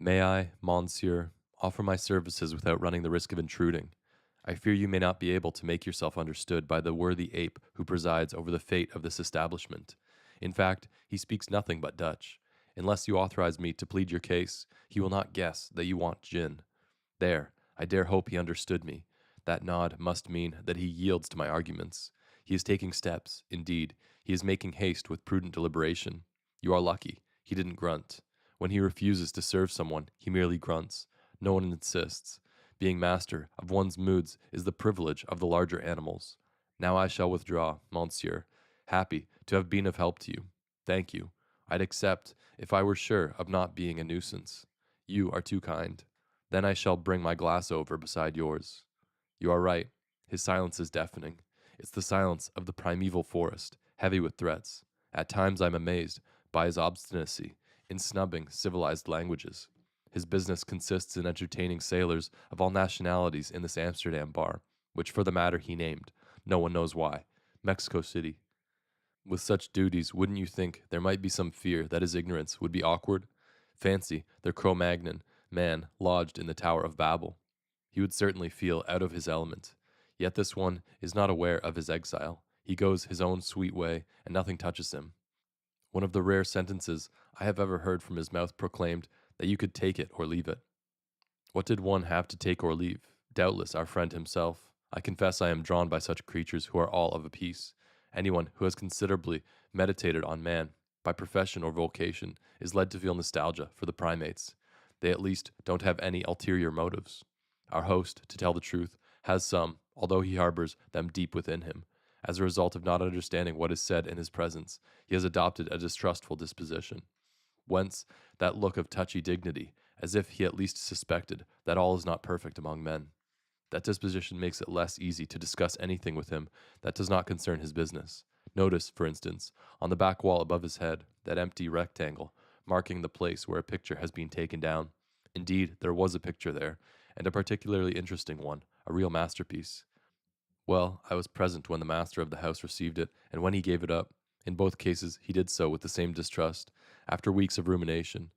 May I, monsieur, offer my services without running the risk of intruding? I fear you may not be able to make yourself understood by the worthy ape who presides over the fate of this establishment. In fact, he speaks nothing but Dutch. Unless you authorize me to plead your case, he will not guess that you want gin. There, I dare hope he understood me. That nod must mean that he yields to my arguments. He is taking steps, indeed, he is making haste with prudent deliberation. You are lucky, he didn't grunt. When he refuses to serve someone, he merely grunts. No one insists. Being master of one's moods is the privilege of the larger animals. Now I shall withdraw, monsieur, happy to have been of help to you. Thank you. I'd accept if I were sure of not being a nuisance. You are too kind. Then I shall bring my glass over beside yours. You are right. His silence is deafening. It's the silence of the primeval forest, heavy with threats. At times I'm amazed by his obstinacy in snubbing civilized languages. His business consists in entertaining sailors of all nationalities in this Amsterdam bar, which for the matter he named, no one knows why, Mexico City. With such duties, wouldn't you think there might be some fear that his ignorance would be awkward? Fancy the Cro-Magnon man lodged in the Tower of Babel. He would certainly feel out of his element. Yet this one is not aware of his exile. He goes his own sweet way, and nothing touches him. One of the rare sentences I have ever heard from his mouth proclaimed that you could take it or leave it. What did one have to take or leave? Doubtless our friend himself. I confess I am drawn by such creatures who are all of a piece. Anyone who has considerably meditated on man, by profession or vocation, is led to feel nostalgia for the primates. They at least don't have any ulterior motives. Our host, to tell the truth, has some, although he harbors them deep within him. As a result of not understanding what is said in his presence, he has adopted a distrustful disposition. Whence that look of touchy dignity, as if he at least suspected that all is not perfect among men. That disposition makes it less easy to discuss anything with him that does not concern his business. Notice, for instance, on the back wall above his head, that empty rectangle, marking the place where a picture has been taken down. Indeed, there was a picture there, and a particularly interesting one, a real masterpiece. Well, I was present when the master of the house received it, and when he gave it up. In both cases, he did so with the same distrust, after weeks of rumination.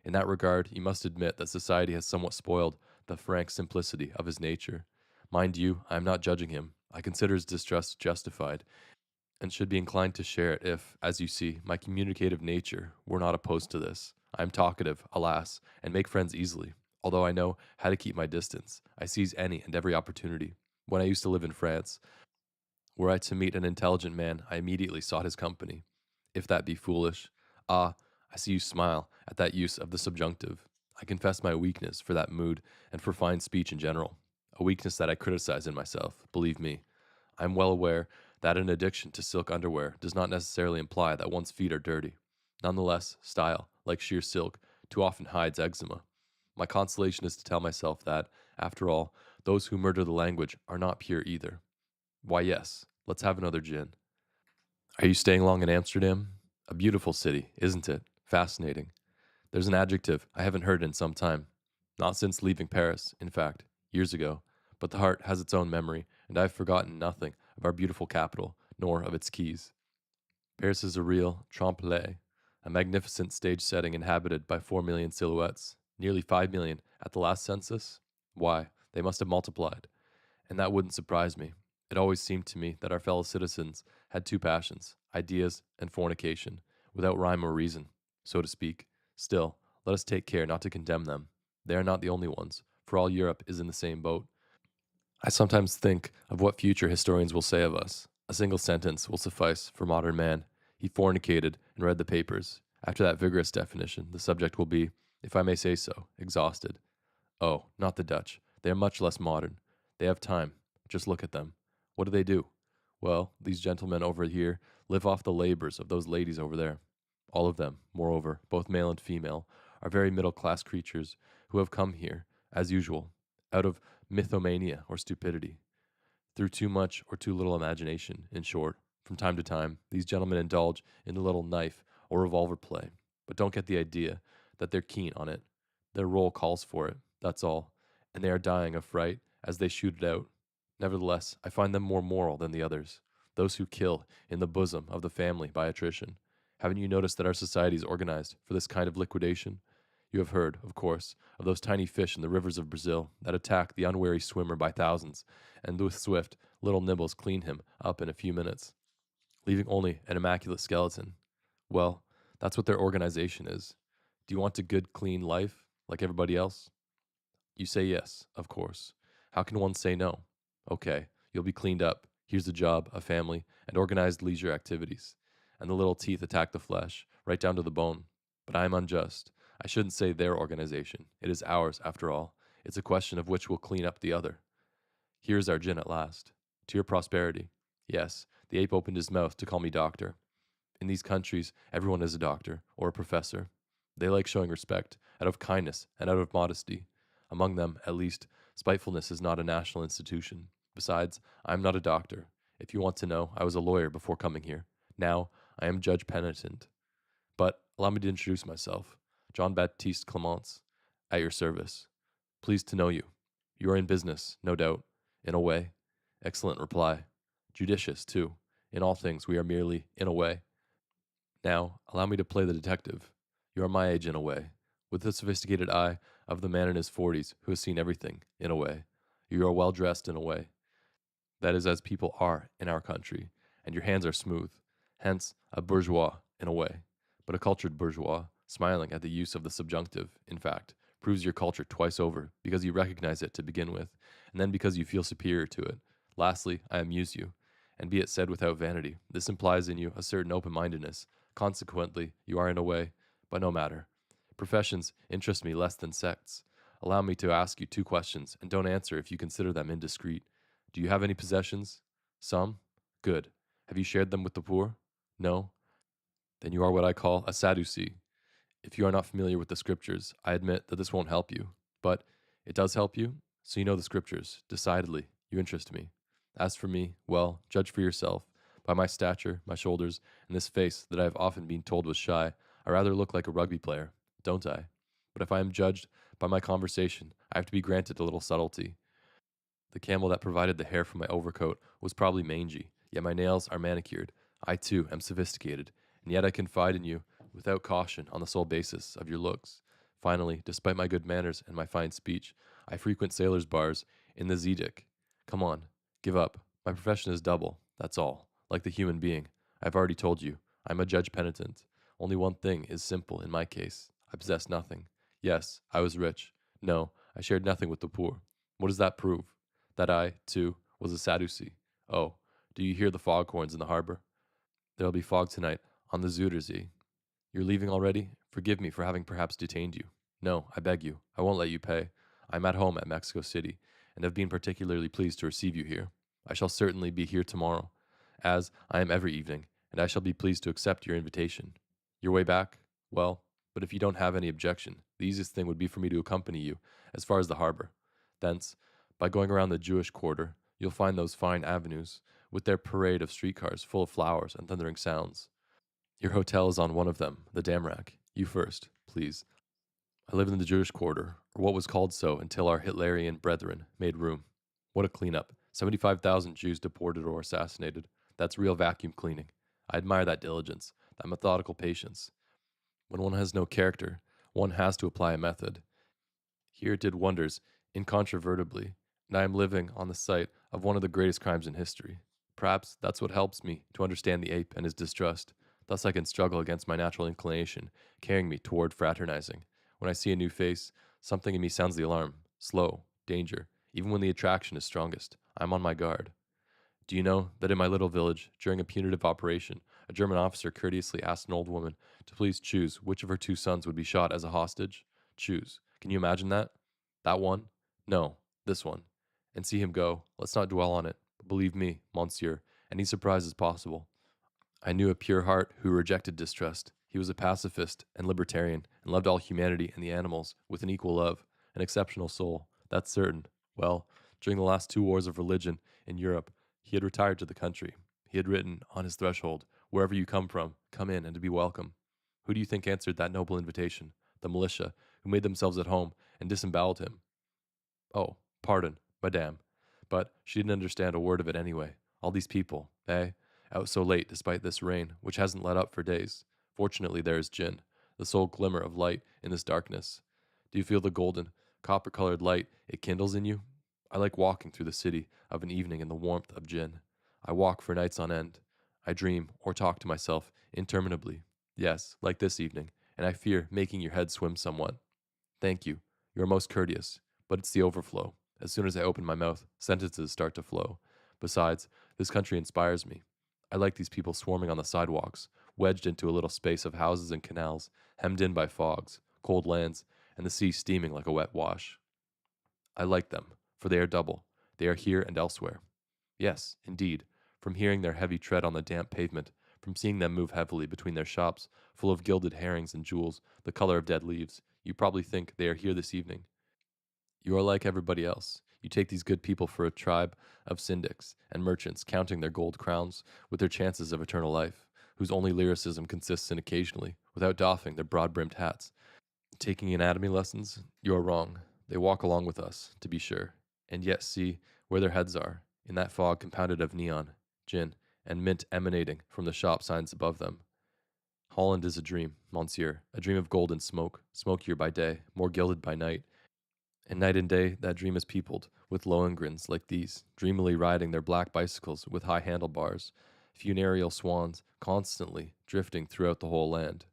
In that regard, you must admit that society has somewhat spoiled the frank simplicity of his nature. Mind you, I am not judging him. I consider his distrust justified, and should be inclined to share it if, as you see, my communicative nature were not opposed to this. I am talkative, alas, and make friends easily. Although I know how to keep my distance, I seize any and every opportunity. When I used to live in France, were I to meet an intelligent man, I immediately sought his company. If that be foolish, ah, I see you smile at that use of the subjunctive. I confess my weakness for that mood and for fine speech in general, a weakness that I criticize in myself, believe me. I am well aware that an addiction to silk underwear does not necessarily imply that one's feet are dirty. Nonetheless, style, like sheer silk, too often hides eczema. My consolation is to tell myself that, after all, those who murder the language are not pure either. Why, yes, let's have another gin. Are you staying long in Amsterdam? A beautiful city, isn't it? Fascinating. There's an adjective I haven't heard in some time. Not since leaving Paris, in fact, years ago. But the heart has its own memory, and I have forgotten nothing of our beautiful capital, nor of its quays. Paris is a real trompe-l'oeil, a magnificent stage setting inhabited by 4 million silhouettes, nearly 5 million at the last census. Why, they must have multiplied. And that wouldn't surprise me. It always seemed to me that our fellow citizens had two passions, ideas and fornication, without rhyme or reason, so to speak. Still, let us take care not to condemn them. They are not the only ones, for all Europe is in the same boat. I sometimes think of what future historians will say of us. A single sentence will suffice for modern man. He fornicated and read the papers. After that vigorous definition, the subject will be, if I may say so, exhausted. Oh, not the Dutch. They are much less modern. They have time. Just look at them. What do? Well, these gentlemen over here live off the labors of those ladies over there. All of them, moreover, both male and female, are very middle-class creatures who have come here, as usual, out of mythomania or stupidity, through too much or too little imagination, in short. From time to time, these gentlemen indulge in a little knife or revolver play, but don't get the idea that they're keen on it. Their role calls for it, that's all, and they are dying of fright as they shoot it out. Nevertheless, I find them more moral than the others, those who kill in the bosom of the family by attrition. Haven't you noticed that our society is organized for this kind of liquidation? You have heard, of course, of those tiny fish in the rivers of Brazil that attack the unwary swimmer by thousands, and with swift, little nibbles clean him up in a few minutes, leaving only an immaculate skeleton. Well, that's what their organization is. Do you want a good, clean life, like everybody else? You say yes, of course. How can one say no? Okay, you'll be cleaned up. Here's a job, a family, and organized leisure activities. And the little teeth attack the flesh, right down to the bone. But I am unjust. I shouldn't say their organization. It is ours, after all. It's a question of which will clean up the other. Here is our gin at last. To your prosperity. Yes, the ape opened his mouth to call me doctor. In these countries, everyone is a doctor, or a professor. They like showing respect, out of kindness and out of modesty. Among them, at least, spitefulness is not a national institution. Besides, I am not a doctor. If you want to know, I was a lawyer before coming here. Now, I am judge penitent. But allow me to introduce myself. John Baptiste Clemence, at your service. Pleased to know you. You are in business, no doubt. In a way. Excellent reply. Judicious, too. In all things, we are merely in a way. Now, allow me to play the detective. You are my age in a way, with the sophisticated eye of the man in his 40s who has seen everything, in a way. You are well dressed in a way. That is as people are in our country, and your hands are smooth. Hence, a bourgeois, in a way. But a cultured bourgeois, smiling at the use of the subjunctive, in fact, proves your culture twice over, because you recognize it to begin with, and then because you feel superior to it. Lastly, I amuse you. And be it said without vanity, this implies in you a certain open-mindedness. Consequently, you are in a way, but no matter. Professions interest me less than sects. Allow me to ask you 2 questions, and don't answer if you consider them indiscreet. Do you have any possessions? Some? Good. Have you shared them with the poor? No? Then you are what I call a Sadducee. If you are not familiar with the scriptures, I admit that this won't help you. But it does help you, so you know the scriptures. Decidedly, you interest me. As for me, well, judge for yourself. By my stature, my shoulders, and this face that I have often been told was shy, I rather look like a rugby player, don't I? But if I am judged by my conversation, I have to be granted a little subtlety. The camel that provided the hair for my overcoat was probably mangy, yet my nails are manicured. I, too, am sophisticated, and yet I confide in you without caution on the sole basis of your looks. Finally, despite my good manners and my fine speech, I frequent sailors' bars in the Zedic. Come on, give up. My profession is double, that's all. Like the human being. I've already told you, I'm a judge penitent. Only one thing is simple in my case. I possess nothing. Yes, I was rich. No, I shared nothing with the poor. What does that prove? That I, too, was a Sadducee. Oh, do you hear the foghorns in the harbor? There'll be fog tonight on the Zuiderzee. You're leaving already? Forgive me for having perhaps detained you. No, I beg you. I won't let you pay. I'm at home at Mexico City, and have been particularly pleased to receive you here. I shall certainly be here tomorrow, as I am every evening, and I shall be pleased to accept your invitation. Your way back? Well, but if you don't have any objection, the easiest thing would be for me to accompany you as far as the harbor. Thence, by going around the Jewish quarter, you'll find those fine avenues, with their parade of streetcars full of flowers and thundering sounds. Your hotel is on one of them, the Damrak. You first, please. I live in the Jewish quarter, or what was called so until our Hitlerian brethren made room. What a cleanup. 75,000 Jews deported or assassinated. That's real vacuum cleaning. I admire that diligence, that methodical patience. When one has no character, one has to apply a method. Here it did wonders, incontrovertibly, and I am living on the site of one of the greatest crimes in history. Perhaps that's what helps me to understand the ape and his distrust. Thus I can struggle against my natural inclination, carrying me toward fraternizing. When I see a new face, something in me sounds the alarm. Slow, danger. Even when the attraction is strongest, I am on my guard. Do you know that in my little village, during a punitive operation, a German officer courteously asked an old woman to please choose which of her 2 sons would be shot as a hostage? Choose. Can you imagine that? That one? No, this one. And see him go. Let's not dwell on it. But believe me, monsieur, any surprise is possible. I knew a pure heart who rejected distrust. He was a pacifist and libertarian and loved all humanity and the animals with an equal love, an exceptional soul. That's certain. Well, during the last 2 wars of religion in Europe, he had retired to the country. He had written on his threshold, "Wherever you come from, come in and to be welcome." Who do you think answered that noble invitation? The militia, who made themselves at home and disemboweled him. Oh, pardon, madame. But she didn't understand a word of it anyway. All these people, eh? Out so late despite this rain, which hasn't let up for days. Fortunately, there is gin. the sole glimmer of light in this darkness. Do you feel the golden, copper colored light it kindles in you? I like walking through the city of an evening in the warmth of gin. I walk for nights on end. I dream or talk to myself interminably. Yes, like this evening, and I fear making your head swim somewhat. Thank you. You are most courteous, but it's the overflow. As soon as I open my mouth, sentences start to flow. Besides, this country inspires me. I like these people swarming on the sidewalks, wedged into a little space of houses and canals, hemmed in by fogs, cold lands, and the sea steaming like a wet wash. I like them, for they are double. They are here and elsewhere. Yes, indeed, from hearing their heavy tread on the damp pavement, from seeing them move heavily between their shops, full of gilded herrings and jewels, the color of dead leaves, you probably think they are here this evening. You are like everybody else. You take these good people for a tribe of syndics and merchants counting their gold crowns with their chances of eternal life, whose only lyricism consists in occasionally, without doffing their broad-brimmed hats, taking anatomy lessons. You are wrong. They walk along with us, to be sure, and yet see where their heads are, in that fog compounded of neon, gin, and mint emanating from the shop signs above them. Holland is a dream, monsieur, a dream of gold and smoke, smokier by day, more gilded by night, and night and day that dream is peopled with Lohengrens like these, dreamily riding their black bicycles with high handlebars, funereal swans constantly drifting throughout the whole land,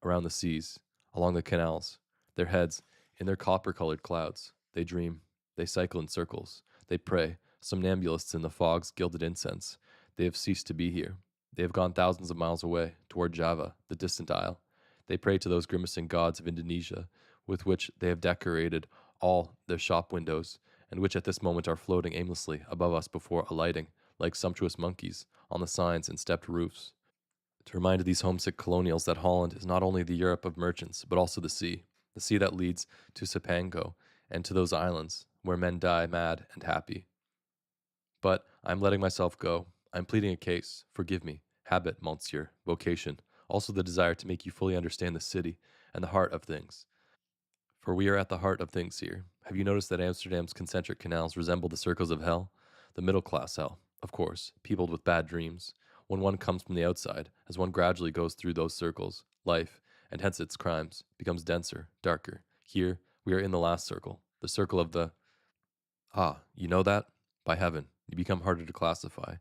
around the seas, along the canals, their heads in their copper-colored clouds. They dream, they cycle in circles, they pray, somnambulists in the fog's gilded incense. They have ceased to be here. They have gone thousands of miles away, toward Java, the distant isle. They pray to those grimacing gods of Indonesia, with which they have decorated all their shop windows, and which at this moment are floating aimlessly above us before alighting, like sumptuous monkeys, on the signs and stepped roofs, to remind these homesick colonials that Holland is not only the Europe of merchants, but also the sea that leads to Cipango and to those islands where men die mad and happy. But I am letting myself go. I am pleading a case. Forgive me. Habit, monsieur, vocation, also the desire to make you fully understand the city and the heart of things. For we are at the heart of things here. Have you noticed that Amsterdam's concentric canals resemble the circles of hell? The middle class hell, of course, peopled with bad dreams. When one comes from the outside, as one gradually goes through those circles, life, and hence its crimes, becomes denser, darker. Here, we are in the last circle, the circle of the... Ah, you know that? By heaven, you become harder to classify.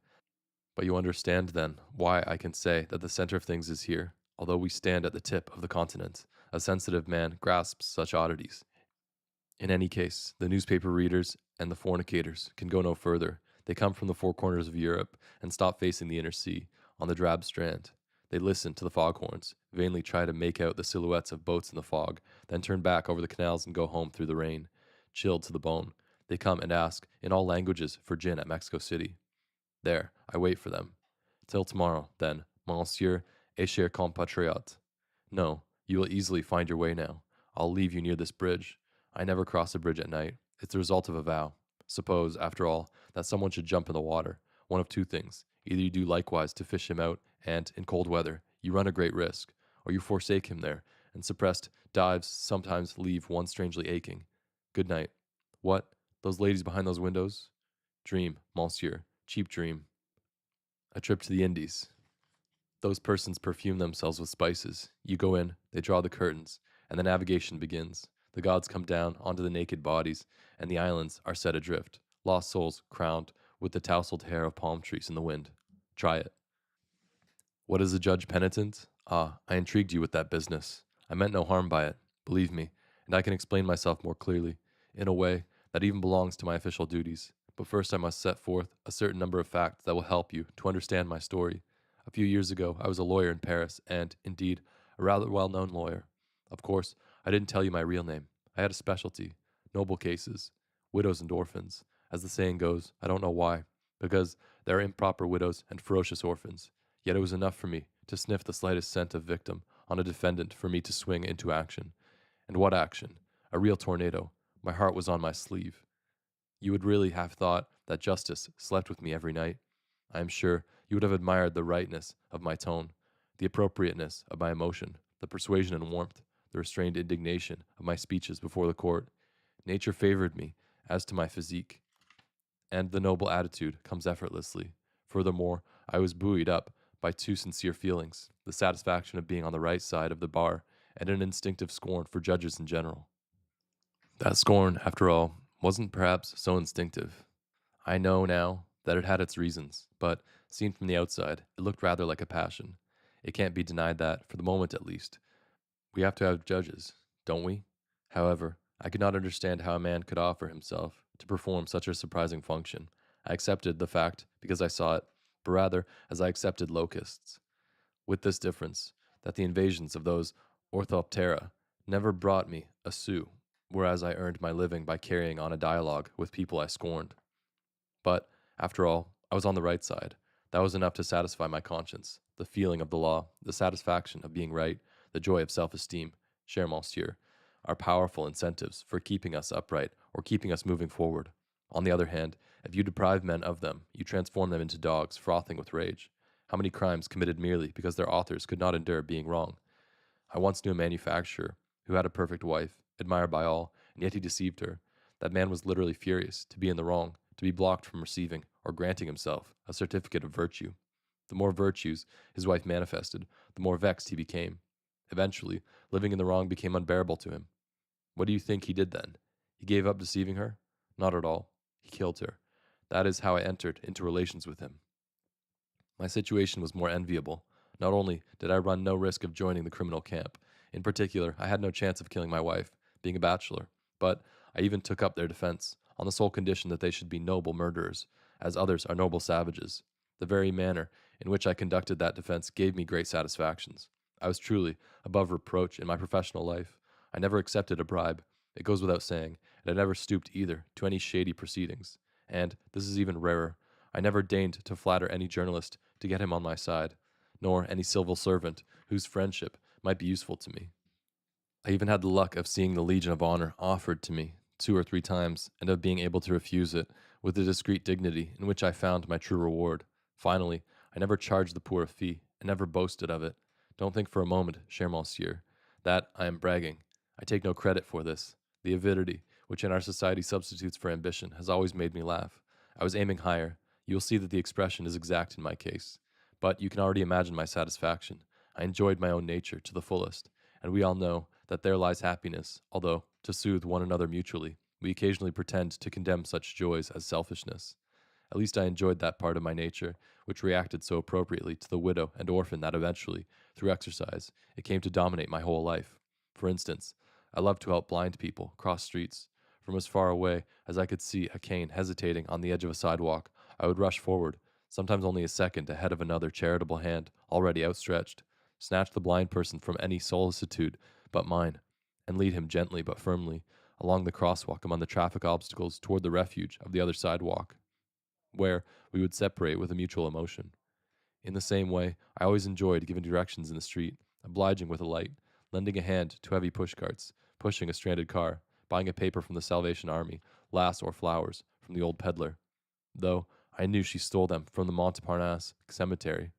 But you understand, then, why I can say that the center of things is here, although we stand at the tip of the continent. A sensitive man grasps such oddities. In any case, the newspaper readers and the fornicators can go no further. They come from the four corners of Europe and stop facing the inner sea on the drab strand. They listen to the foghorns, vainly try to make out the silhouettes of boats in the fog, then turn back over the canals and go home through the rain, chilled to the bone. They come and ask, in all languages, for gin at Mexico City. There, I wait for them. Till tomorrow, then, monsieur et cher compatriote. No, you will easily find your way now. I'll leave you near this bridge. I never cross a bridge at night. It's the result of a vow. Suppose, after all, that someone should jump in the water. One of two things. Either you do likewise to fish him out, and, in cold weather, you run a great risk, or you forsake him there, and suppressed dives sometimes leave one strangely aching. Good night. What? Those ladies behind those windows? Dream, monsieur. Cheap dream. A trip to the Indies. Those persons perfume themselves with spices. You go in, they draw the curtains, and the navigation begins. The gods come down onto the naked bodies, and the islands are set adrift, lost souls crowned with the tousled hair of palm trees in the wind. Try it. What is a judge penitent? Ah, I intrigued you with that business. I meant no harm by it, believe me, and I can explain myself more clearly, in a way that even belongs to my official duties. But first I must set forth a certain number of facts that will help you to understand my story. A few years ago, I was a lawyer in Paris, and, indeed, a rather well-known lawyer. Of course, I didn't tell you my real name. I had a specialty, noble cases, widows and orphans. As the saying goes, I don't know why, because there are improper widows and ferocious orphans. Yet it was enough for me to sniff the slightest scent of victim on a defendant for me to swing into action. And what action? A real tornado. My heart was on my sleeve. You would really have thought that justice slept with me every night. I am sure you would have admired the rightness of my tone, the appropriateness of my emotion, the persuasion and warmth, the restrained indignation of my speeches before the court. Nature favored me as to my physique, and the noble attitude comes effortlessly. Furthermore, I was buoyed up by two sincere feelings, the satisfaction of being on the right side of the bar and an instinctive scorn for judges in general. That scorn, after all, wasn't perhaps so instinctive. I know now that it had its reasons, but seen from the outside, it looked rather like a passion. It can't be denied that, for the moment at least, we have to have judges, don't we? However, I could not understand how a man could offer himself to perform such a surprising function. I accepted the fact because I saw it, but rather as I accepted locusts, with this difference that the invasions of those orthoptera never brought me a sou, whereas I earned my living by carrying on a dialogue with people I scorned. But, after all, I was on the right side. That was enough to satisfy my conscience. The feeling of the law, the satisfaction of being right, the joy of self-esteem, cher monsieur, are powerful incentives for keeping us upright or keeping us moving forward. On the other hand, if you deprive men of them, you transform them into dogs frothing with rage. How many crimes committed merely because their authors could not endure being wrong? I once knew a manufacturer who had a perfect wife, admired by all, and yet he deceived her. That man was literally furious to be in the wrong, to be blocked from receiving or granting himself a certificate of virtue. The more virtues his wife manifested, the more vexed he became. Eventually, living in the wrong became unbearable to him. What do you think he did then? He gave up deceiving her? Not at all. He killed her. That is how I entered into relations with him. My situation was more enviable. Not only did I run no risk of joining the criminal camp, in particular, I had no chance of killing my wife, being a bachelor, but I even took up their defense, on the sole condition that they should be noble murderers, as others are noble savages. The very manner in which I conducted that defense gave me great satisfactions. I was truly above reproach in my professional life. I never accepted a bribe, it goes without saying, and I never stooped either to any shady proceedings. And, this is even rarer, I never deigned to flatter any journalist to get him on my side, nor any civil servant whose friendship might be useful to me. I even had the luck of seeing the Legion of Honor offered to me 2 or 3 times, and of being able to refuse it with a discreet dignity in which I found my true reward. Finally, I never charged the poor a fee, and never boasted of it. Don't think for a moment, cher monsieur, that I am bragging. I take no credit for this. The avidity, which in our society substitutes for ambition, has always made me laugh. I was aiming higher. You will see that the expression is exact in my case. But you can already imagine my satisfaction. I enjoyed my own nature to the fullest, and we all know that there lies happiness, although, to soothe one another mutually, we occasionally pretend to condemn such joys as selfishness. At least I enjoyed that part of my nature which reacted so appropriately to the widow and orphan that eventually, through exercise, it came to dominate my whole life. For instance, I loved to help blind people cross streets. From as far away as I could see a cane hesitating on the edge of a sidewalk, I would rush forward, sometimes only a second ahead of another charitable hand already outstretched, snatch the blind person from any solicitude but mine, and lead him gently but firmly along the crosswalk among the traffic obstacles toward the refuge of the other sidewalk, where we would separate with a mutual emotion. In the same way, I always enjoyed giving directions in the street, obliging with a light, lending a hand to heavy pushcarts, pushing a stranded car, buying a paper from the Salvation Army, lass or flowers from the old peddler, though I knew she stole them from the Montparnasse cemetery.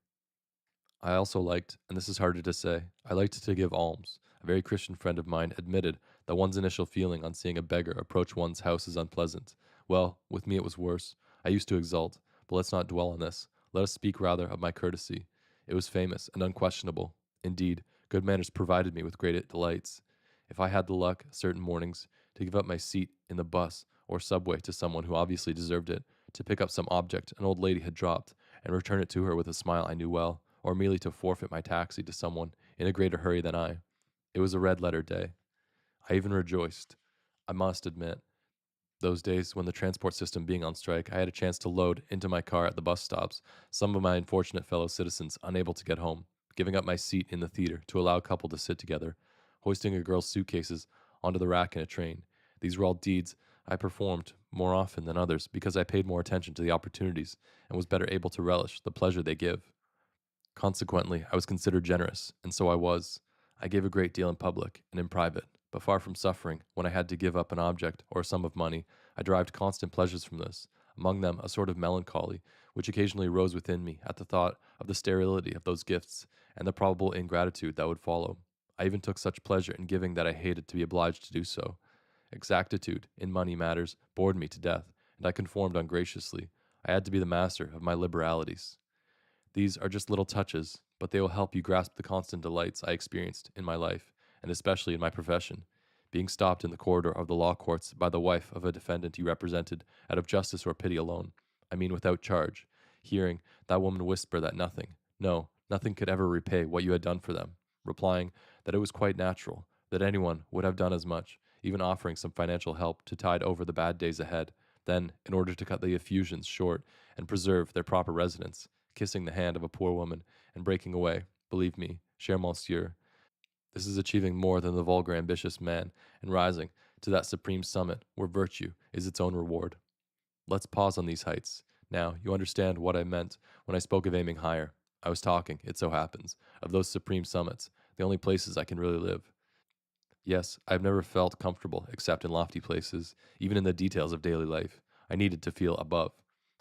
I also liked, and this is harder to say, I liked to give alms. A very Christian friend of mine admitted that one's initial feeling on seeing a beggar approach one's house is unpleasant. Well, with me it was worse. I used to exult, but let's not dwell on this. Let us speak rather of my courtesy. It was famous and unquestionable. Indeed, good manners provided me with great delights. If I had the luck, certain mornings, to give up my seat in the bus or subway to someone who obviously deserved it, to pick up some object an old lady had dropped and return it to her with a smile I knew well, or merely to forfeit my taxi to someone in a greater hurry than I. It was a red-letter day. I even rejoiced. I must admit, those days when the transport system being on strike, I had a chance to load into my car at the bus stops some of my unfortunate fellow citizens unable to get home, giving up my seat in the theater to allow a couple to sit together, hoisting a girl's suitcases onto the rack in a train. These were all deeds I performed more often than others because I paid more attention to the opportunities and was better able to relish the pleasure they give. Consequently, I was considered generous, and so I was. I gave a great deal in public and in private, but far from suffering when I had to give up an object or a sum of money, I derived constant pleasures from this, among them a sort of melancholy, which occasionally rose within me at the thought of the sterility of those gifts and the probable ingratitude that would follow. I even took such pleasure in giving that I hated to be obliged to do so. Exactitude in money matters bored me to death, and I conformed ungraciously. I had to be the master of my liberalities. These are just little touches, but they will help you grasp the constant delights I experienced in my life, and especially in my profession. Being stopped in the corridor of the law courts by the wife of a defendant you represented out of justice or pity alone, I mean without charge, hearing that woman whisper that nothing, no, nothing could ever repay what you had done for them, replying that it was quite natural, that anyone would have done as much, even offering some financial help to tide over the bad days ahead, then, in order to cut the effusions short and preserve their proper residence, kissing the hand of a poor woman and breaking away, believe me, cher monsieur, this is achieving more than the vulgar ambitious man and rising to that supreme summit where virtue is its own reward. Let's pause on these heights. Now, you understand what I meant when I spoke of aiming higher. I was talking, it so happens, of those supreme summits, the only places I can really live. Yes, I have never felt comfortable except in lofty places, even in the details of daily life. I needed to feel above.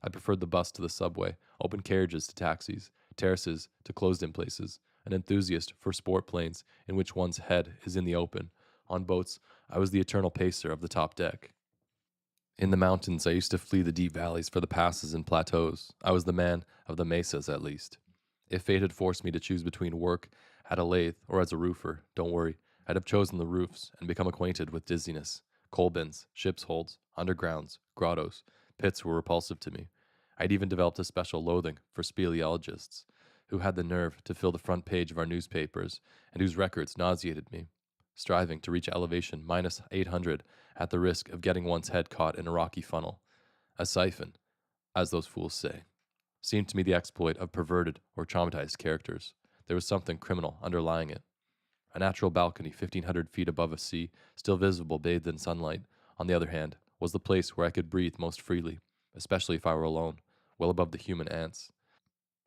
I preferred the bus to the subway, open carriages to taxis, terraces to closed in places, an enthusiast for sport planes in which one's head is in the open. On boats, I was the eternal pacer of the top deck. In the mountains, I used to flee the deep valleys for the passes and plateaus. I was the man of the mesas, at least. If fate had forced me to choose between work at a lathe or as a roofer, don't worry, I'd have chosen the roofs and become acquainted with dizziness. Coal bins, ship's holds, undergrounds, grottos, pits were repulsive to me. I'd even developed a special loathing for speleologists, who had the nerve to fill the front page of our newspapers and whose records nauseated me. Striving to reach elevation minus 800 at the risk of getting one's head caught in a rocky funnel, a siphon, as those fools say, seemed to me the exploit of perverted or traumatized characters. There was something criminal underlying it. A natural balcony 1,500 feet above a sea, still visible bathed in sunlight, on the other hand, was the place where I could breathe most freely, especially if I were alone, well above the human ants.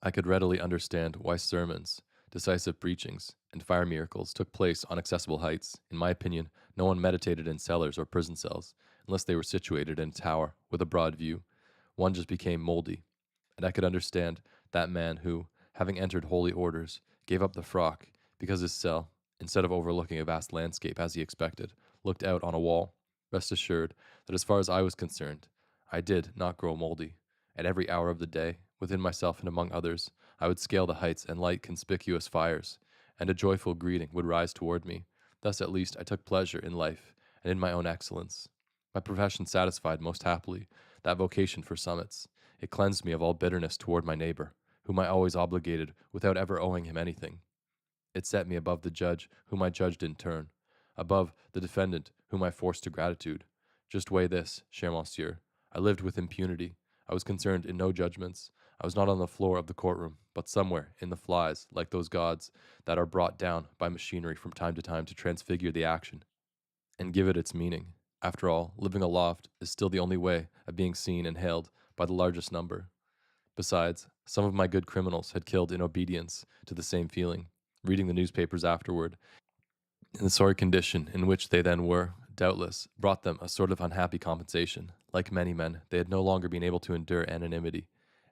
I could readily understand why sermons, decisive preachings, and fire miracles took place on accessible heights. In my opinion, no one meditated in cellars or prison cells, unless they were situated in a tower with a broad view. One just became moldy, and I could understand that man who, having entered holy orders, gave up the frock because his cell, instead of overlooking a vast landscape as he expected, looked out on a wall. Rest assured that as far as I was concerned, I did not grow moldy. At every hour of the day, within myself and among others, I would scale the heights and light conspicuous fires, and a joyful greeting would rise toward me. Thus at least I took pleasure in life and in my own excellence. My profession satisfied most happily that vocation for summits. It cleansed me of all bitterness toward my neighbor, whom I always obligated without ever owing him anything. It set me above the judge, whom I judged in turn, above the defendant, whom I forced to gratitude. Just weigh this, cher monsieur. I lived with impunity. I was concerned in no judgments. I was not on the floor of the courtroom, but somewhere in the flies, like those gods that are brought down by machinery from time to time to transfigure the action and give it its meaning. After all, living aloft is still the only way of being seen and hailed by the largest number. Besides, some of my good criminals had killed in obedience to the same feeling. Reading the newspapers afterward, in the sorry condition in which they then were, doubtless, brought them a sort of unhappy compensation. Like many men, they had no longer been able to endure anonymity,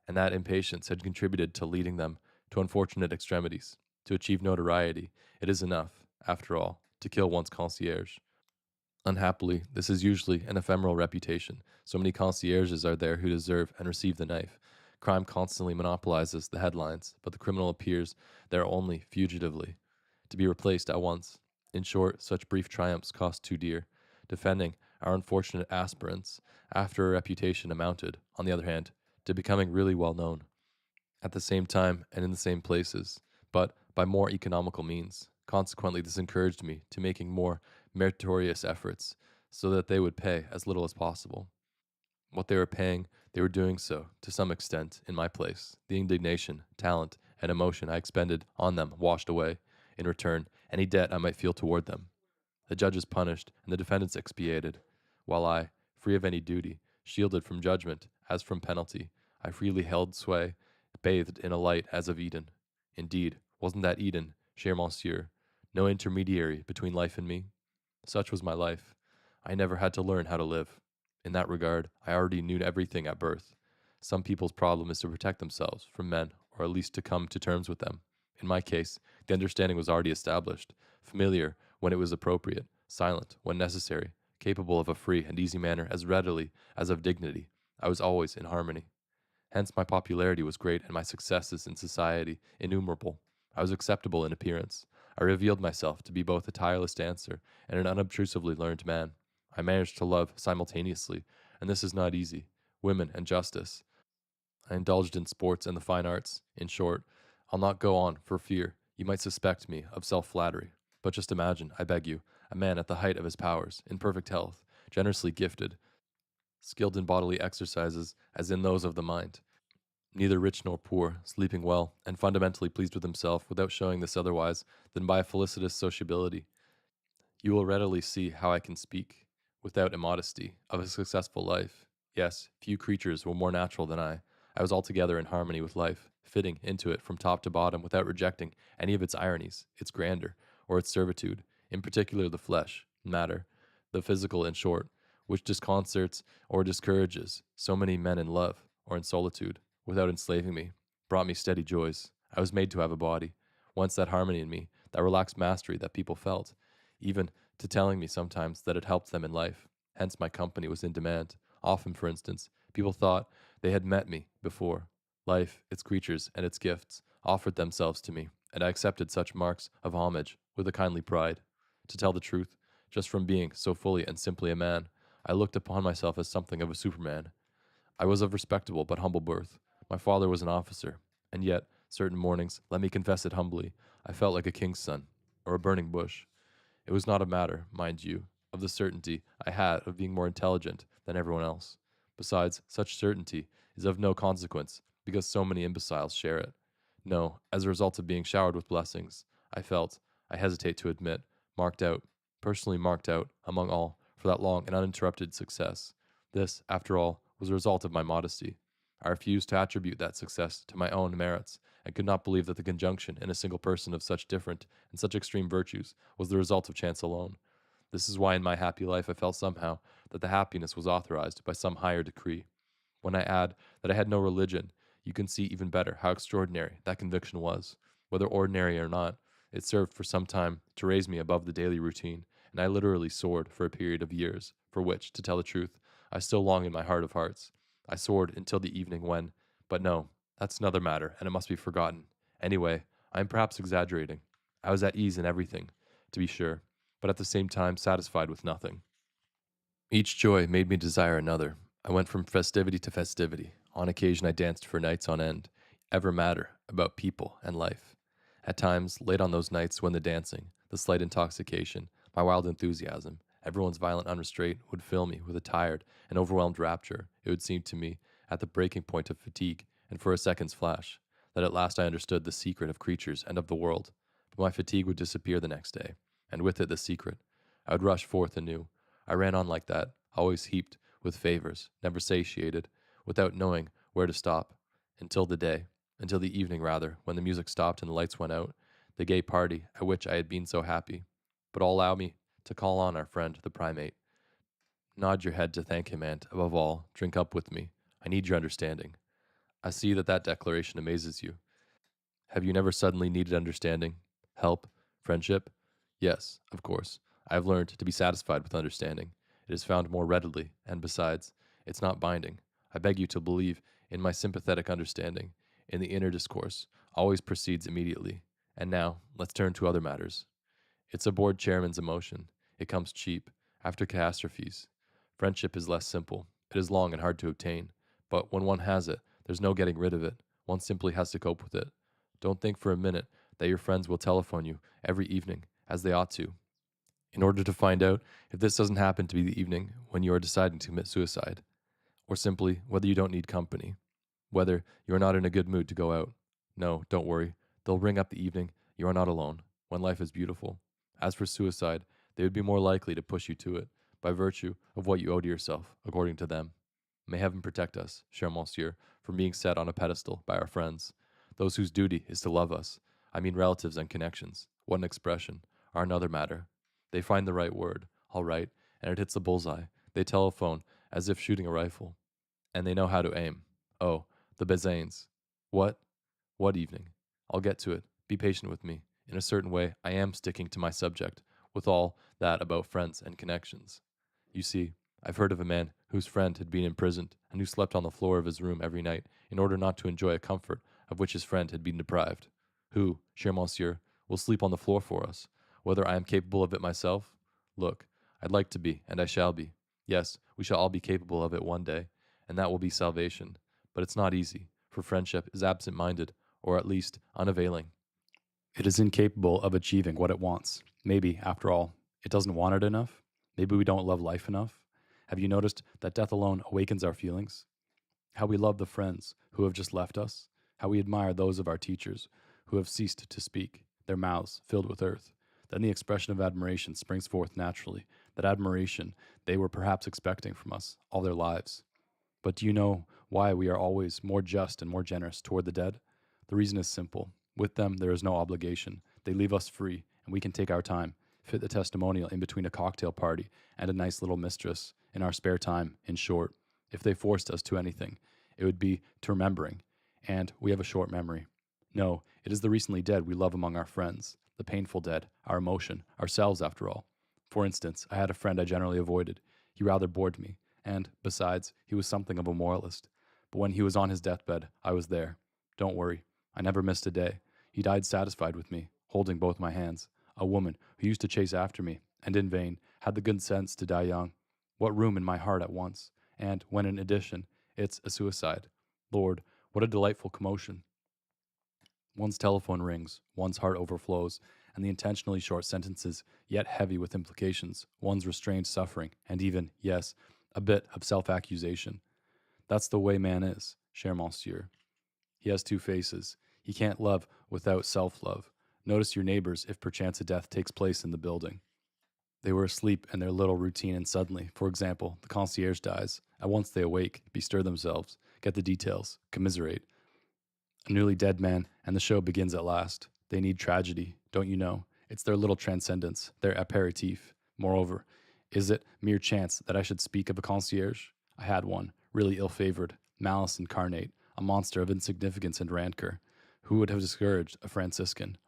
and that impatience had contributed to leading them to unfortunate extremities. To achieve notoriety, it is enough, after all, to kill one's concierge. Unhappily, this is usually an ephemeral reputation. So many concierges are there who deserve and receive the knife. Crime constantly monopolizes the headlines, but the criminal appears there only fugitively, to be replaced at once. In short, such brief triumphs cost too dear. Defending our unfortunate aspirants, after a reputation amounted, on the other hand, to becoming really well known, at the same time and in the same places, but by more economical means. Consequently, this encouraged me to making more meritorious efforts, so that they would pay as little as possible. What they were paying, they were doing so, to some extent, in my place. The indignation, talent, and emotion I expended on them washed away, in return, any debt I might feel toward them. The judges punished, and the defendants expiated, while I, free of any duty, shielded from judgment as from penalty, I freely held sway, bathed in a light as of Eden. Indeed, wasn't that Eden, cher monsieur? No intermediary between life and me? Such was my life. I never had to learn how to live. In that regard, I already knew everything at birth. Some people's problem is to protect themselves from men, or at least to come to terms with them. In my case, the understanding was already established, familiar when it was appropriate, silent when necessary, capable of a free and easy manner as readily as of dignity. I was always in harmony. Hence my popularity was great and my successes in society innumerable. I was acceptable in appearance. I revealed myself to be both a tireless dancer and an unobtrusively learned man. I managed to love simultaneously, and this is not easy. Women and justice. I indulged in sports and the fine arts. In short, I'll not go on for fear you might suspect me of self-flattery. But just imagine, I beg you, a man at the height of his powers, in perfect health, generously gifted, skilled in bodily exercises as in those of the mind, neither rich nor poor, sleeping well, and fundamentally pleased with himself without showing this otherwise than by a felicitous sociability. You will readily see how I can speak, without immodesty, of a successful life. Yes, few creatures were more natural than I. I was altogether in harmony with life, fitting into it from top to bottom without rejecting any of its ironies, its grandeur, or its servitude, in particular the flesh, matter, the physical in short, which disconcerts or discourages so many men in love or in solitude, without enslaving me, brought me steady joys. I was made to have a body, once that harmony in me, that relaxed mastery that people felt, even to telling me sometimes that it helped them in life. Hence my company was in demand. Often, for instance, people thought they had met me before. Life, its creatures, and its gifts offered themselves to me, and I accepted such marks of homage with a kindly pride. To tell the truth, just from being so fully and simply a man, I looked upon myself as something of a superman. I was of respectable but humble birth. My father was an officer, and yet, certain mornings, let me confess it humbly, I felt like a king's son, or a burning bush. It was not a matter, mind you, of the certainty I had of being more intelligent than everyone else. Besides, such certainty is of no consequence, because so many imbeciles share it. No, as a result of being showered with blessings, I felt, I hesitate to admit, marked out, personally marked out, among all, for that long and uninterrupted success. This, after all, was a result of my modesty. I refused to attribute that success to my own merits, and could not believe that the conjunction in a single person of such different and such extreme virtues was the result of chance alone. This is why in my happy life I felt somehow that the happiness was authorized by some higher decree. When I add that I had no religion, you can see even better how extraordinary that conviction was. Whether ordinary or not, it served for some time to raise me above the daily routine, and I literally soared for a period of years, for which, to tell the truth, I still long in my heart of hearts. I soared until the evening when, but no, that's another matter, and it must be forgotten. Anyway, I am perhaps exaggerating. I was at ease in everything, to be sure, but at the same time satisfied with nothing. Each joy made me desire another. I went from festivity to festivity. On occasion I danced for nights on end, ever madder about people and life. At times, late on those nights when the dancing, the slight intoxication, my wild enthusiasm, everyone's violent unrestraint would fill me with a tired and overwhelmed rapture, it would seem to me, at the breaking point of fatigue, and for a second's flash, that at last I understood the secret of creatures and of the world. But my fatigue would disappear the next day, and with it the secret. I would rush forth anew. I ran on like that, always heaped with favors, never satiated, without knowing where to stop, until the evening rather, when the music stopped and the lights went out, the gay party at which I had been so happy. But allow me to call on our friend the primate. Nod your head to thank him, and, above all, drink up with me. I need your understanding. I see that that declaration amazes you. Have you never suddenly needed understanding? Help? Friendship? Yes, of course. I have learned to be satisfied with understanding. It is found more readily, and besides, it's not binding. I beg you to believe in my sympathetic understanding, in the inner discourse, always proceeds immediately. And now, let's turn to other matters. It's a bored chairman's emotion. It comes cheap, after catastrophes. Friendship is less simple. It is long and hard to obtain. But when one has it, there's no getting rid of it. One simply has to cope with it. Don't think for a minute that your friends will telephone you every evening, as they ought to, in order to find out if this doesn't happen to be the evening when you are deciding to commit suicide, or simply whether you don't need company, whether you are not in a good mood to go out. No, don't worry. They'll ring up the evening you are not alone, when life is beautiful. As for suicide, they would be more likely to push you to it, by virtue of what you owe to yourself, according to them. May heaven protect us, cher monsieur, from being set on a pedestal by our friends, those whose duty is to love us. I mean relatives and connections. What an expression, are another matter. They find the right word, all right, and it hits the bullseye. They telephone as if shooting a rifle, and they know how to aim. Oh, the Bezains. What? What evening? I'll get to it. Be patient with me. In a certain way, I am sticking to my subject, with all that about friends and connections. You see, I've heard of a man whose friend had been imprisoned, and who slept on the floor of his room every night in order not to enjoy a comfort of which his friend had been deprived. Who, cher monsieur, will sleep on the floor for us. Whether I am capable of it myself? Look, I'd like to be, and I shall be. Yes, we shall all be capable of it one day, and that will be salvation. But it's not easy, for friendship is absent-minded, or at least unavailing. It is incapable of achieving what it wants. Maybe, after all, it doesn't want it enough. Maybe we don't love life enough. Have you noticed that death alone awakens our feelings? How we love the friends who have just left us. How we admire those of our teachers who have ceased to speak, their mouths filled with earth. Then the expression of admiration springs forth naturally, that admiration they were perhaps expecting from us all their lives. But do you know why we are always more just and more generous toward the dead? The reason is simple. With them, there is no obligation. They leave us free, and we can take our time, fit the testimonial in between a cocktail party and a nice little mistress, in our spare time, in short. If they forced us to anything, it would be to remembering, and we have a short memory. No, it is the recently dead we love among our friends, the painful dead, our emotion, ourselves after all. For instance, I had a friend I generally avoided. He rather bored me, and, besides, he was something of a moralist. But when he was on his deathbed, I was there. Don't worry, I never missed a day. He died satisfied with me, holding both my hands. A woman who used to chase after me, and in vain, had the good sense to die young. What room in my heart at once, and when in addition, it's a suicide. Lord, what a delightful commotion. One's telephone rings, one's heart overflows, and the intentionally short sentences, yet heavy with implications, one's restrained suffering, and even, yes, a bit of self-accusation. That's the way man is, cher monsieur. He has two faces. He can't love without self-love. Notice your neighbors if perchance a death takes place in the building. They were asleep in their little routine, and suddenly, for example, the concierge dies. At once they awake, bestir themselves, get the details, commiserate. A newly dead man, and the show begins at last. They need tragedy, don't you know? It's their little transcendence, their aperitif. Moreover, is it mere chance that I should speak of a concierge? I had one, really ill-favored, malice incarnate, a monster of insignificance and rancor. Who would have discouraged a Franciscan?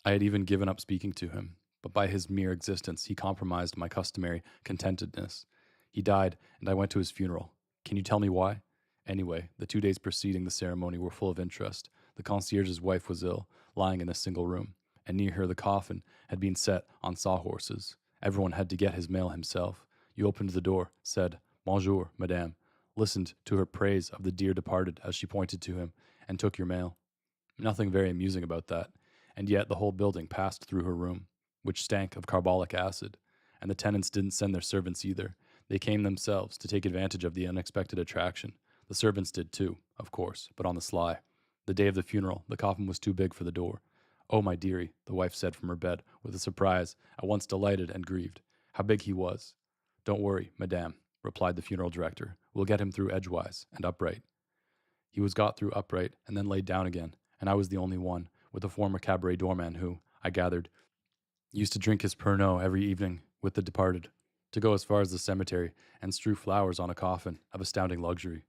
I had even given up speaking to him, but by his mere existence he compromised my customary contentedness. He died, and I went to his funeral. Can you tell me why? Anyway, the 2 days preceding the ceremony were full of interest. The concierge's wife was ill, lying in a single room, and near her the coffin had been set on sawhorses. Everyone had to get his mail himself. You opened the door, said, "Bonjour, madame," listened to her praise of the dear departed as she pointed to him, and took your mail. Nothing very amusing about that, and yet the whole building passed through her room, which stank of carbolic acid, and the tenants didn't send their servants either. They came themselves to take advantage of the unexpected attraction. The servants did too, of course, but on the sly. The day of the funeral, the coffin was too big for the door. "Oh, my dearie," the wife said from her bed, with a surprise, at once delighted and grieved. "How big he was." "Don't worry, madame," replied the funeral director. "We'll get him through edgewise and upright." He was got through upright and then laid down again, and I was the only one, with a former cabaret doorman who, I gathered, used to drink his Pernod every evening with the departed, to go as far as the cemetery and strew flowers on a coffin of astounding luxury.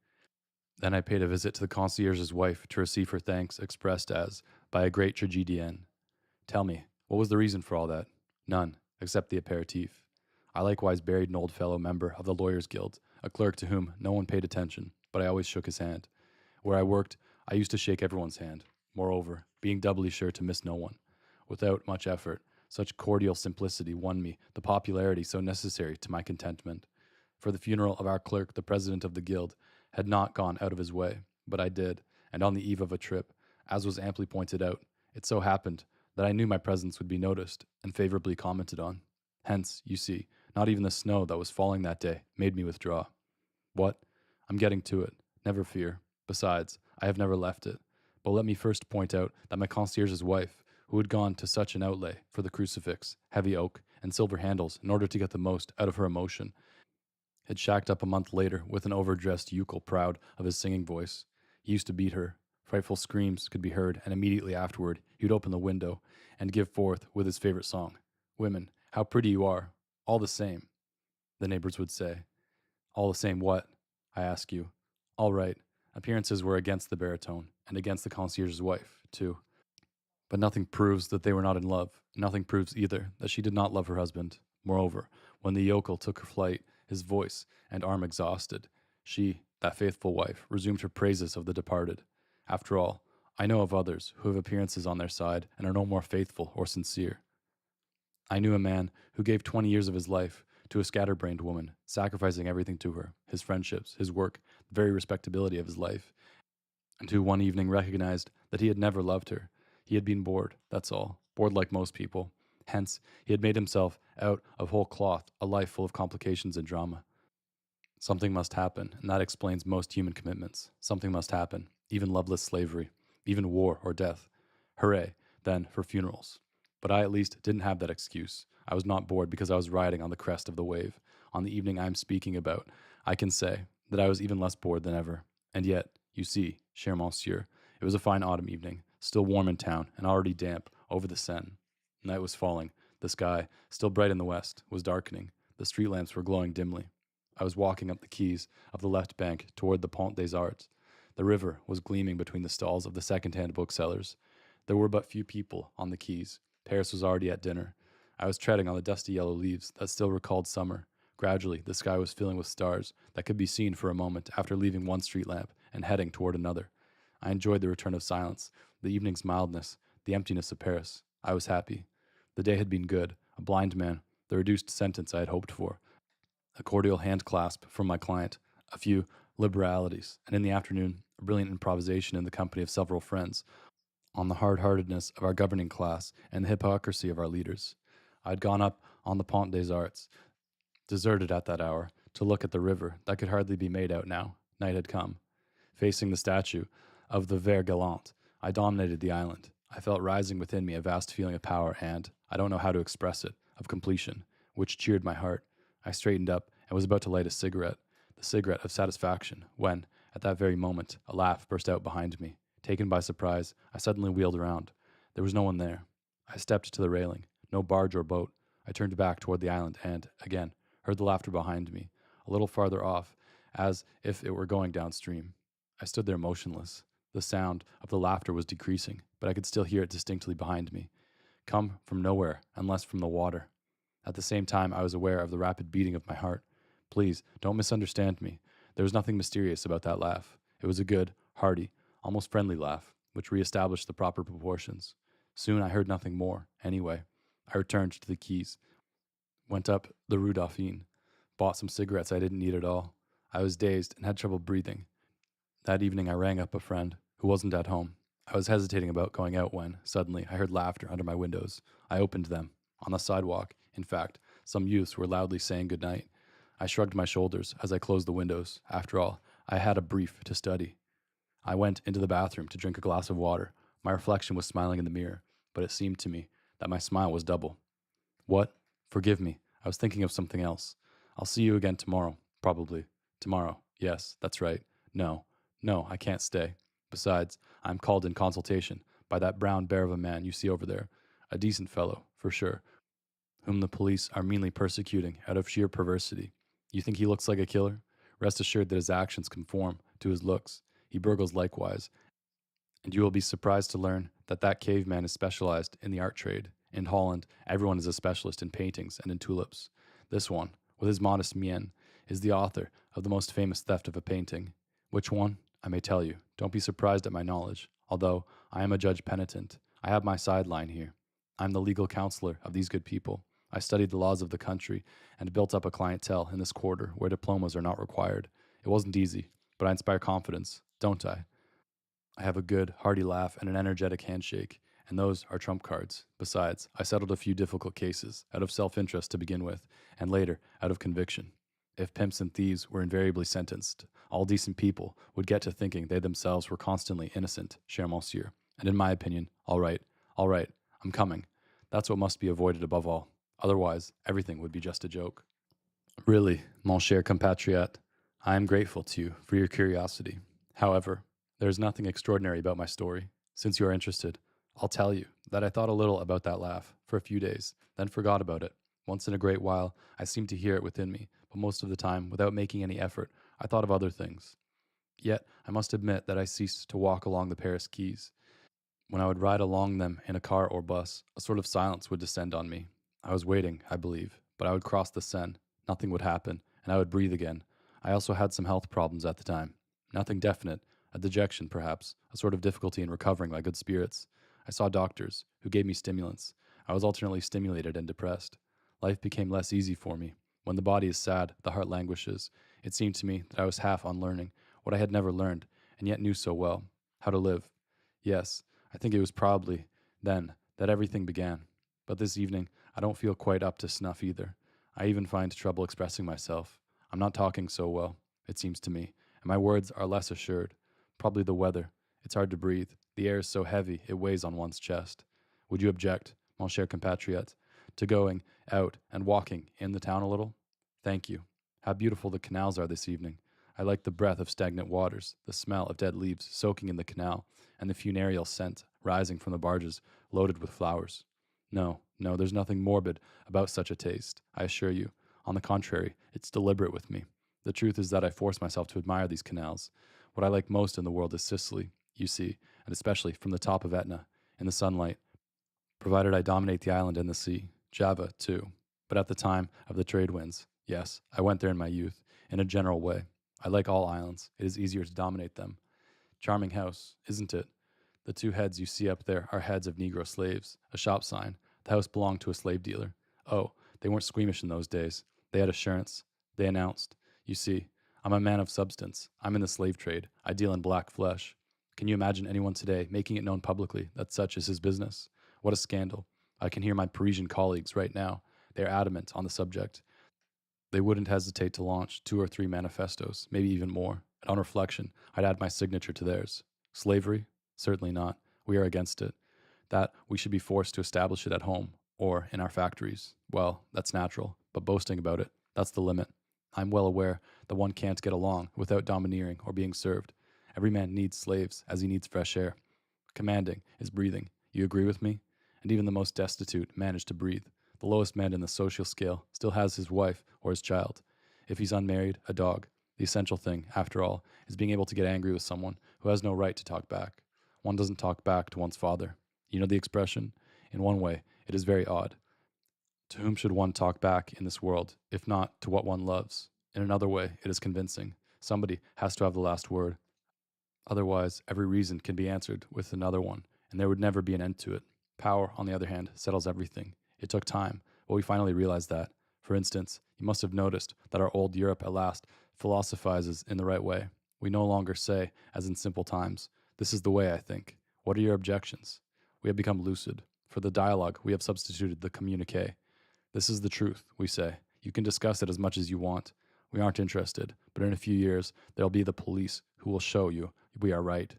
Then I paid a visit to the concierge's wife to receive her thanks expressed as by a great tragedienne. Tell me, what was the reason for all that? None, except the aperitif. I likewise buried an old fellow member of the Lawyers' Guild, a clerk to whom no one paid attention, but I always shook his hand. Where I worked, I used to shake everyone's hand. Moreover, being doubly sure to miss no one. Without much effort, such cordial simplicity won me the popularity so necessary to my contentment. For the funeral of our clerk, the president of the guild had not gone out of his way, but I did, and on the eve of a trip, as was amply pointed out, it so happened that I knew my presence would be noticed and favorably commented on. Hence, you see, not even the snow that was falling that day made me withdraw. What? I'm getting to it. Never fear. Besides, I have never left it. But let me first point out that my concierge's wife, who had gone to such an outlay for the crucifix, heavy oak, and silver handles in order to get the most out of her emotion, had shacked up a month later with an overdressed yokel proud of his singing voice. He used to beat her. Frightful screams could be heard, and immediately afterward he would open the window and give forth with his favorite song. "Women, how pretty you are. All the same," the neighbors would say. "All the same what?" I ask you. All right. Appearances were against the baritone, and against the concierge's wife, too. But nothing proves that they were not in love. Nothing proves either that she did not love her husband. Moreover, when the yokel took her flight, his voice and arm exhausted, she, that faithful wife, resumed her praises of the departed. After all, I know of others who have appearances on their side and are no more faithful or sincere. I knew a man who gave 20 years of his life to a scatterbrained woman, sacrificing everything to her, his friendships, his work, the very respectability of his life, and who one evening recognized that he had never loved her. He had been bored, that's all, bored like most people. Hence, he had made himself out of whole cloth a life full of complications and drama. Something must happen, and that explains most human commitments. Something must happen, even loveless slavery, even war or death. Hooray, then, for funerals. But I at least didn't have that excuse. I was not bored because I was riding on the crest of the wave. On the evening I am speaking about, I can say that I was even less bored than ever. And yet, you see, cher monsieur, it was a fine autumn evening, still warm in town and already damp over the Seine. Night was falling. The sky, still bright in the west, was darkening. The street lamps were glowing dimly. I was walking up the quays of the left bank toward the Pont des Arts. The river was gleaming between the stalls of the second-hand booksellers. There were but few people on the quays. Paris was already at dinner. I was treading on the dusty yellow leaves that still recalled summer. Gradually, the sky was filling with stars that could be seen for a moment after leaving one street lamp and heading toward another. I enjoyed the return of silence, the evening's mildness, the emptiness of Paris. I was happy. The day had been good. A blind man, the reduced sentence I had hoped for, a cordial hand clasp from my client, a few liberalities, and in the afternoon, a brilliant improvisation in the company of several friends on the hard-heartedness of our governing class and the hypocrisy of our leaders. I had gone up on the Pont des Arts, deserted at that hour, to look at the river that could hardly be made out now. Night had come. Facing the statue of the Vert Galant, I dominated the island. I felt rising within me a vast feeling of power and, I don't know how to express it, of completion, which cheered my heart. I straightened up and was about to light a cigarette, the cigarette of satisfaction, when, at that very moment, a laugh burst out behind me. Taken by surprise, I suddenly wheeled around. There was no one there. I stepped to the railing. No barge or boat. I turned back toward the island and, again, heard the laughter behind me, a little farther off, as if it were going downstream. I stood there motionless. The sound of the laughter was decreasing, but I could still hear it distinctly behind me, come from nowhere unless from the water. At the same time, I was aware of the rapid beating of my heart. Please, don't misunderstand me. There was nothing mysterious about that laugh. It was a good, hearty, almost friendly laugh, which reestablished the proper proportions. Soon I heard nothing more. Anyway, I returned to the quays, went up the Rue Dauphine, bought some cigarettes I didn't need at all. I was dazed and had trouble breathing. That evening I rang up a friend who wasn't at home. I was hesitating about going out when, suddenly, I heard laughter under my windows. I opened them. On the sidewalk, in fact, some youths were loudly saying good night. I shrugged my shoulders as I closed the windows. After all, I had a brief to study. I went into the bathroom to drink a glass of water. My reflection was smiling in the mirror, but it seemed to me that my smile was double. What? Forgive me. I was thinking of something else. I'll see you again tomorrow, probably. Tomorrow. Yes, that's right. No, I can't stay. Besides, I'm called in consultation by that brown bear of a man you see over there. A decent fellow, for sure, whom the police are meanly persecuting out of sheer perversity. You think he looks like a killer? Rest assured that his actions conform to his looks. He burgles likewise, and you will be surprised to learn that that caveman is specialized in the art trade. In Holland, everyone is a specialist in paintings and in tulips. This one, with his modest mien, is the author of the most famous theft of a painting. Which one? I may tell you. Don't be surprised at my knowledge. Although I am a judge penitent, I have my sideline here. I am the legal counselor of these good people. I studied the laws of the country and built up a clientele in this quarter where diplomas are not required. It wasn't easy, but I inspire confidence, don't I? I have a good, hearty laugh and an energetic handshake, and those are trump cards. Besides, I settled a few difficult cases, out of self-interest to begin with, and later, out of conviction. If pimps and thieves were invariably sentenced, all decent people would get to thinking they themselves were constantly innocent, cher monsieur. And in my opinion, all right, I'm coming. That's what must be avoided above all. Otherwise, everything would be just a joke. Really, mon cher compatriot, I am grateful to you for your curiosity. However, there is nothing extraordinary about my story. Since you are interested, I'll tell you that I thought a little about that laugh for a few days, then forgot about it. Once in a great while, I seemed to hear it within me, but most of the time, without making any effort, I thought of other things. Yet, I must admit that I ceased to walk along the Paris quays. When I would ride along them in a car or bus, a sort of silence would descend on me. I was waiting, I believe, but I would cross the Seine, nothing would happen, and I would breathe again. I also had some health problems at the time. Nothing definite, a dejection perhaps, a sort of difficulty in recovering my good spirits. I saw doctors, who gave me stimulants. I was alternately stimulated and depressed. Life became less easy for me. When the body is sad, the heart languishes. It seemed to me that I was half unlearning what I had never learned, and yet knew so well, how to live. Yes, I think it was probably then that everything began. But this evening, I don't feel quite up to snuff either. I even find trouble expressing myself. I'm not talking so well, it seems to me, and my words are less assured. Probably the weather. It's hard to breathe. The air is so heavy it weighs on one's chest. Would you object, mon cher compatriote, to going out and walking in the town a little? Thank you. How beautiful the canals are this evening. I like the breath of stagnant waters, the smell of dead leaves soaking in the canal, and the funereal scent rising from the barges loaded with flowers. No, no, there's nothing morbid about such a taste, I assure you. On the contrary, it's deliberate with me. The truth is that I force myself to admire these canals. What I like most in the world is Sicily, you see, and especially from the top of Etna, in the sunlight, provided I dominate the island and the sea. Java, too. But at the time of the trade winds, yes, I went there in my youth, in a general way. I like all islands. It is easier to dominate them. Charming house, isn't it? The two heads you see up there are heads of Negro slaves, a shop sign. The house belonged to a slave dealer. Oh, they weren't squeamish in those days. They had assurance. They announced, you see, I'm a man of substance. I'm in the slave trade. I deal in black flesh. Can you imagine anyone today making it known publicly that such is his business? What a scandal. I can hear my Parisian colleagues right now. They are adamant on the subject. They wouldn't hesitate to launch 2 or 3 manifestos, maybe even more. And on reflection, I'd add my signature to theirs. Slavery? Certainly not. We are against it. That we should be forced to establish it at home or in our factories. Well, that's natural, but boasting about it, that's the limit. I'm well aware that one can't get along without domineering or being served. Every man needs slaves as he needs fresh air. Commanding is breathing. You agree with me? And even the most destitute manage to breathe. The lowest man in the social scale still has his wife or his child. If he's unmarried, a dog. The essential thing, after all, is being able to get angry with someone who has no right to talk back. One doesn't talk back to one's father. You know the expression? In one way, it is very odd. To whom should one talk back in this world, if not to what one loves? In another way, it is convincing. Somebody has to have the last word. Otherwise, every reason can be answered with another one, and there would never be an end to it. Power, on the other hand, settles everything. It took time, but we finally realized that. For instance, you must have noticed that our old Europe at last philosophizes in the right way. We no longer say, as in simple times, this is the way I think. What are your objections? We have become lucid. For the dialogue, we have substituted the communique. This is the truth, we say. You can discuss it as much as you want. We aren't interested, but in a few years, there'll be the police who will show you we are right.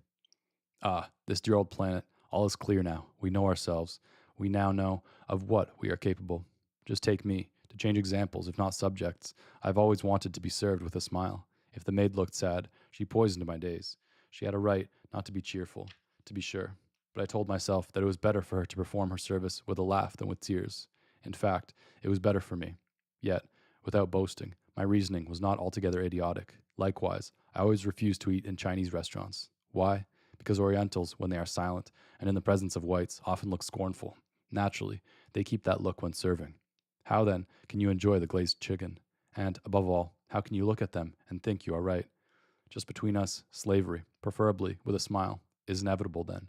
Ah, this dear old planet, all is clear now. We know ourselves. We now know of what we are capable. Just take me. To change examples, if not subjects, I've always wanted to be served with a smile. If the maid looked sad, she poisoned my days. She had a right not to be cheerful, to be sure. But I told myself that it was better for her to perform her service with a laugh than with tears. In fact, it was better for me. Yet, without boasting, my reasoning was not altogether idiotic. Likewise, I always refused to eat in Chinese restaurants. Why? Because Orientals, when they are silent and in the presence of whites, often look scornful. Naturally, they keep that look when serving. How then can you enjoy the glazed chicken? And, above all, how can you look at them and think you are right? Just between us, slavery, preferably with a smile, is inevitable then.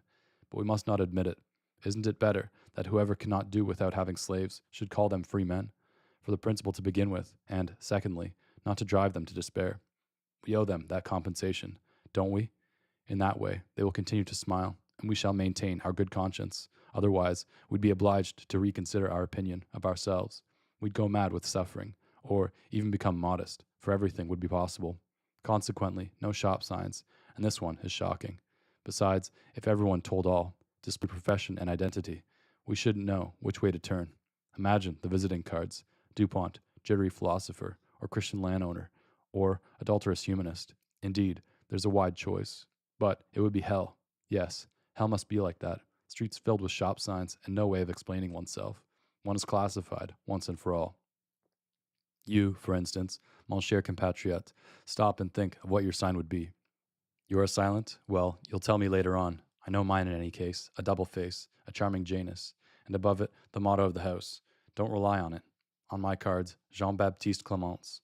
But we must not admit it. Isn't it better that whoever cannot do without having slaves should call them free men? For the principle to begin with, and, secondly, not to drive them to despair. We owe them that compensation, don't we? In that way, they will continue to smile, and we shall maintain our good conscience. Otherwise, we'd be obliged to reconsider our opinion of ourselves. We'd go mad with suffering, or even become modest, for everything would be possible. Consequently, no shop signs, and this one is shocking. Besides, if everyone told all, display profession and identity, we shouldn't know which way to turn. Imagine the visiting cards: DuPont, jittery philosopher, or Christian landowner, or adulterous humanist. Indeed, there's a wide choice. But it would be hell. Yes, hell must be like that. Streets filled with shop signs and no way of explaining oneself. One is classified, once and for all. You, for instance, mon cher compatriote, stop and think of what your sign would be. You are silent? Well, you'll tell me later on. I know mine in any case, a double face, a charming Janus, and above it, the motto of the house. Don't rely on it. On my cards, Jean-Baptiste Clemence,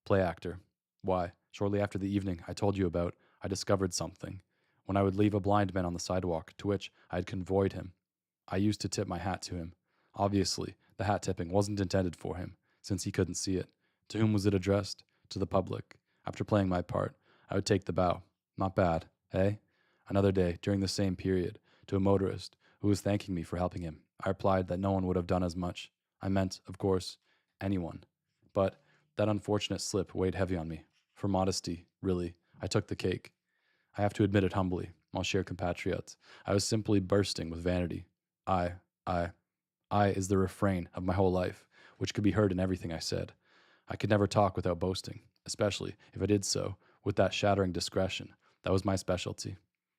play actor. Why, shortly after the evening I told you about, I discovered something. When I would leave a blind man on the sidewalk to which I had convoyed him, I used to tip my hat to him. Obviously, the hat tipping wasn't intended for him, since he couldn't see it. To whom was it addressed? To the public. After playing my part, I would take the bow. Not bad, eh? Another day, during the same period, to a motorist who was thanking me for helping him, I replied that no one would have done as much. I meant, of course, anyone. But that unfortunate slip weighed heavy on me. For modesty, really, I took the cake. I have to admit it humbly, mon cher compatriot. I was simply bursting with vanity. I, I, I is the refrain of my whole life, which could be heard in everything I said. I could never talk without boasting, especially if I did so with that shattering discretion. That was my specialty.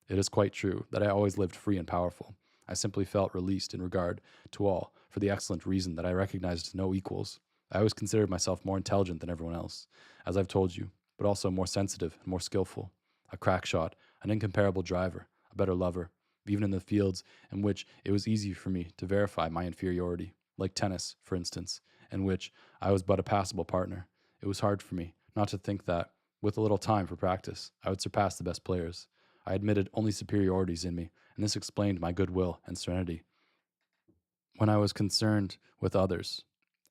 It is quite true that I always lived free and powerful. I simply felt released in regard to all for the excellent reason that I recognized no equals. I always considered myself more intelligent than everyone else, as I've told you, but also more sensitive and more skillful. A crack shot, an incomparable driver, a better lover, even in the fields in which it was easy for me to verify my inferiority, like tennis, for instance, in which I was but a passable partner. It was hard for me not to think that, with a little time for practice, I would surpass the best players. I admitted only superiorities in me, and this explained my goodwill and serenity. When I was concerned with others,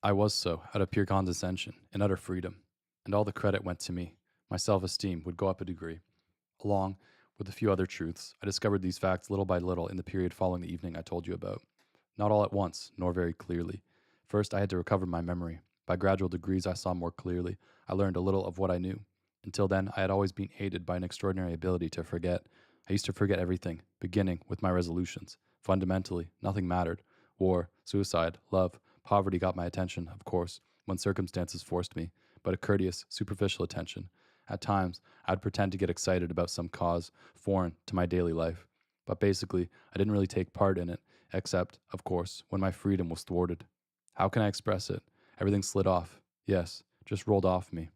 I was so out of pure condescension and utter freedom, and all the credit went to me. My self-esteem would go up a degree. Along with a few other truths, I discovered these facts little by little in the period following the evening I told you about. Not all at once, nor very clearly. First, I had to recover my memory. By gradual degrees, I saw more clearly. I learned a little of what I knew. Until then, I had always been aided by an extraordinary ability to forget. I used to forget everything, beginning with my resolutions. Fundamentally, nothing mattered. War, suicide, love, poverty got my attention, of course, when circumstances forced me, but a courteous, superficial attention. At times, I'd pretend to get excited about some cause foreign to my daily life, but basically, I didn't really take part in it, except, of course, when my freedom was thwarted. How can I express it? Everything slid off. Yes, just rolled off me.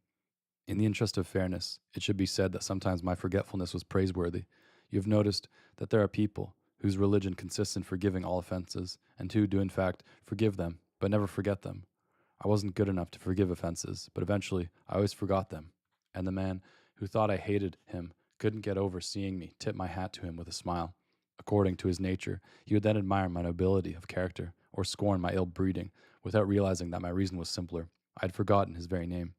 In the interest of fairness, it should be said that sometimes my forgetfulness was praiseworthy. You have noticed that there are people whose religion consists in forgiving all offenses, and who do in fact forgive them, but never forget them. I wasn't good enough to forgive offenses, but eventually I always forgot them. And the man who thought I hated him couldn't get over seeing me tip my hat to him with a smile. According to his nature, he would then admire my nobility of character, or scorn my ill breeding, without realizing that my reason was simpler. I had forgotten his very name.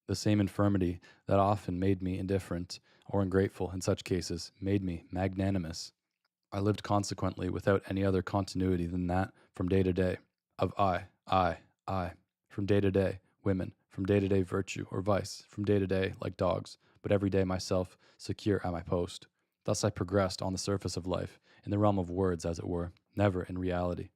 The same infirmity that often made me indifferent or ungrateful in such cases made me magnanimous. I lived consequently without any other continuity than that from day to day of I, from day to day, women, from day to day, virtue or vice, from day to day, like dogs, but every day myself, secure at my post. Thus I progressed on the surface of life, in the realm of words, as it were, never in reality.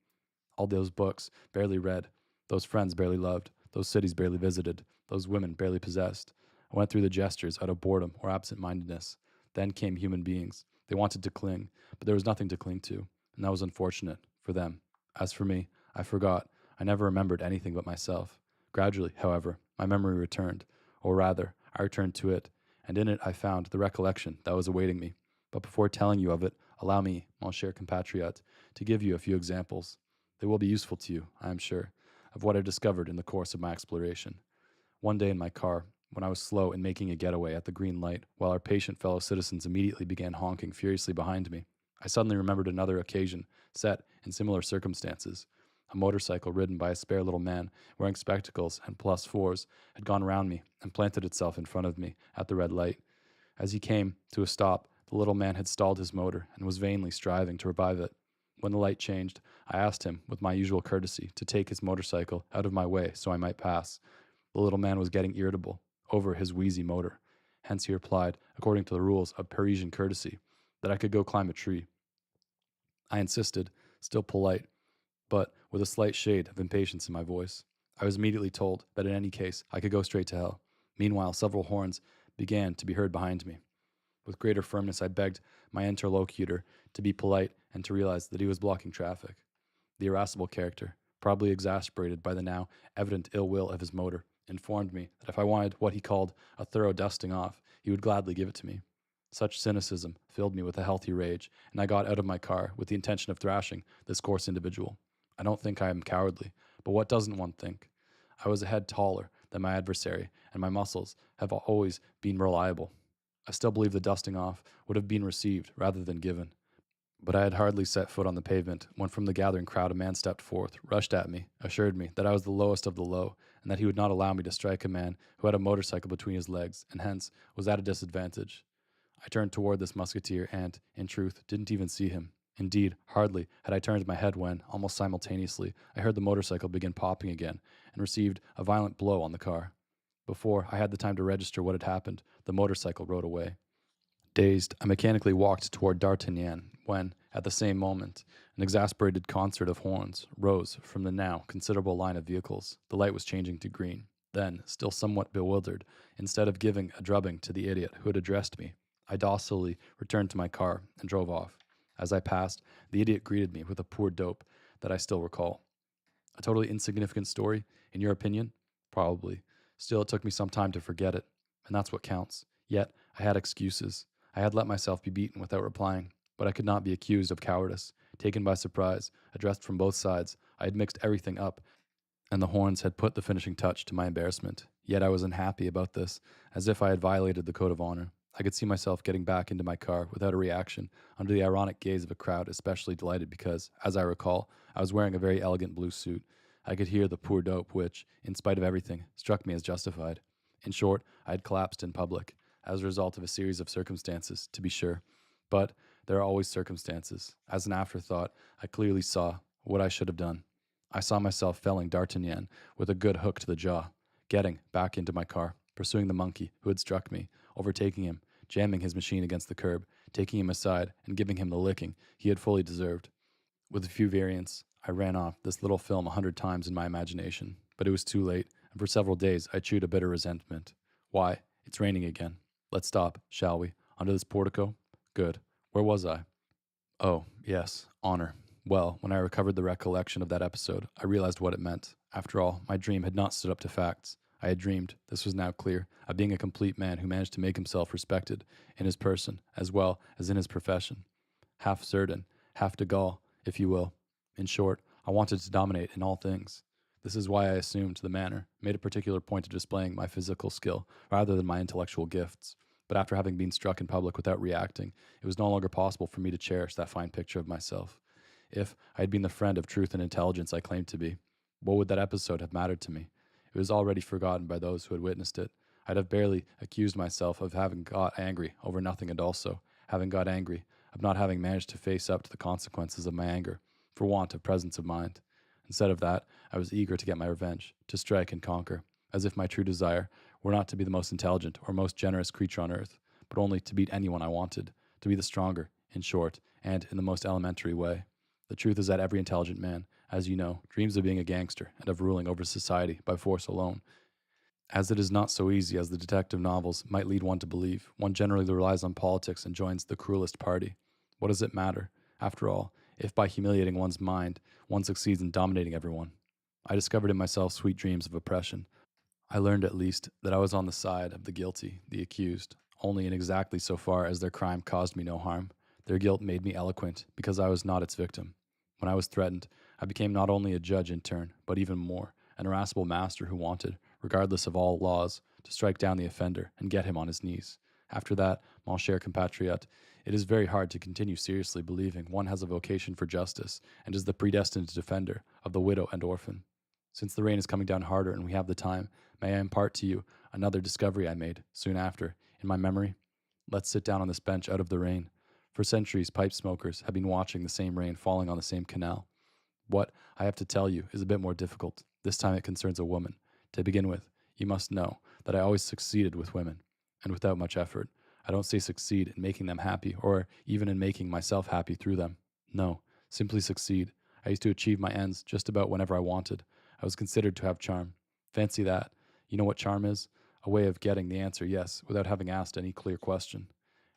All those books barely read, those friends barely loved, those cities barely visited, those women barely possessed. I went through the gestures out of boredom or absent-mindedness. Then came human beings. They wanted to cling, but there was nothing to cling to, and that was unfortunate for them. As for me, I forgot. I never remembered anything but myself. Gradually, however, my memory returned, or rather, I returned to it, and in it I found the recollection that was awaiting me. But before telling you of it, allow me, mon cher compatriot, to give you a few examples. They will be useful to you, I am sure, of what I discovered in the course of my exploration. One day in my car, when I was slow in making a getaway at the green light, while our patient fellow citizens immediately began honking furiously behind me, I suddenly remembered another occasion, set in similar circumstances. A motorcycle ridden by a spare little man, wearing spectacles and +4s, had gone round me and planted itself in front of me at the red light. As he came to a stop, the little man had stalled his motor and was vainly striving to revive it. When the light changed, I asked him, with my usual courtesy, to take his motorcycle out of my way so I might pass. The little man was getting irritable over his wheezy motor. Hence he replied, according to the rules of Parisian courtesy, that I could go climb a tree. I insisted, still polite, but with a slight shade of impatience in my voice. I was immediately told that in any case I could go straight to hell. Meanwhile, several horns began to be heard behind me. With greater firmness, I begged my interlocutor to be polite and to realize that he was blocking traffic. The irascible character, probably exasperated by the now evident ill will of his motor, informed me that if I wanted what he called a thorough dusting off, he would gladly give it to me. Such cynicism filled me with a healthy rage, and I got out of my car with the intention of thrashing this coarse individual. I don't think I am cowardly, but what doesn't one think? I was a head taller than my adversary, and my muscles have always been reliable. I still believe the dusting off would have been received rather than given. But I had hardly set foot on the pavement when from the gathering crowd a man stepped forth, rushed at me, assured me that I was the lowest of the low, and that he would not allow me to strike a man who had a motorcycle between his legs, and hence was at a disadvantage. I turned toward this musketeer and, in truth, didn't even see him. Indeed, hardly had I turned my head when, almost simultaneously, I heard the motorcycle begin popping again, and received a violent blow on the car. Before I had the time to register what had happened, the motorcycle rode away. Dazed, I mechanically walked toward D'Artagnan when, at the same moment, an exasperated concert of horns rose from the now considerable line of vehicles. The light was changing to green. Then, still somewhat bewildered, instead of giving a drubbing to the idiot who had addressed me, I docilely returned to my car and drove off. As I passed, the idiot greeted me with a poor dope that I still recall. A totally insignificant story, in your opinion? Probably. Still, it took me some time to forget it, and that's what counts. Yet, I had excuses. I had let myself be beaten without replying, but I could not be accused of cowardice. Taken by surprise, addressed from both sides, I had mixed everything up, and the horns had put the finishing touch to my embarrassment. Yet I was unhappy about this, as if I had violated the code of honor. I could see myself getting back into my car without a reaction, under the ironic gaze of a crowd especially delighted because, as I recall, I was wearing a very elegant blue suit. I could hear the poor dope which, in spite of everything, struck me as justified. In short, I had collapsed in public, as a result of a series of circumstances, to be sure. But there are always circumstances. As an afterthought, I clearly saw what I should have done. I saw myself felling D'Artagnan with a good hook to the jaw, getting back into my car, pursuing the monkey who had struck me, overtaking him, jamming his machine against the curb, taking him aside, and giving him the licking he had fully deserved. With a few variants, I ran off this little film 100 times in my imagination, but it was too late, and for several days I chewed a bitter resentment. Why, it's raining again. Let's stop, shall we? Under this portico? Good. Where was I? Oh, yes, honor. Well, when I recovered the recollection of that episode, I realized what it meant. After all, my dream had not stood up to facts. I had dreamed, this was now clear, of being a complete man who managed to make himself respected in his person as well as in his profession. Half certain, half de Gaulle, if you will. In short, I wanted to dominate in all things. This is why I assumed the manner, made a particular point of displaying my physical skill rather than my intellectual gifts. But after having been struck in public without reacting, it was no longer possible for me to cherish that fine picture of myself. If I had been the friend of truth and intelligence I claimed to be, what would that episode have mattered to me? It was already forgotten by those who had witnessed it. I'd have barely accused myself of having got angry over nothing, and also, having got angry, of not having managed to face up to the consequences of my anger, for want of presence of mind. Instead of that, I was eager to get my revenge, to strike and conquer, as if my true desire were not to be the most intelligent or most generous creature on earth, but only to beat anyone I wanted, to be the stronger, in short, and in the most elementary way. The truth is that every intelligent man, as you know, dreams of being a gangster and of ruling over society by force alone. As it is not so easy as the detective novels might lead one to believe, one generally relies on politics and joins the cruelest party. What does it matter, after all, if by humiliating one's mind, one succeeds in dominating everyone? I discovered in myself sweet dreams of oppression. I learned at least that I was on the side of the guilty, the accused, only in exactly so far as their crime caused me no harm. Their guilt made me eloquent because I was not its victim. When I was threatened, I became not only a judge in turn, but even more, an irascible master who wanted, regardless of all laws, to strike down the offender and get him on his knees. After that, mon cher compatriot, it is very hard to continue seriously believing one has a vocation for justice and is the predestined defender of the widow and orphan. Since the rain is coming down harder and we have the time, may I impart to you another discovery I made, soon after, in my memory? Let's sit down on this bench out of the rain. For centuries, pipe smokers have been watching the same rain falling on the same canal. What I have to tell you is a bit more difficult. This time it concerns a woman. To begin with, you must know that I always succeeded with women, and without much effort. I don't say succeed in making them happy, or even in making myself happy through them. No, simply succeed. I used to achieve my ends just about whenever I wanted. I was considered to have charm. Fancy that. You know what charm is? A way of getting the answer yes without having asked any clear question.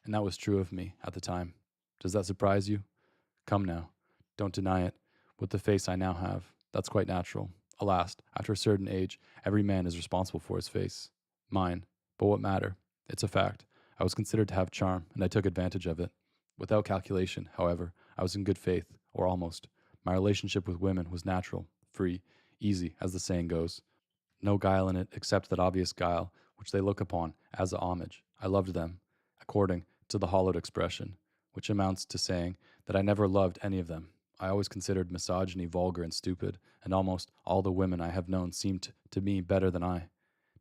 And that was true of me at the time. Does that surprise you? Come now. Don't deny it. With the face I now have, that's quite natural. Alas, after a certain age, every man is responsible for his face. Mine. But what matter? It's a fact. I was considered to have charm, and I took advantage of it. Without calculation, however, I was in good faith, or almost. My relationship with women was natural, free, easy, as the saying goes. No guile in it except that obvious guile which they look upon as a homage. I loved them, according to the hollowed expression, which amounts to saying that I never loved any of them. I always considered misogyny vulgar and stupid, and almost all the women I have known seemed to me better than I.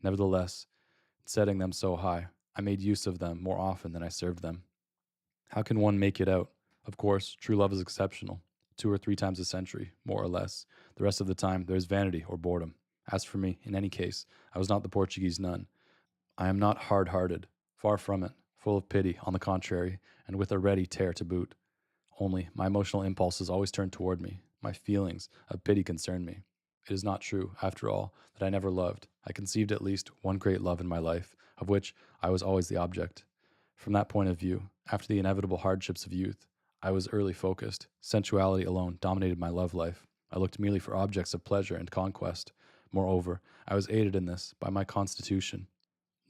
Nevertheless, setting them so high, I made use of them more often than I served them. How can one make it out? Of course, true love is exceptional, 2 or 3 times a century, more or less. The rest of the time, there is vanity or boredom. As for me, in any case, I was not the Portuguese nun. I am not hard-hearted, far from it, full of pity, on the contrary, and with a ready tear to boot. Only, my emotional impulses always turn toward me. My feelings of pity concern me. It is not true, after all, that I never loved. I conceived at least one great love in my life, of which I was always the object. From that point of view, after the inevitable hardships of youth, I was early focused. Sensuality alone dominated my love life. I looked merely for objects of pleasure and conquest. Moreover, I was aided in this by my constitution.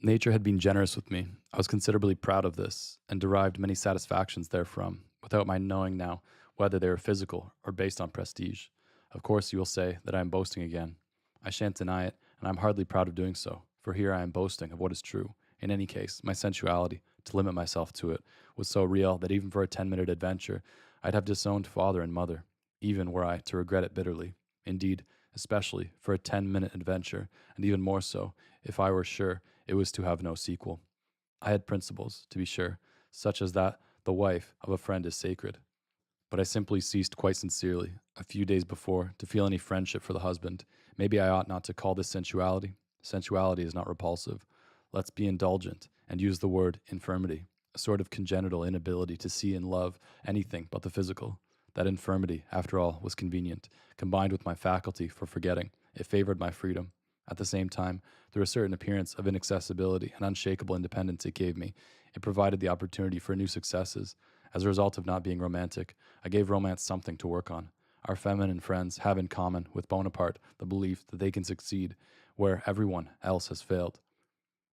Nature had been generous with me. I was considerably proud of this, and derived many satisfactions therefrom, without my knowing now whether they were physical or based on prestige. Of course, you will say that I am boasting again. I shan't deny it, and I am hardly proud of doing so, for here I am boasting of what is true. In any case, my sensuality, to limit myself to it, was so real that even for a 10-minute adventure, I'd have disowned father and mother, even were I to regret it bitterly. Indeed, especially for a 10-minute adventure, and even more so if I were sure it was to have no sequel. I had principles, to be sure, such as that the wife of a friend is sacred. But I simply ceased quite sincerely, a few days before, to feel any friendship for the husband. Maybe I ought not to call this sensuality. Sensuality is not repulsive. Let's be indulgent and use the word infirmity, a sort of congenital inability to see and love anything but the physical. That infirmity, after all, was convenient. Combined with my faculty for forgetting, it favored my freedom. At the same time, through a certain appearance of inaccessibility and unshakable independence it gave me, it provided the opportunity for new successes. As a result of not being romantic, I gave romance something to work on. Our feminine friends have in common with Bonaparte the belief that they can succeed where everyone else has failed.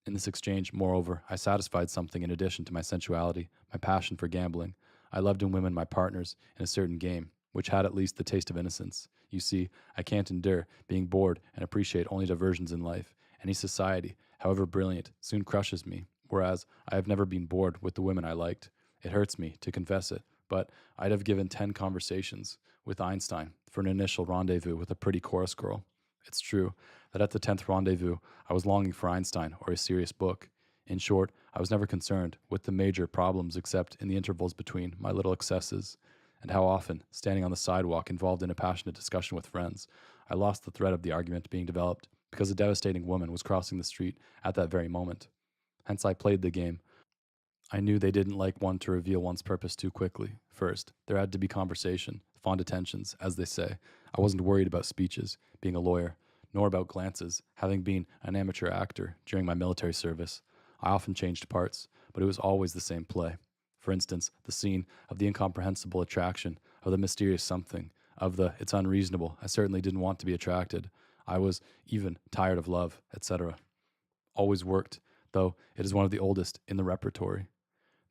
In this exchange, moreover, I satisfied something in addition to my sensuality, my passion for gambling. I loved in women my partners in a certain game, which had at least the taste of innocence. You see, I can't endure being bored and appreciate only diversions in life. Any society, however brilliant, soon crushes me, whereas I have never been bored with the women I liked. It hurts me to confess it, but I'd have given 10 conversations with Einstein for an initial rendezvous with a pretty chorus girl. It's true that at the 10th rendezvous, I was longing for Einstein or a serious book. In short, I was never concerned with the major problems except in the intervals between my little excesses, and how often, standing on the sidewalk involved in a passionate discussion with friends, I lost the thread of the argument being developed because a devastating woman was crossing the street at that very moment. Hence I played the game. I knew they didn't like one to reveal one's purpose too quickly. First, there had to be conversation, fond attentions, as they say. I wasn't worried about speeches, being a lawyer, nor about glances, having been an amateur actor during my military service. I often changed parts, but it was always the same play. For instance, the scene of the incomprehensible attraction, of the mysterious something, of the it's unreasonable, I certainly didn't want to be attracted. I was even tired of love, etc. Always worked, though it is one of the oldest in the repertory.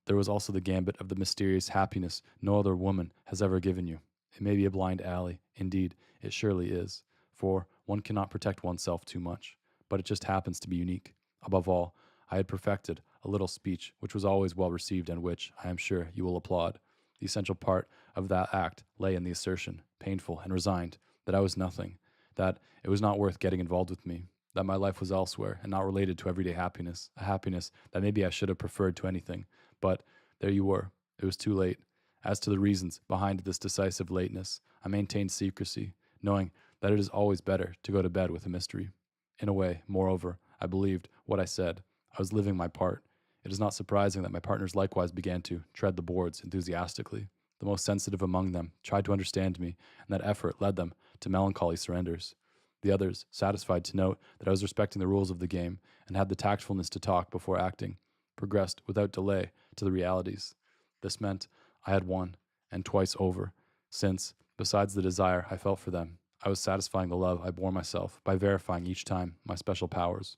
There was also the gambit of the mysterious happiness no other woman has ever given you. It may be a blind alley. Indeed, it surely is, for one cannot protect oneself too much, but it just happens to be unique. Above all, I had perfected a little speech which was always well received and which, I am sure, you will applaud. The essential part of that act lay in the assertion, painful and resigned, that I was nothing, that it was not worth getting involved with me, that my life was elsewhere and not related to everyday happiness, a happiness that maybe I should have preferred to anything. But there you were. It was too late. As to the reasons behind this decisive lateness, I maintained secrecy, knowing that it is always better to go to bed with a mystery. In a way, moreover, I believed what I said. I was living my part. It is not surprising that my partners likewise began to tread the boards enthusiastically. The most sensitive among them tried to understand me, and that effort led them to melancholy surrenders. The others, satisfied to note that I was respecting the rules of the game and had the tactfulness to talk before acting, progressed without delay to the realities. This meant I had won, and twice over, since, besides the desire I felt for them, I was satisfying the love I bore myself by verifying each time my special powers.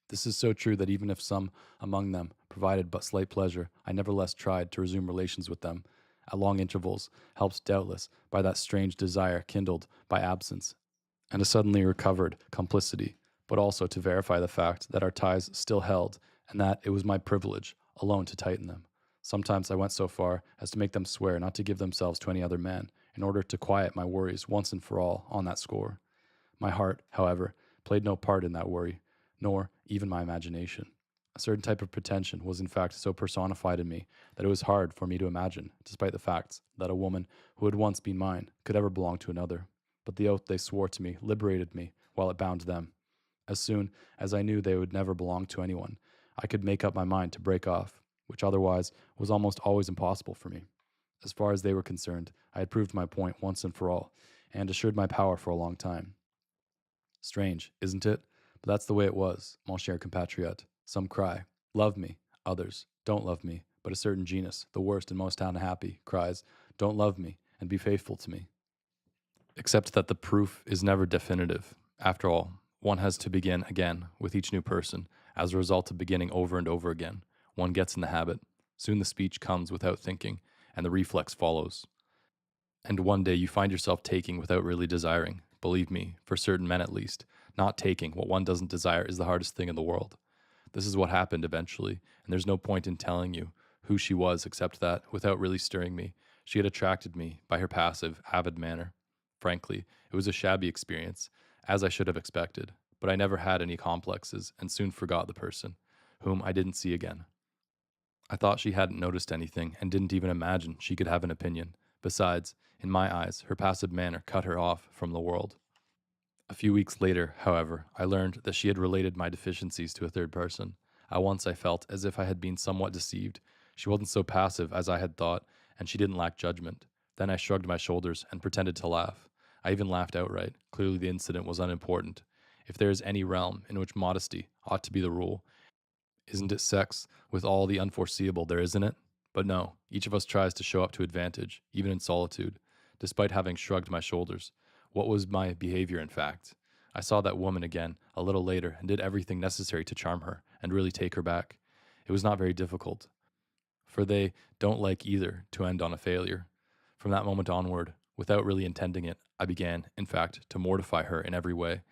This is so true that even if some among them provided but slight pleasure, I nevertheless tried to resume relations with them at long intervals, helped doubtless by that strange desire kindled by absence and a suddenly recovered complicity, but also to verify the fact that our ties still held and that it was my privilege, alone to tighten them. Sometimes I went so far as to make them swear not to give themselves to any other man, in order to quiet my worries once and for all on that score. My heart, however, played no part in that worry, nor even my imagination. A certain type of pretension was in fact so personified in me that it was hard for me to imagine, despite the facts, that a woman who had once been mine could ever belong to another. But the oath they swore to me liberated me while it bound them. As soon as I knew they would never belong to anyone, I could make up my mind to break off, which otherwise was almost always impossible for me. As far as they were concerned, I had proved my point once and for all, and assured my power for a long time. Strange, isn't it? But that's the way it was, mon cher compatriot. Some cry, love me. Others, don't love me. But a certain genus, the worst and most unhappy, cries, don't love me and be faithful to me. Except that the proof is never definitive. After all, one has to begin again with each new person. As a result of beginning over and over again, one gets in the habit. Soon the speech comes without thinking, and the reflex follows. And one day you find yourself taking without really desiring. Believe me, for certain men at least, not taking what one doesn't desire is the hardest thing in the world. This is what happened eventually, and there's no point in telling you who she was except that, without really stirring me, she had attracted me by her passive, avid manner. Frankly, it was a shabby experience, as I should have expected, but I never had any complexes and soon forgot the person, whom I didn't see again. I thought she hadn't noticed anything and didn't even imagine she could have an opinion. Besides, in my eyes, her passive manner cut her off from the world. A few weeks later, however, I learned that she had related my deficiencies to a third person. At once I felt as if I had been somewhat deceived. She wasn't so passive as I had thought, and she didn't lack judgment. Then I shrugged my shoulders and pretended to laugh. I even laughed outright. Clearly the incident was unimportant. If there is any realm in which modesty ought to be the rule, isn't it sex with all the unforeseeable there is in it? But no, each of us tries to show up to advantage, even in solitude. Despite having shrugged my shoulders, what was my behavior, in fact? I saw that woman again a little later and did everything necessary to charm her and really take her back. It was not very difficult, for they don't like either to end on a failure. From that moment onward, without really intending it, I began, in fact, to mortify her in every way.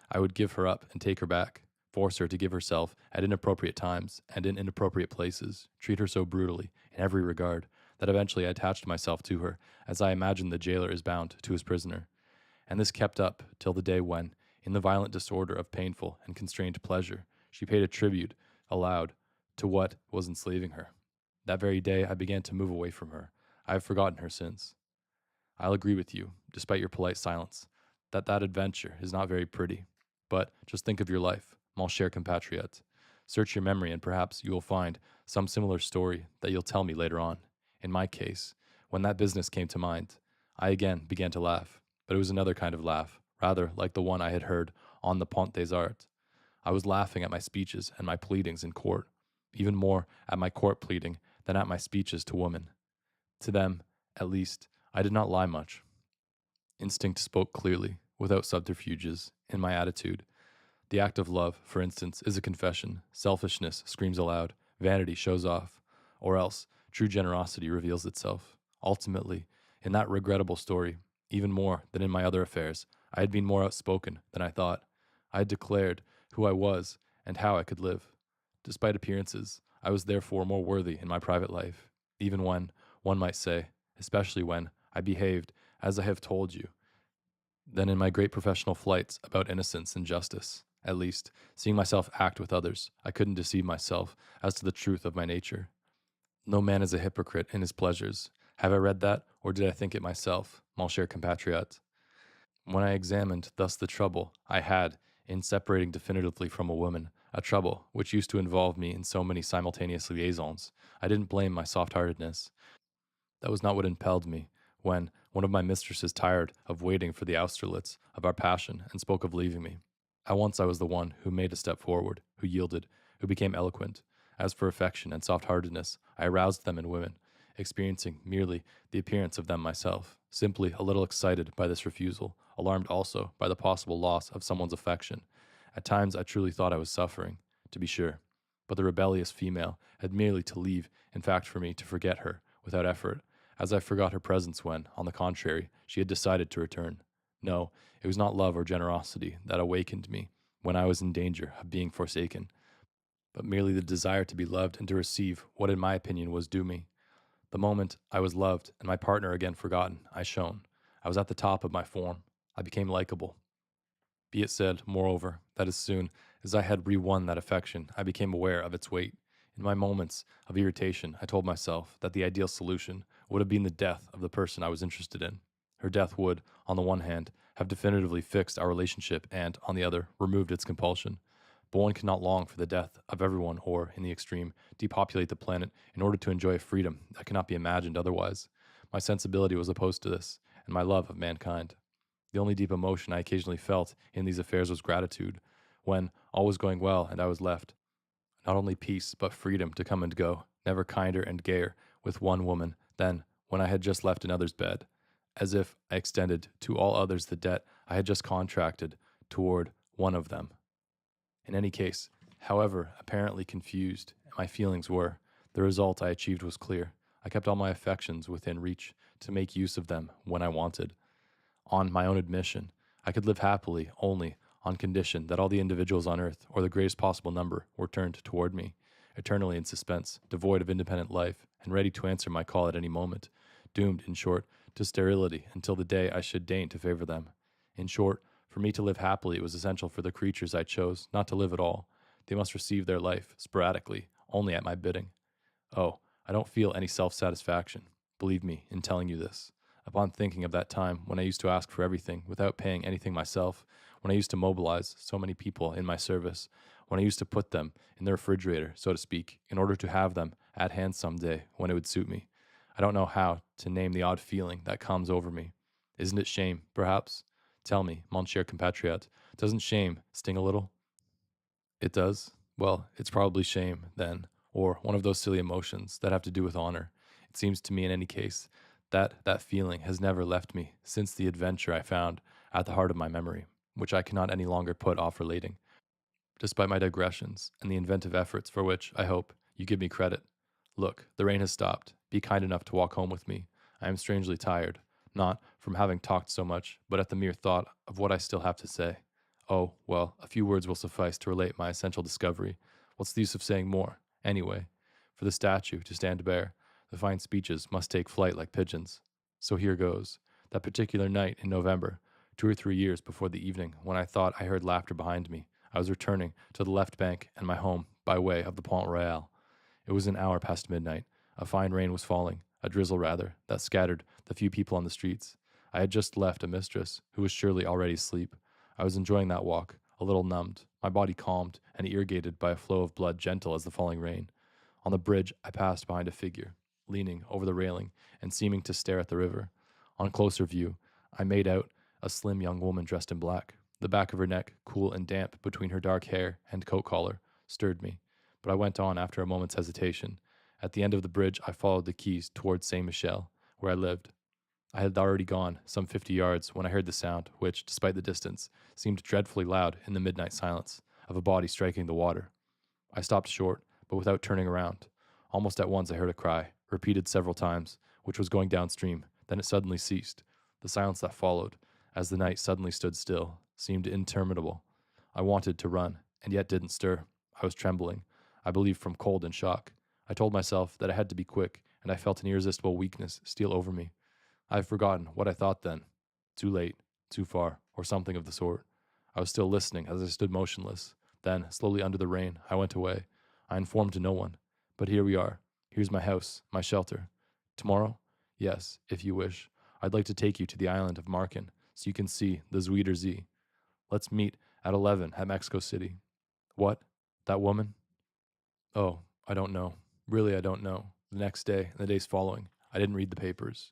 I would give her up and take her back, force her to give herself at inappropriate times and in inappropriate places, treat her so brutally in every regard that eventually I attached myself to her as I imagined the jailer is bound to his prisoner. And this kept up till the day when, in the violent disorder of painful and constrained pleasure, she paid a tribute aloud to what was enslaving her. That very day I began to move away from her. I have forgotten her since. I'll agree with you, despite your polite silence, that adventure is not very pretty. But just think of your life, mon cher compatriot. Search your memory and perhaps you will find some similar story that you'll tell me later on. In my case, when that business came to mind, I again began to laugh, but it was another kind of laugh, rather like the one I had heard on the Pont des Arts. I was laughing at my speeches and my pleadings in court, even more at my court pleading than at my speeches to women. To them, at least, I did not lie much. Instinct spoke clearly, without subterfuges, in my attitude. The act of love, for instance, is a confession. Selfishness screams aloud. Vanity shows off. Or else, true generosity reveals itself. Ultimately, in that regrettable story, even more than in my other affairs, I had been more outspoken than I thought. I had declared who I was and how I could live. Despite appearances, I was therefore more worthy in my private life, even when, one might say, especially when I behaved as I have told you, than in my great professional flights about innocence and justice. At least, seeing myself act with others, I couldn't deceive myself as to the truth of my nature. No man is a hypocrite in his pleasures. Have I read that, or did I think it myself, mon cher compatriot? When I examined thus the trouble I had in separating definitively from a woman, a trouble which used to involve me in so many simultaneous liaisons, I didn't blame my soft-heartedness. That was not what impelled me when one of my mistresses tired of waiting for the Austerlitz of our passion and spoke of leaving me. At once I was the one who made a step forward, who yielded, who became eloquent. As for affection and soft-heartedness, I aroused them in women, experiencing merely the appearance of them myself, simply a little excited by this refusal, alarmed also by the possible loss of someone's affection. At times I truly thought I was suffering, to be sure, but the rebellious female had merely to leave, in fact for me to forget her, without effort, as I forgot her presence when, on the contrary, she had decided to return. No, it was not love or generosity that awakened me when I was in danger of being forsaken, but merely the desire to be loved and to receive what, in my opinion, was due me. The moment I was loved and my partner again forgotten, I shone. I was at the top of my form. I became likable. Be it said, moreover, that as soon as I had re-won that affection, I became aware of its weight. In my moments of irritation, I told myself that the ideal solution would have been the death of the person I was interested in. Her death would, on the one hand, have definitively fixed our relationship and, on the other, removed its compulsion. But one cannot long for the death of everyone or, in the extreme, depopulate the planet in order to enjoy a freedom that cannot be imagined otherwise. My sensibility was opposed to this, and my love of mankind. The only deep emotion I occasionally felt in these affairs was gratitude, when all was going well and I was left. Not only peace, but freedom to come and go, never kinder and gayer with one woman than when I had just left another's bed, as if I extended to all others the debt I had just contracted toward one of them. In any case, however apparently confused my feelings were, the result I achieved was clear. I kept all my affections within reach to make use of them when I wanted. On my own admission, I could live happily only on condition that all the individuals on earth, or the greatest possible number, were turned toward me, eternally in suspense, devoid of independent life, and ready to answer my call at any moment, doomed, in short, to sterility until the day I should deign to favor them. In short, for me to live happily, it was essential for the creatures I chose not to live at all. They must receive their life, sporadically, only at my bidding. Oh, I don't feel any self-satisfaction, believe me, in telling you this. Upon thinking of that time when I used to ask for everything without paying anything myself, when I used to mobilize so many people in my service, when I used to put them in the refrigerator, so to speak, in order to have them at hand some day when it would suit me. I don't know how to name the odd feeling that comes over me. Isn't it shame, perhaps? Tell me, mon cher compatriot, doesn't shame sting a little? It does? Well, it's probably shame, then, or one of those silly emotions that have to do with honor. It seems to me, in any case, that feeling has never left me since the adventure I found at the heart of my memory, which I cannot any longer put off relating, despite my digressions and the inventive efforts for which, I hope, you give me credit. Look, the rain has stopped. Be kind enough to walk home with me. I am strangely tired, not from having talked so much, but at the mere thought of what I still have to say. Oh, well, a few words will suffice to relate my essential discovery. What's the use of saying more? Anyway, for the statue to stand bare, the fine speeches must take flight like pigeons. So here goes. That particular night in November, 2 or 3 years before the evening when I thought I heard laughter behind me, I was returning to the left bank and my home by way of the Pont Royal. It was an hour past midnight. A fine rain was falling, a drizzle rather, that scattered the few people on the streets. I had just left a mistress, who was surely already asleep. I was enjoying that walk, a little numbed, my body calmed and irrigated by a flow of blood gentle as the falling rain. On the bridge, I passed behind a figure, leaning over the railing and seeming to stare at the river. On closer view, I made out a slim young woman dressed in black. The back of her neck, cool and damp between her dark hair and coat collar, stirred me. But I went on after a moment's hesitation. At the end of the bridge, I followed the quays towards Saint Michel, where I lived. I had already gone some 50 yards when I heard the sound, which, despite the distance, seemed dreadfully loud in the midnight silence, of a body striking the water. I stopped short, but without turning around. Almost at once I heard a cry, repeated several times, which was going downstream. Then it suddenly ceased. The silence that followed, as the night suddenly stood still, seemed interminable. I wanted to run, and yet didn't stir. I was trembling, I believe from cold and shock. I told myself that I had to be quick, and I felt an irresistible weakness steal over me. I have forgotten what I thought then. Too late, too far, or something of the sort. I was still listening as I stood motionless. Then, slowly under the rain, I went away. I informed no one. But here we are. Here's my house, my shelter. Tomorrow? Yes, if you wish. I'd like to take you to the island of Marken, so you can see the Zuider Zee. Let's meet at 11 at Mexico City. What? That woman? Oh, I don't know. Really, I don't know. The next day, and the days following, I didn't read the papers.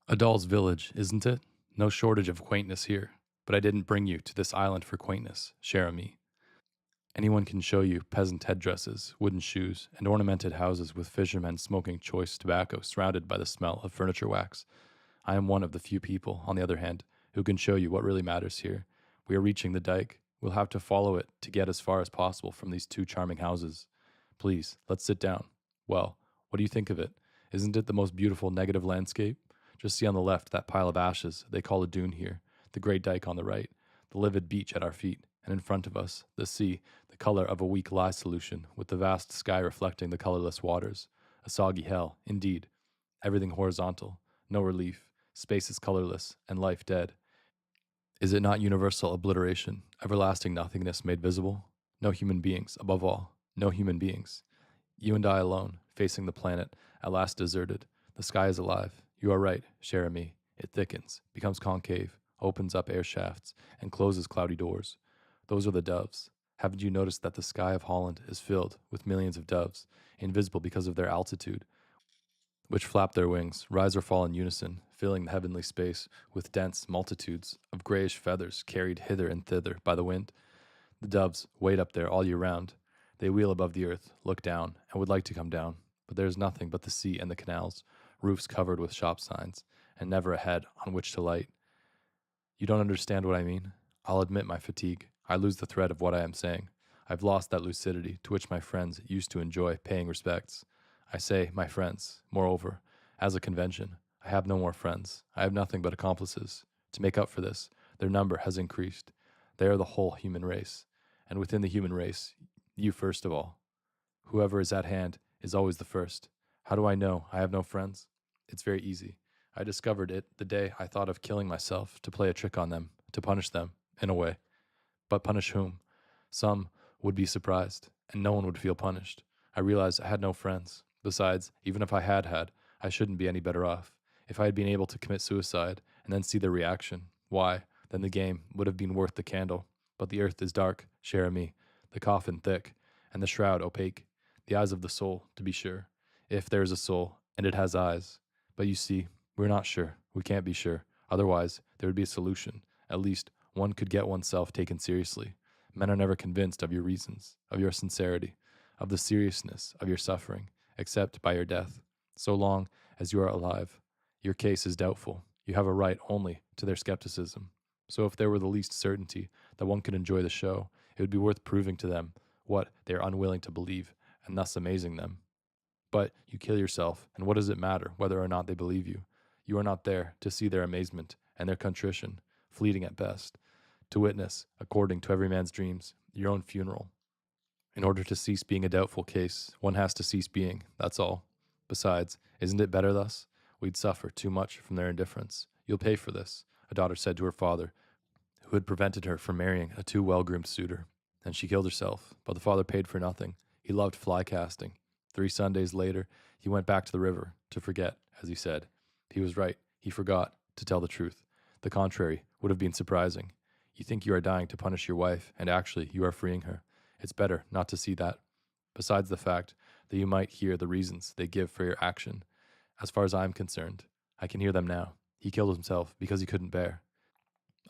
A doll's village, isn't it? No shortage of quaintness here. But I didn't bring you to this island for quaintness, cher ami. Anyone can show you peasant headdresses, wooden shoes, and ornamented houses with fishermen smoking choice tobacco surrounded by the smell of furniture wax. I am one of the few people, on the other hand, who can show you what really matters here. We are reaching the dike. We'll have to follow it to get as far as possible from these two charming houses. Please, let's sit down. Well, what do you think of it? Isn't it the most beautiful negative landscape? Just see on the left that pile of ashes they call a dune here, the great dike on the right, the livid beach at our feet. And in front of us, the sea, the color of a weak lye solution, with the vast sky reflecting the colorless waters. A soggy hell, indeed. Everything horizontal, no relief, space is colorless, and life dead. Is it not universal obliteration, everlasting nothingness made visible? No human beings, above all, no human beings. You and I alone, facing the planet, at last deserted. The sky is alive. You are right, cher ami. It thickens, becomes concave, opens up air shafts, and closes cloudy doors. Those are the doves. Haven't you noticed that the sky of Holland is filled with millions of doves, invisible because of their altitude, which flap their wings, rise or fall in unison, filling the heavenly space with dense multitudes of grayish feathers carried hither and thither by the wind? The doves wait up there all year round. They wheel above the earth, look down, and would like to come down, but there is nothing but the sea and the canals, roofs covered with shop signs, and never a head on which to light. You don't understand what I mean? I'll admit my fatigue. I lose the thread of what I am saying. I've lost that lucidity to which my friends used to enjoy paying respects. I say, my friends, moreover, as a convention. I have no more friends. I have nothing but accomplices. To make up for this, their number has increased. They are the whole human race. And within the human race, you first of all. Whoever is at hand is always the first. How do I know I have no friends? It's very easy. I discovered it the day I thought of killing myself to play a trick on them, to punish them, in a way. But punish whom? Some would be surprised, and no one would feel punished. I realized I had no friends. Besides, even if I had had, I shouldn't be any better off. If I had been able to commit suicide and then see the reaction, why, then the game would have been worth the candle. But the earth is dark, cher ami, the coffin thick, and the shroud opaque. The eyes of the soul, to be sure, if there is a soul, and it has eyes. But you see, we're not sure. We can't be sure. Otherwise, there would be a solution. At least, one could get oneself taken seriously. Men are never convinced of your reasons, of your sincerity, of the seriousness of your suffering, except by your death. So long as you are alive, your case is doubtful. You have a right only to their skepticism. So if there were the least certainty that one could enjoy the show, it would be worth proving to them what they are unwilling to believe, and thus amazing them. But you kill yourself, and what does it matter whether or not they believe you? You are not there to see their amazement and their contrition, fleeting at best, to witness, according to every man's dreams, your own funeral. In order to cease being a doubtful case, one has to cease being, that's all. Besides, isn't it better thus? We'd suffer too much from their indifference. You'll pay for this, a daughter said to her father, who had prevented her from marrying a too well-groomed suitor. And she killed herself, but the father paid for nothing. He loved fly casting. 3 Sundays later, he went back to the river, to forget, as he said. He was right. He forgot, to tell the truth. The contrary would have been surprising. You think you are dying to punish your wife, and actually you are freeing her. It's better not to see that. Besides the fact that you might hear the reasons they give for your action. As far as I am concerned, I can hear them now. He killed himself because he couldn't bear.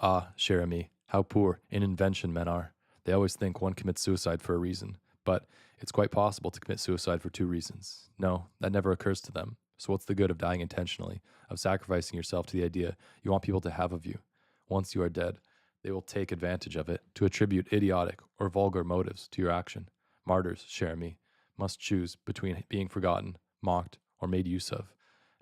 Ah, cher ami, how poor in invention men are. They always think one commits suicide for a reason, but it's quite possible to commit suicide for 2 reasons. No, that never occurs to them. So what's the good of dying intentionally, of sacrificing yourself to the idea you want people to have of you? Once you are dead, they will take advantage of it to attribute idiotic or vulgar motives to your action. Martyrs, cher ami, must choose between being forgotten, mocked, or made use of.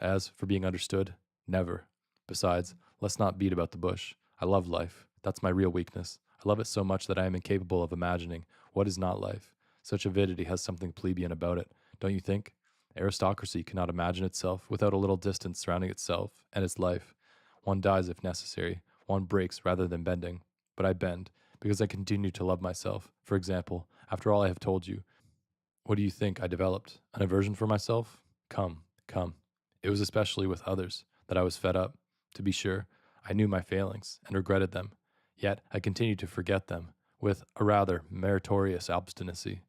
As for being understood, never. Besides, let's not beat about the bush. I love life. That's my real weakness. I love it so much that I am incapable of imagining what is not life. Such avidity has something plebeian about it, don't you think? Aristocracy cannot imagine itself without a little distance surrounding itself and its life. One dies if necessary. One breaks rather than bending. But I bend, because I continue to love myself. For example, after all I have told you, what do you think I developed? An aversion for myself? Come, come. It was especially with others that I was fed up. To be sure, I knew my failings and regretted them. Yet I continued to forget them with a rather meritorious obstinacy.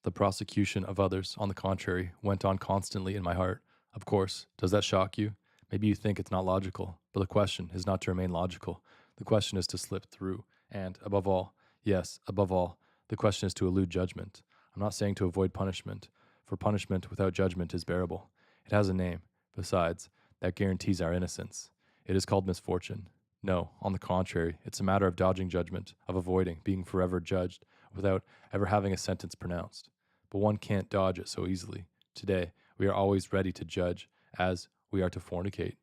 The prosecution of others, on the contrary, went on constantly in my heart. Of course, does that shock you? Maybe you think it's not logical, but the question is not to remain logical. The question is to slip through, and, above all, yes, above all, the question is to elude judgment. I'm not saying to avoid punishment, for punishment without judgment is bearable. It has a name. Besides, that guarantees our innocence. It is called misfortune. No, on the contrary, it's a matter of dodging judgment, of avoiding being forever judged without ever having a sentence pronounced. But one can't dodge it so easily. Today, we are always ready to judge as we are to fornicate,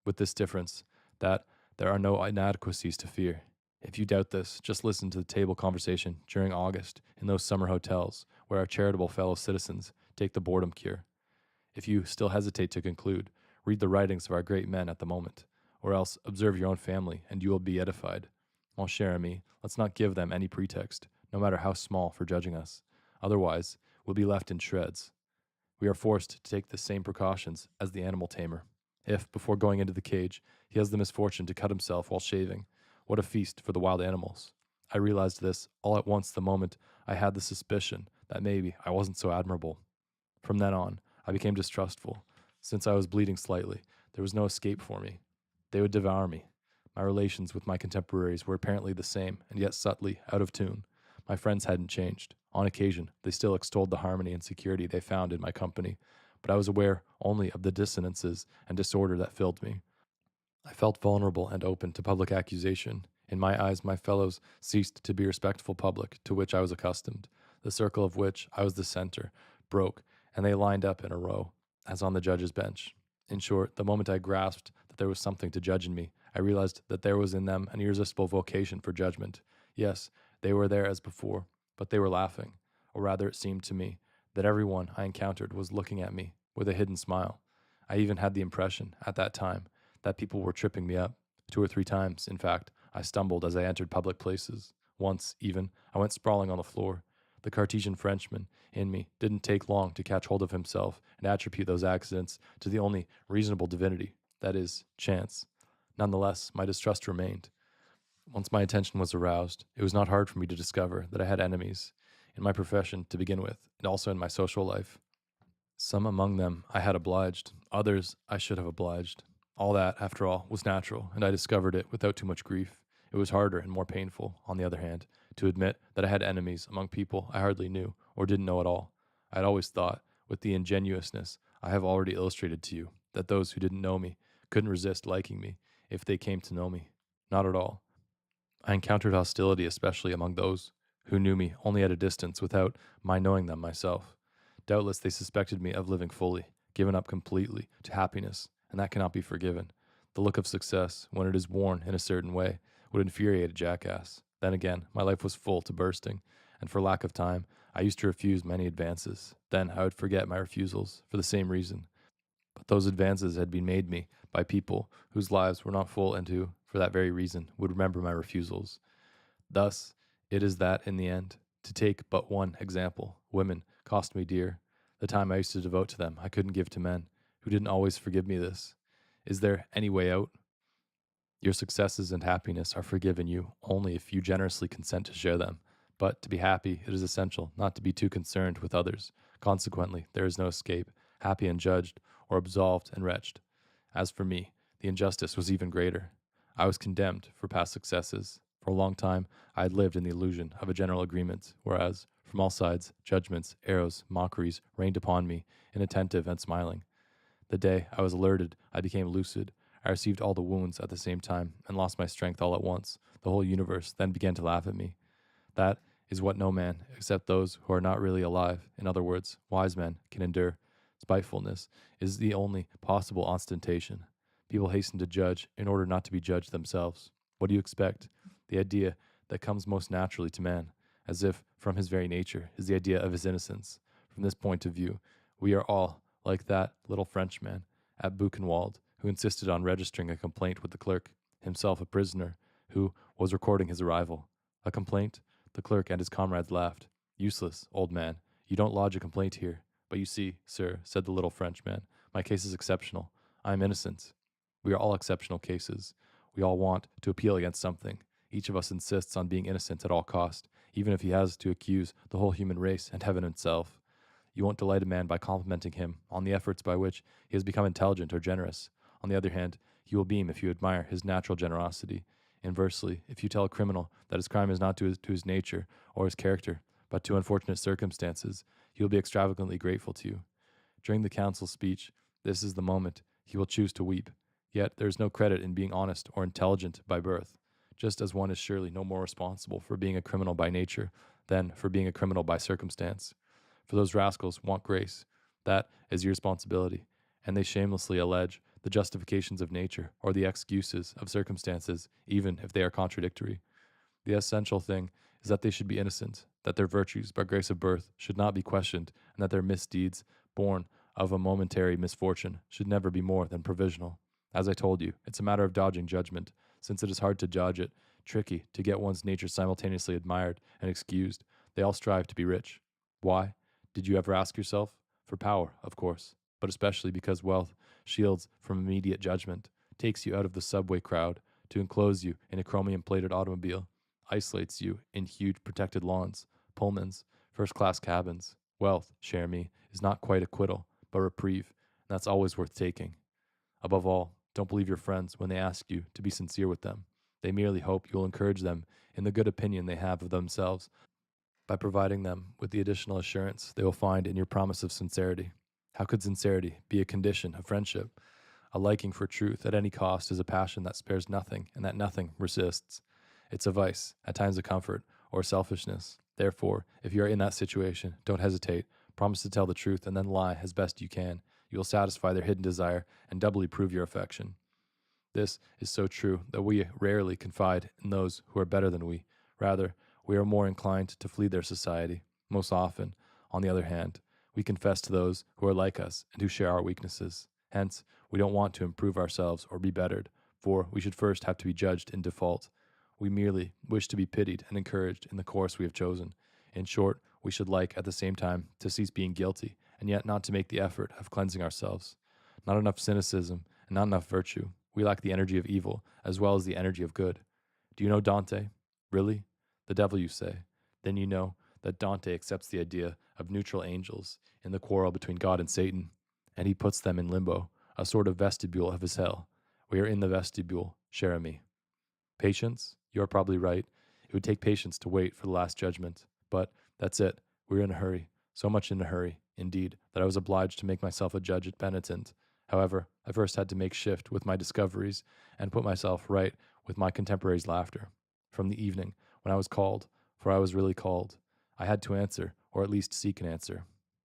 with this difference that there are no inadequacies to fear. If you doubt this, just listen to the table conversation during August in those summer hotels where our charitable fellow citizens take the boredom cure. If you still hesitate to conclude, read the writings of our great men at the moment, or else observe your own family and you will be edified. Mon cher ami, let's not give them any pretext, no matter how small, for judging us. Otherwise, we'll be left in shreds. We are forced to take the same precautions as the animal tamer. If, before going into the cage, he has the misfortune to cut himself while shaving, what a feast for the wild animals. I realized this all at once the moment I had the suspicion that maybe I wasn't so admirable. From then on, I became distrustful. Since I was bleeding slightly, there was no escape for me. They would devour me. My relations with my contemporaries were apparently the same, and yet subtly out of tune. My friends hadn't changed. On occasion, they still extolled the harmony and security they found in my company, but I was aware only of the dissonances and disorder that filled me. I felt vulnerable and open to public accusation. In my eyes, my fellows ceased to be respectful public to which I was accustomed. The circle of which I was the center broke, and they lined up in a row, as on the judge's bench. In short, the moment I grasped that there was something to judge in me, I realized that there was in them an irresistible vocation for judgment. Yes, they were there as before, but they were laughing, or rather it seemed to me that everyone I encountered was looking at me with a hidden smile. I even had the impression, at that time, that people were tripping me up. 2 or 3 times, in fact, I stumbled as I entered public places. Once, even, I went sprawling on the floor. The Cartesian Frenchman in me didn't take long to catch hold of himself and attribute those accidents to the only reasonable divinity, that is, chance. Nonetheless, my distrust remained. Once my attention was aroused, it was not hard for me to discover that I had enemies, in my profession to begin with, and also in my social life. Some among them I had obliged, others I should have obliged. All that, after all, was natural, and I discovered it without too much grief. It was harder and more painful, on the other hand, to admit that I had enemies among people I hardly knew or didn't know at all. I had always thought, with the ingenuousness I have already illustrated to you, that those who didn't know me couldn't resist liking me if they came to know me. Not at all. I encountered hostility especially among those who knew me only at a distance without my knowing them myself. Doubtless they suspected me of living fully, given up completely to happiness, and that cannot be forgiven. The look of success, when it is worn in a certain way, would infuriate a jackass. Then again, my life was full to bursting, and for lack of time, I used to refuse many advances. Then I would forget my refusals, for the same reason. But those advances had been made me by people whose lives were not full and who, for that very reason, would remember my refusals. Thus, it is that, in the end, to take but one example, women cost me dear. The time I used to devote to them I couldn't give to men, who didn't always forgive me this. Is there any way out? Your successes and happiness are forgiven you only if you generously consent to share them. But to be happy, it is essential not to be too concerned with others. Consequently, there is no escape, happy and judged, or absolved and wretched. As for me, the injustice was even greater. I was condemned for past successes. For a long time, I had lived in the illusion of a general agreement, whereas, from all sides, judgments, arrows, mockeries rained upon me, inattentive and smiling. The day I was alerted, I became lucid. I received all the wounds at the same time, and lost my strength all at once. The whole universe then began to laugh at me. That is what no man, except those who are not really alive, in other words, wise men, can endure. Spitefulness is the only possible ostentation. People hasten to judge in order not to be judged themselves. What do you expect? The idea that comes most naturally to man, as if from his very nature, is the idea of his innocence. From this point of view, we are all like that little Frenchman at Buchenwald who insisted on registering a complaint with the clerk, himself a prisoner, who was recording his arrival. A complaint? The clerk and his comrades laughed. Useless, old man. You don't lodge a complaint here. But you see, sir, said the little Frenchman, my case is exceptional. I am innocent. We are all exceptional cases. We all want to appeal against something. Each of us insists on being innocent at all cost, even if he has to accuse the whole human race and heaven itself. You won't delight a man by complimenting him on the efforts by which he has become intelligent or generous. On the other hand, you will beam if you admire his natural generosity. Inversely, if you tell a criminal that his crime is not to his nature or his character, but to unfortunate circumstances, he will be extravagantly grateful to you. During the council's speech, this is the moment he will choose to weep. Yet there is no credit in being honest or intelligent by birth, just as one is surely no more responsible for being a criminal by nature than for being a criminal by circumstance. For those rascals want grace. That is your responsibility, and they shamelessly allege the justifications of nature or the excuses of circumstances, even if they are contradictory. The essential thing is that they should be innocent, that their virtues, by grace of birth, should not be questioned, and that their misdeeds, born of a momentary misfortune, should never be more than provisional. As I told you, it's a matter of dodging judgment, since it is hard to dodge it, tricky to get one's nature simultaneously admired and excused. They all strive to be rich. Why? Did you ever ask yourself? For power, of course, but especially because wealth shields from immediate judgment, takes you out of the subway crowd to enclose you in a chromium-plated automobile, isolates you in huge protected lawns, Pullmans, first-class cabins. Wealth, cher ami, is not quite acquittal, but reprieve, and that's always worth taking. Above all, don't believe your friends when they ask you to be sincere with them. They merely hope you'll encourage them in the good opinion they have of themselves by providing them with the additional assurance they will find in your promise of sincerity. How could sincerity be a condition of friendship? A liking for truth at any cost is a passion that spares nothing and that nothing resists. It's a vice, at times a comfort, or selfishness. Therefore, if you are in that situation, don't hesitate. Promise to tell the truth and then lie as best you can. You will satisfy their hidden desire and doubly prove your affection. This is so true that we rarely confide in those who are better than we. Rather, we are more inclined to flee their society. Most often, on the other hand, we confess to those who are like us and who share our weaknesses. Hence, we don't want to improve ourselves or be bettered, for we should first have to be judged in default. We merely wish to be pitied and encouraged in the course we have chosen. In short, we should like at the same time to cease being guilty, and yet not to make the effort of cleansing ourselves. Not enough cynicism and not enough virtue. We lack the energy of evil as well as the energy of good. Do you know Dante? Really? The devil, you say? Then you know that Dante accepts the idea of neutral angels in the quarrel between God and Satan, and he puts them in limbo, a sort of vestibule of his hell. We are in the vestibule, cher ami. Patience? You are probably right. It would take patience to wait for the last judgment. But that's it. We're in a hurry. So much in a hurry, indeed, that I was obliged to make myself a judge at penitent. However, I first had to make shift with my discoveries and put myself right with my contemporaries' laughter. From the evening, when I was called, for I was really called, I had to answer, or at least seek an answer.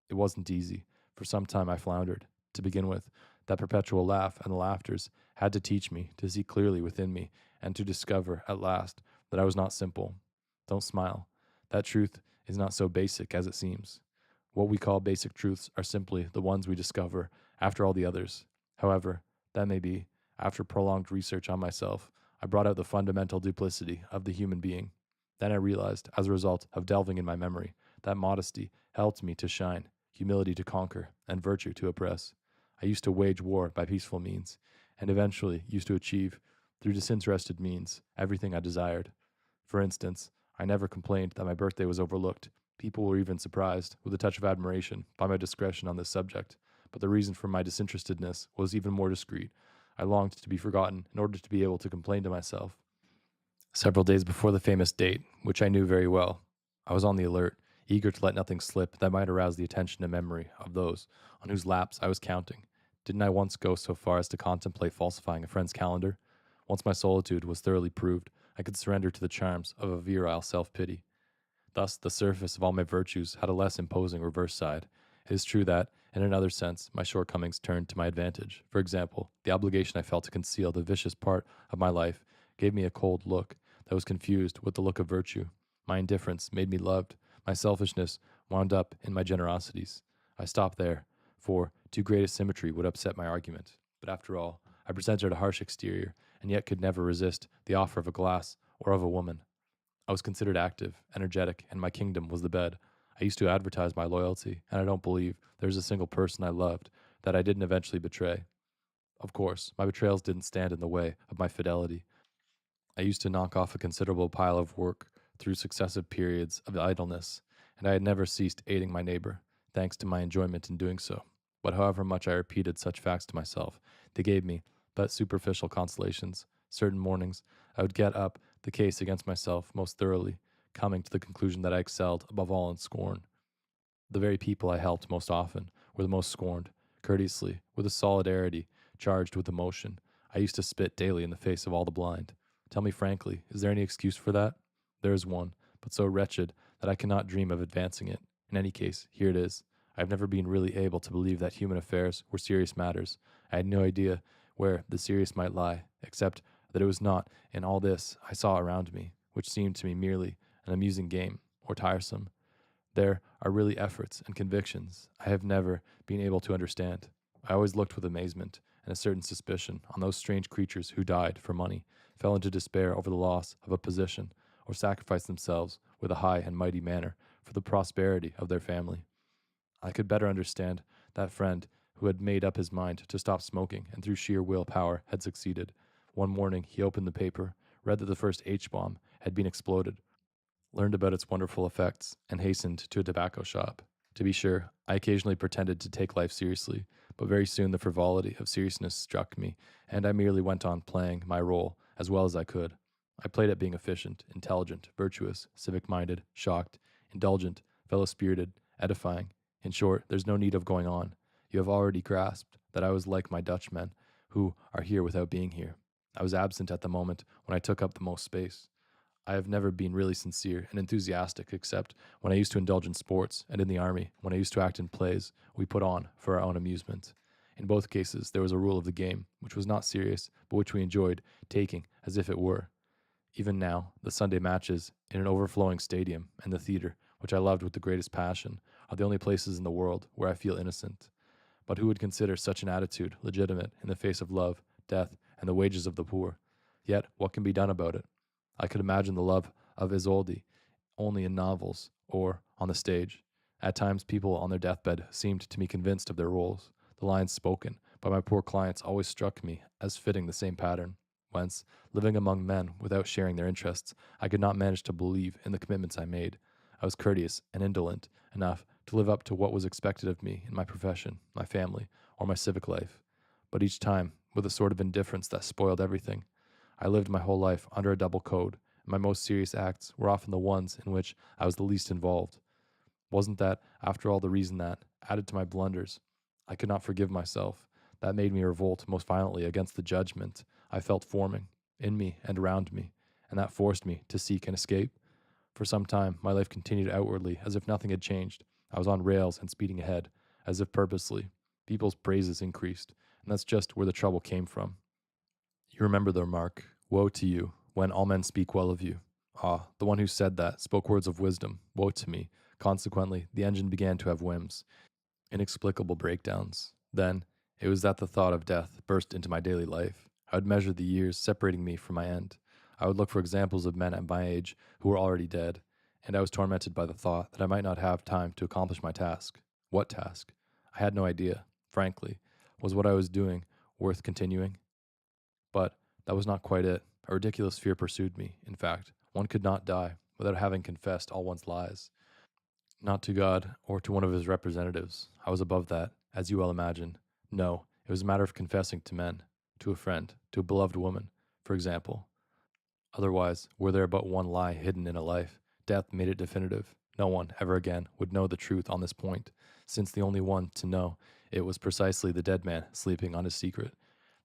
It wasn't easy. For some time I floundered. To begin with, that perpetual laugh and the laughters had to teach me to see clearly within me and to discover, at last, that I was not simple. Don't smile. That truth is not so basic as it seems. What we call basic truths are simply the ones we discover after all the others. However, that may be, after prolonged research on myself, I brought out the fundamental duplicity of the human being. Then I realized, as a result of delving in my memory, that modesty helped me to shine, humility to conquer, and virtue to oppress. I used to wage war by peaceful means, and eventually used to achieve, through disinterested means, everything I desired. For instance, I never complained that my birthday was overlooked. People were even surprised, with a touch of admiration, by my discretion on this subject. But the reason for my disinterestedness was even more discreet. I longed to be forgotten in order to be able to complain to myself. Several days before the famous date, which I knew very well, I was on the alert, eager to let nothing slip that might arouse the attention and memory of those on whose laps I was counting. Didn't I once go so far as to contemplate falsifying a friend's calendar? Once my solitude was thoroughly proved, I could surrender to the charms of a virile self-pity. Thus, the surface of all my virtues had a less imposing reverse side. It is true that, in another sense, my shortcomings turned to my advantage. For example, the obligation I felt to conceal the vicious part of my life gave me a cold look that was confused with the look of virtue. My indifference made me loved. My selfishness wound up in my generosities. I stopped there, for too great a symmetry would upset my argument. But after all, I presented a harsh exterior, and yet could never resist the offer of a glass or of a woman. I was considered active, energetic, and my kingdom was the bed. I used to advertise my loyalty, and I don't believe there's a single person I loved that I didn't eventually betray. Of course, my betrayals didn't stand in the way of my fidelity. I used to knock off a considerable pile of work through successive periods of idleness, and I had never ceased aiding my neighbor, thanks to my enjoyment in doing so. But however much I repeated such facts to myself, they gave me but superficial consolations. Certain mornings, I would get up the case against myself most thoroughly, coming to the conclusion that I excelled above all in scorn. The very people I helped most often were the most scorned. Courteously, with a solidarity charged with emotion, I used to spit daily in the face of all the blind. Tell me frankly, is there any excuse for that? There is one, but so wretched that I cannot dream of advancing it. In any case, here it is. I have never been really able to believe that human affairs were serious matters. I had no idea where the serious might lie, except that it was not in all this I saw around me, which seemed to me merely an amusing game or tiresome. There are really efforts and convictions I have never been able to understand. I always looked with amazement and a certain suspicion on those strange creatures who died for money, fell into despair over the loss of a position, or sacrificed themselves with a high and mighty manner for the prosperity of their family. I could better understand that friend who had made up his mind to stop smoking and through sheer willpower had succeeded. One morning he opened the paper, read that the first H bomb had been exploded, learned about its wonderful effects, and hastened to a tobacco shop. To be sure, I occasionally pretended to take life seriously, but very soon the frivolity of seriousness struck me, and I merely went on playing my role as well as I could. I played at being efficient, intelligent, virtuous, civic minded, shocked, indulgent, fellow spirited, edifying. In short, there's no need of going on. You have already grasped that I was like my Dutchmen, who are here without being here. I was absent at the moment when I took up the most space. I have never been really sincere and enthusiastic except when I used to indulge in sports and in the army, when I used to act in plays we put on for our own amusement. In both cases, there was a rule of the game, which was not serious, but which we enjoyed taking as if it were. Even now, the Sunday matches in an overflowing stadium and the theater, which I loved with the greatest passion, are the only places in the world where I feel innocent. But who would consider such an attitude legitimate in the face of love, death, and the wages of the poor? Yet, what can be done about it? I could imagine the love of Isolde only in novels or on the stage. At times, people on their deathbed seemed to me convinced of their roles. The lines spoken by my poor clients always struck me as fitting the same pattern. Whence, living among men without sharing their interests, I could not manage to believe in the commitments I made. I was courteous and indolent enough to live up to what was expected of me in my profession, my family, or my civic life, but each time with a sort of indifference that spoiled everything. I lived my whole life under a double code, and my most serious acts were often the ones in which I was the least involved. Wasn't that, after all, the reason that, added to my blunders, I could not forgive myself, that made me revolt most violently against the judgment I felt forming in me and around me, and that forced me to seek an escape? For some time, my life continued outwardly as if nothing had changed. I was on rails and speeding ahead, as if purposely. People's praises increased, and that's just where the trouble came from. You remember the remark, "Woe to you, when all men speak well of you." Ah, the one who said that spoke words of wisdom. Woe to me. Consequently, the engine began to have whims, inexplicable breakdowns. Then, it was that the thought of death burst into my daily life. I would measure the years separating me from my end. I would look for examples of men at my age who were already dead, and I was tormented by the thought that I might not have time to accomplish my task. What task? I had no idea, frankly. Was what I was doing worth continuing? But that was not quite it. A ridiculous fear pursued me. In fact, one could not die without having confessed all one's lies. Not to God or to one of his representatives. I was above that, as you well imagine. No, it was a matter of confessing to men, to a friend, to a beloved woman, for example. Otherwise, were there but one lie hidden in a life, death made it definitive. No one, ever again, would know the truth on this point, since the only one to know it was precisely the dead man sleeping on his secret.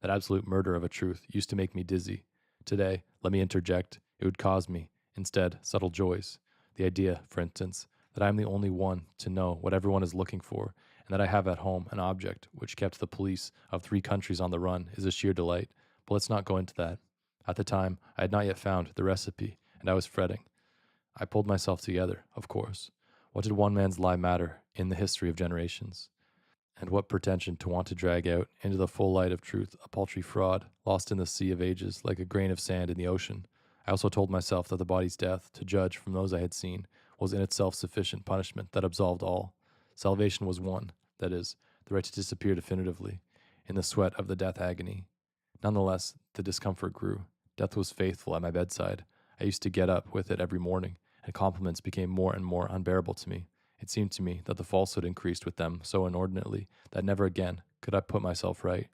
That absolute murder of a truth used to make me dizzy. Today, let me interject, it would cause me, instead, subtle joys. The idea, for instance, that I am the only one to know what everyone is looking for, and that I have at home an object which kept the police of 3 countries on the run is a sheer delight. But let's not go into that. At the time, I had not yet found the recipe, and I was fretting. I pulled myself together, of course. What did one man's lie matter in the history of generations? And what pretension to want to drag out into the full light of truth a paltry fraud, lost in the sea of ages like a grain of sand in the ocean? I also told myself that the body's death, to judge from those I had seen, was in itself sufficient punishment that absolved all. Salvation was won, that is, the right to disappear definitively, in the sweat of the death agony. Nonetheless, the discomfort grew. Death was faithful at my bedside. I used to get up with it every morning, and compliments became more and more unbearable to me. It seemed to me that the falsehood increased with them so inordinately that never again could I put myself right.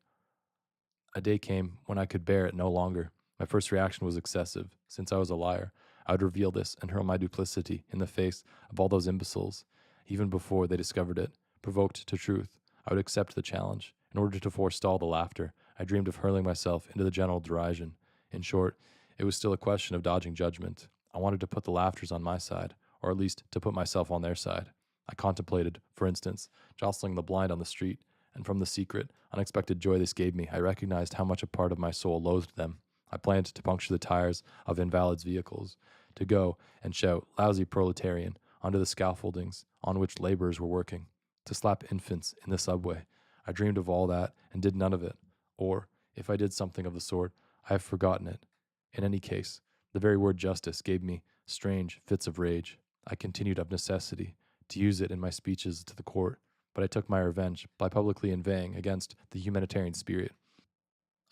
A day came when I could bear it no longer. My first reaction was excessive. Since I was a liar, I would reveal this and hurl my duplicity in the face of all those imbeciles, even before they discovered it. Provoked to truth, I would accept the challenge. In order to forestall the laughter, I dreamed of hurling myself into the general derision. In short, it was still a question of dodging judgment. I wanted to put the laughters on my side, or at least to put myself on their side. I contemplated, for instance, jostling the blind on the street, and from the secret, unexpected joy this gave me, I recognized how much a part of my soul loathed them. I planned to puncture the tires of invalids' vehicles, to go and shout "lousy proletarian" onto the scaffoldings on which laborers were working, to slap infants in the subway. I dreamed of all that and did none of it. Or, if I did something of the sort, I have forgotten it. In any case, the very word justice gave me strange fits of rage. I continued of necessity to use it in my speeches to the court, but I took my revenge by publicly inveighing against the humanitarian spirit.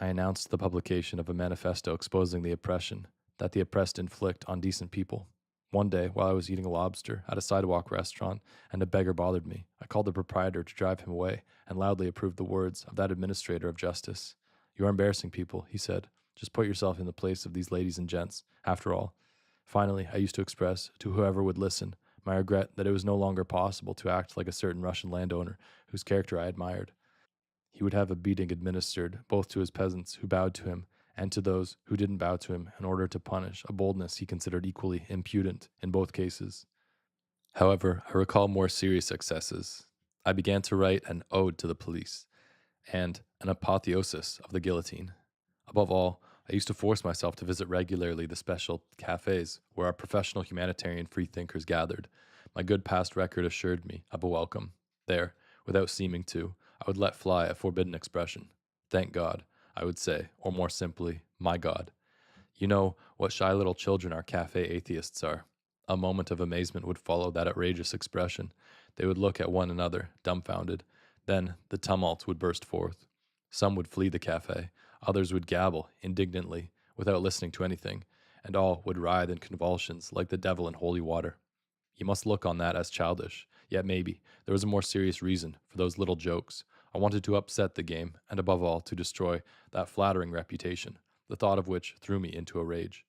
I announced the publication of a manifesto exposing the oppression that the oppressed inflict on decent people. One day, while I was eating a lobster at a sidewalk restaurant and a beggar bothered me, I called the proprietor to drive him away and loudly approved the words of that administrator of justice. "You are embarrassing people," he said. "Just put yourself in the place of these ladies and gents, after all." Finally, I used to express, to whoever would listen, my regret that it was no longer possible to act like a certain Russian landowner whose character I admired. He would have a beating administered both to his peasants who bowed to him and to those who didn't bow to him in order to punish a boldness he considered equally impudent in both cases. However, I recall more serious excesses. I began to write an ode to the police and an apotheosis of the guillotine. Above all, I used to force myself to visit regularly the special cafes where our professional humanitarian freethinkers gathered. My good past record assured me of a welcome. There, without seeming to, I would let fly a forbidden expression. "Thank God," I would say, or more simply, "My God." You know what shy little children our cafe atheists are. A moment of amazement would follow that outrageous expression. They would look at one another, dumbfounded. Then the tumult would burst forth. Some would flee the cafe, others would gabble indignantly, without listening to anything, and all would writhe in convulsions like the devil in holy water. You must look on that as childish, yet maybe there was a more serious reason for those little jokes. I wanted to upset the game, and above all, to destroy that flattering reputation, the thought of which threw me into a rage.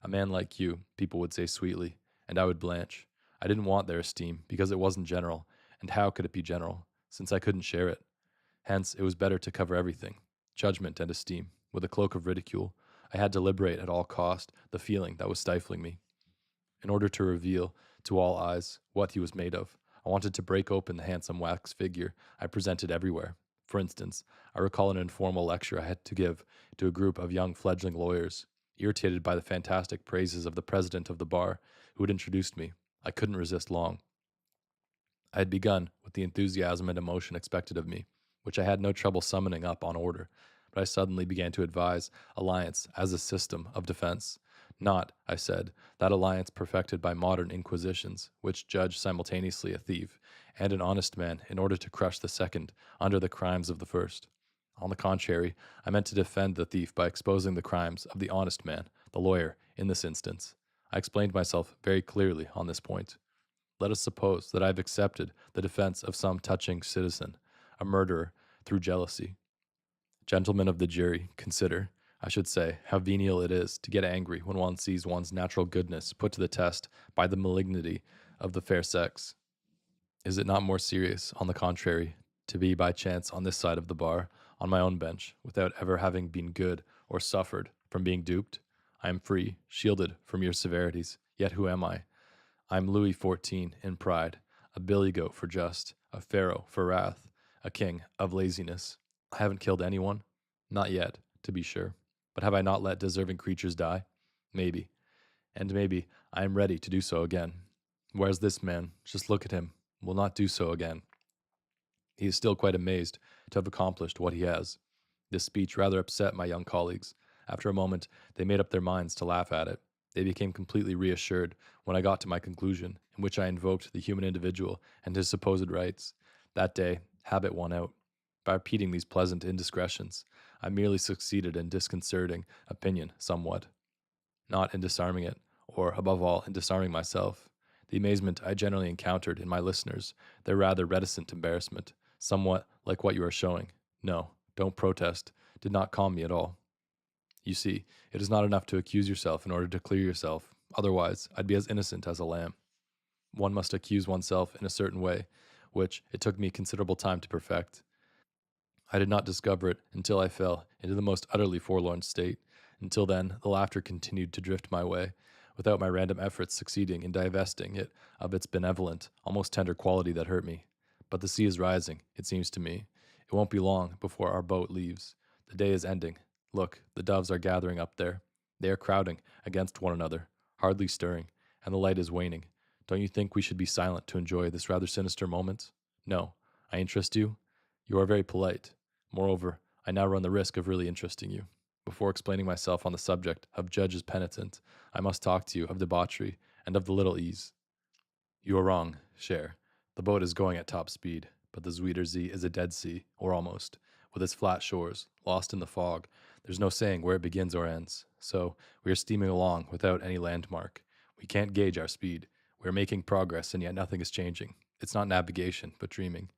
"A man like you," people would say sweetly, and I would blanch. I didn't want their esteem, because it wasn't general, and how could it be general, since I couldn't share it? Hence, it was better to cover everything, judgment and esteem, with a cloak of ridicule. I had to liberate at all cost the feeling that was stifling me. In order to reveal to all eyes what he was made of, I wanted to break open the handsome wax figure I presented everywhere. For instance, I recall an informal lecture I had to give to a group of young fledgling lawyers. Irritated by the fantastic praises of the president of the bar, who had introduced me, I couldn't resist long. I had begun with the enthusiasm and emotion expected of me, which I had no trouble summoning up on order, but I suddenly began to advise alliance as a system of defense. Not, I said, that alliance perfected by modern inquisitions, which judge simultaneously a thief and an honest man in order to crush the second under the crimes of the first. On the contrary, I meant to defend the thief by exposing the crimes of the honest man, the lawyer, in this instance. I explained myself very clearly on this point. Let us suppose that I have accepted the defense of some touching citizen, a murderer, through jealousy. Gentlemen of the jury, consider, I should say, how venial it is to get angry when one sees one's natural goodness put to the test by the malignity of the fair sex. Is it not more serious, on the contrary, to be by chance on this side of the bar, on my own bench, without ever having been good or suffered from being duped? I am free, shielded from your severities. Yet who am I? I am Louis XIV in pride, a billy goat for just, a pharaoh for wrath, a king of laziness. I haven't killed anyone. Not yet, to be sure. But have I not let deserving creatures die? Maybe. And maybe I am ready to do so again. Whereas this man, just look at him, will not do so again. He is still quite amazed to have accomplished what he has. This speech rather upset my young colleagues. After a moment, they made up their minds to laugh at it. They became completely reassured when I got to my conclusion, in which I invoked the human individual and his supposed rights. That day, habit won out. By repeating these pleasant indiscretions, I merely succeeded in disconcerting opinion somewhat, not in disarming it, or, above all, in disarming myself. The amazement I generally encountered in my listeners, their rather reticent embarrassment, somewhat like what you are showing, no, don't protest, did not calm me at all. You see, it is not enough to accuse yourself in order to clear yourself. Otherwise, I'd be as innocent as a lamb. One must accuse oneself in a certain way, which it took me considerable time to perfect. I did not discover it until I fell into the most utterly forlorn state. Until then, the laughter continued to drift my way, without my random efforts succeeding in divesting it of its benevolent, almost tender quality that hurt me. But the sea is rising, it seems to me. It won't be long before our boat leaves. The day is ending. Look, the doves are gathering up there. They are crowding against one another, hardly stirring, and the light is waning. Don't you think we should be silent to enjoy this rather sinister moment? No. I interest you? You are very polite. Moreover, I now run the risk of really interesting you. Before explaining myself on the subject of judge's penitent, I must talk to you of debauchery and of the little ease. You are wrong, Cher. The boat is going at top speed, but the Zuider Zee is a dead sea, or almost, with its flat shores, lost in the fog. There's no saying where it begins or ends, so we are steaming along without any landmark. We can't gauge our speed. We are making progress, and yet nothing is changing. It's not navigation, but dreaming.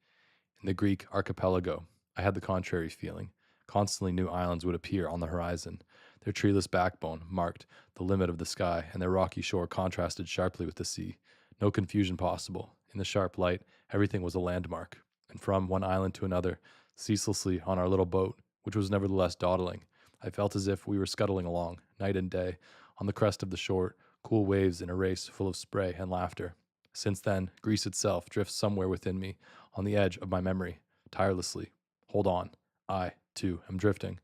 In the Greek archipelago, I had the contrary feeling. Constantly new islands would appear on the horizon. Their treeless backbone marked the limit of the sky, and their rocky shore contrasted sharply with the sea. No confusion possible. In the sharp light, everything was a landmark. And from one island to another, ceaselessly on our little boat, which was nevertheless dawdling, I felt as if we were scuttling along, night and day, on the crest of the shore, cool waves in a race full of spray and laughter. Since then, Greece itself drifts somewhere within me, on the edge of my memory, tirelessly. Hold on. I, too, am drifting.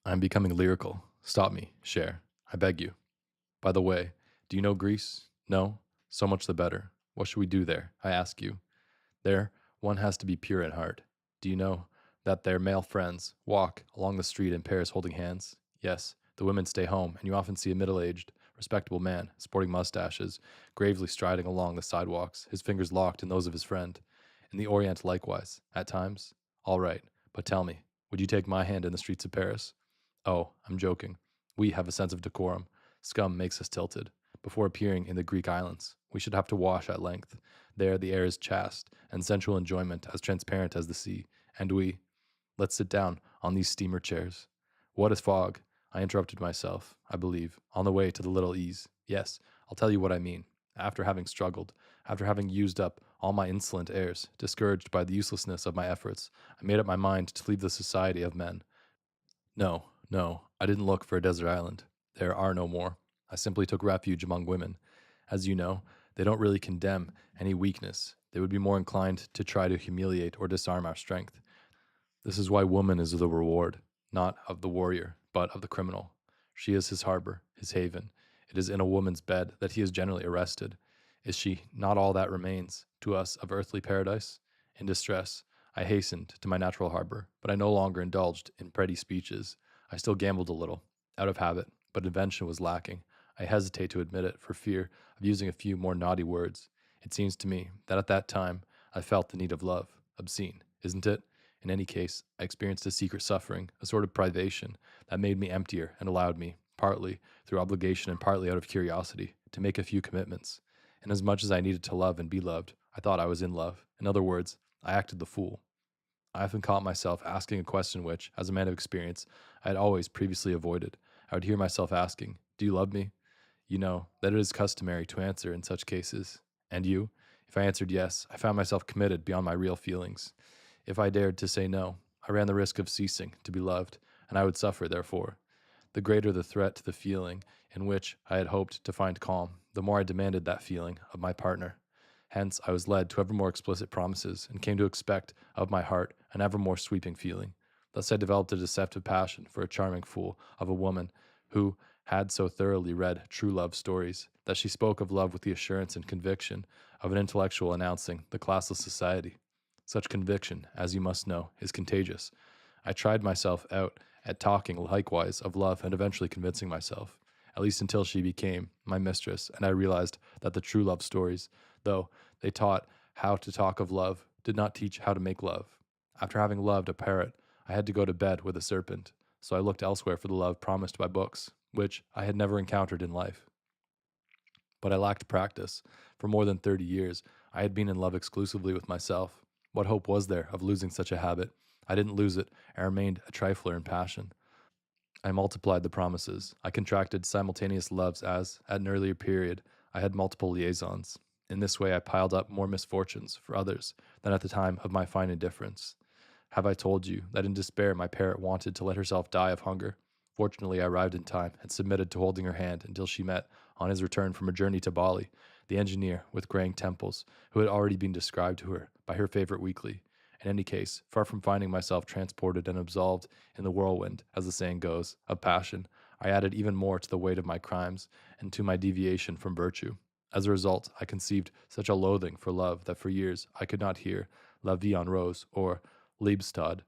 I am becoming lyrical. Stop me, Cher. I beg you. By the way, do you know Greece? No? So much the better. What should we do there, I ask you? There, one has to be pure in heart. Do you know that their male friends walk along the street in pairs holding hands? Yes, the women stay home, and you often see a middle-aged, respectable man, sporting mustaches, gravely striding along the sidewalks, his fingers locked in those of his friend. In the Orient likewise, at times. All right, but tell me, would you take my hand in the streets of Paris? Oh, I'm joking. We have a sense of decorum. Scum makes us tilted. Before appearing in the Greek islands, we should have to wash at length. There the air is chaste, and sensual enjoyment as transparent as the sea. And we... Let's sit down on these steamer chairs. What is fog? I interrupted myself, I believe, on the way to the little ease. Yes, I'll tell you what I mean. After having struggled, after having used up all my insolent airs, discouraged by the uselessness of my efforts, I made up my mind to leave the society of men. No, no, I didn't look for a desert island. There are no more. I simply took refuge among women. As you know, they don't really condemn any weakness. They would be more inclined to try to humiliate or disarm our strength. This is why woman is the reward, not of the warrior, but of the criminal. She is his harbor, his haven. It is in a woman's bed that he is generally arrested. Is she not all that remains to us of earthly paradise? In distress, I hastened to my natural harbor, but I no longer indulged in pretty speeches. I still gambled a little, out of habit, but invention was lacking. I hesitate to admit it for fear of using a few more naughty words. It seems to me that at that time I felt the need of love. Obscene, isn't it? In any case, I experienced a secret suffering, a sort of privation, that made me emptier and allowed me, partly through obligation and partly out of curiosity, to make a few commitments. And as much as I needed to love and be loved, I thought I was in love. In other words, I acted the fool. I often caught myself asking a question which, as a man of experience, I had always previously avoided. I would hear myself asking, "Do you love me?" You know that it is customary to answer in such cases. And you? If I answered yes, I found myself committed beyond my real feelings. If I dared to say no, I ran the risk of ceasing to be loved, and I would suffer therefore. The greater the threat to the feeling in which I had hoped to find calm, the more I demanded that feeling of my partner. Hence, I was led to ever more explicit promises, and came to expect of my heart an ever more sweeping feeling. Thus I developed a deceptive passion for a charming fool of a woman who had so thoroughly read true love stories that she spoke of love with the assurance and conviction of an intellectual announcing the classless society. Such conviction, as you must know, is contagious. I tried myself out at talking likewise of love and eventually convincing myself, at least until she became my mistress, and I realized that the true love stories, though they taught how to talk of love, did not teach how to make love. After having loved a parrot, I had to go to bed with a serpent, so I looked elsewhere for the love promised by books, which I had never encountered in life. But I lacked practice. For more than 30 years, I had been in love exclusively with myself. What hope was there of losing such a habit? I didn't lose it, and remained a trifler in passion. I multiplied the promises. I contracted simultaneous loves as, at an earlier period, I had multiple liaisons. In this way I piled up more misfortunes for others than at the time of my fine indifference. Have I told you that in despair my parrot wanted to let herself die of hunger? Fortunately, I arrived in time and submitted to holding her hand until she met, on his return from a journey to Bali, the engineer with graying temples, who had already been described to her by her favorite weekly. In any case, far from finding myself transported and absolved in the whirlwind, as the saying goes, of passion, I added even more to the weight of my crimes and to my deviation from virtue. As a result, I conceived such a loathing for love that for years I could not hear La Vie en Rose or Liebestod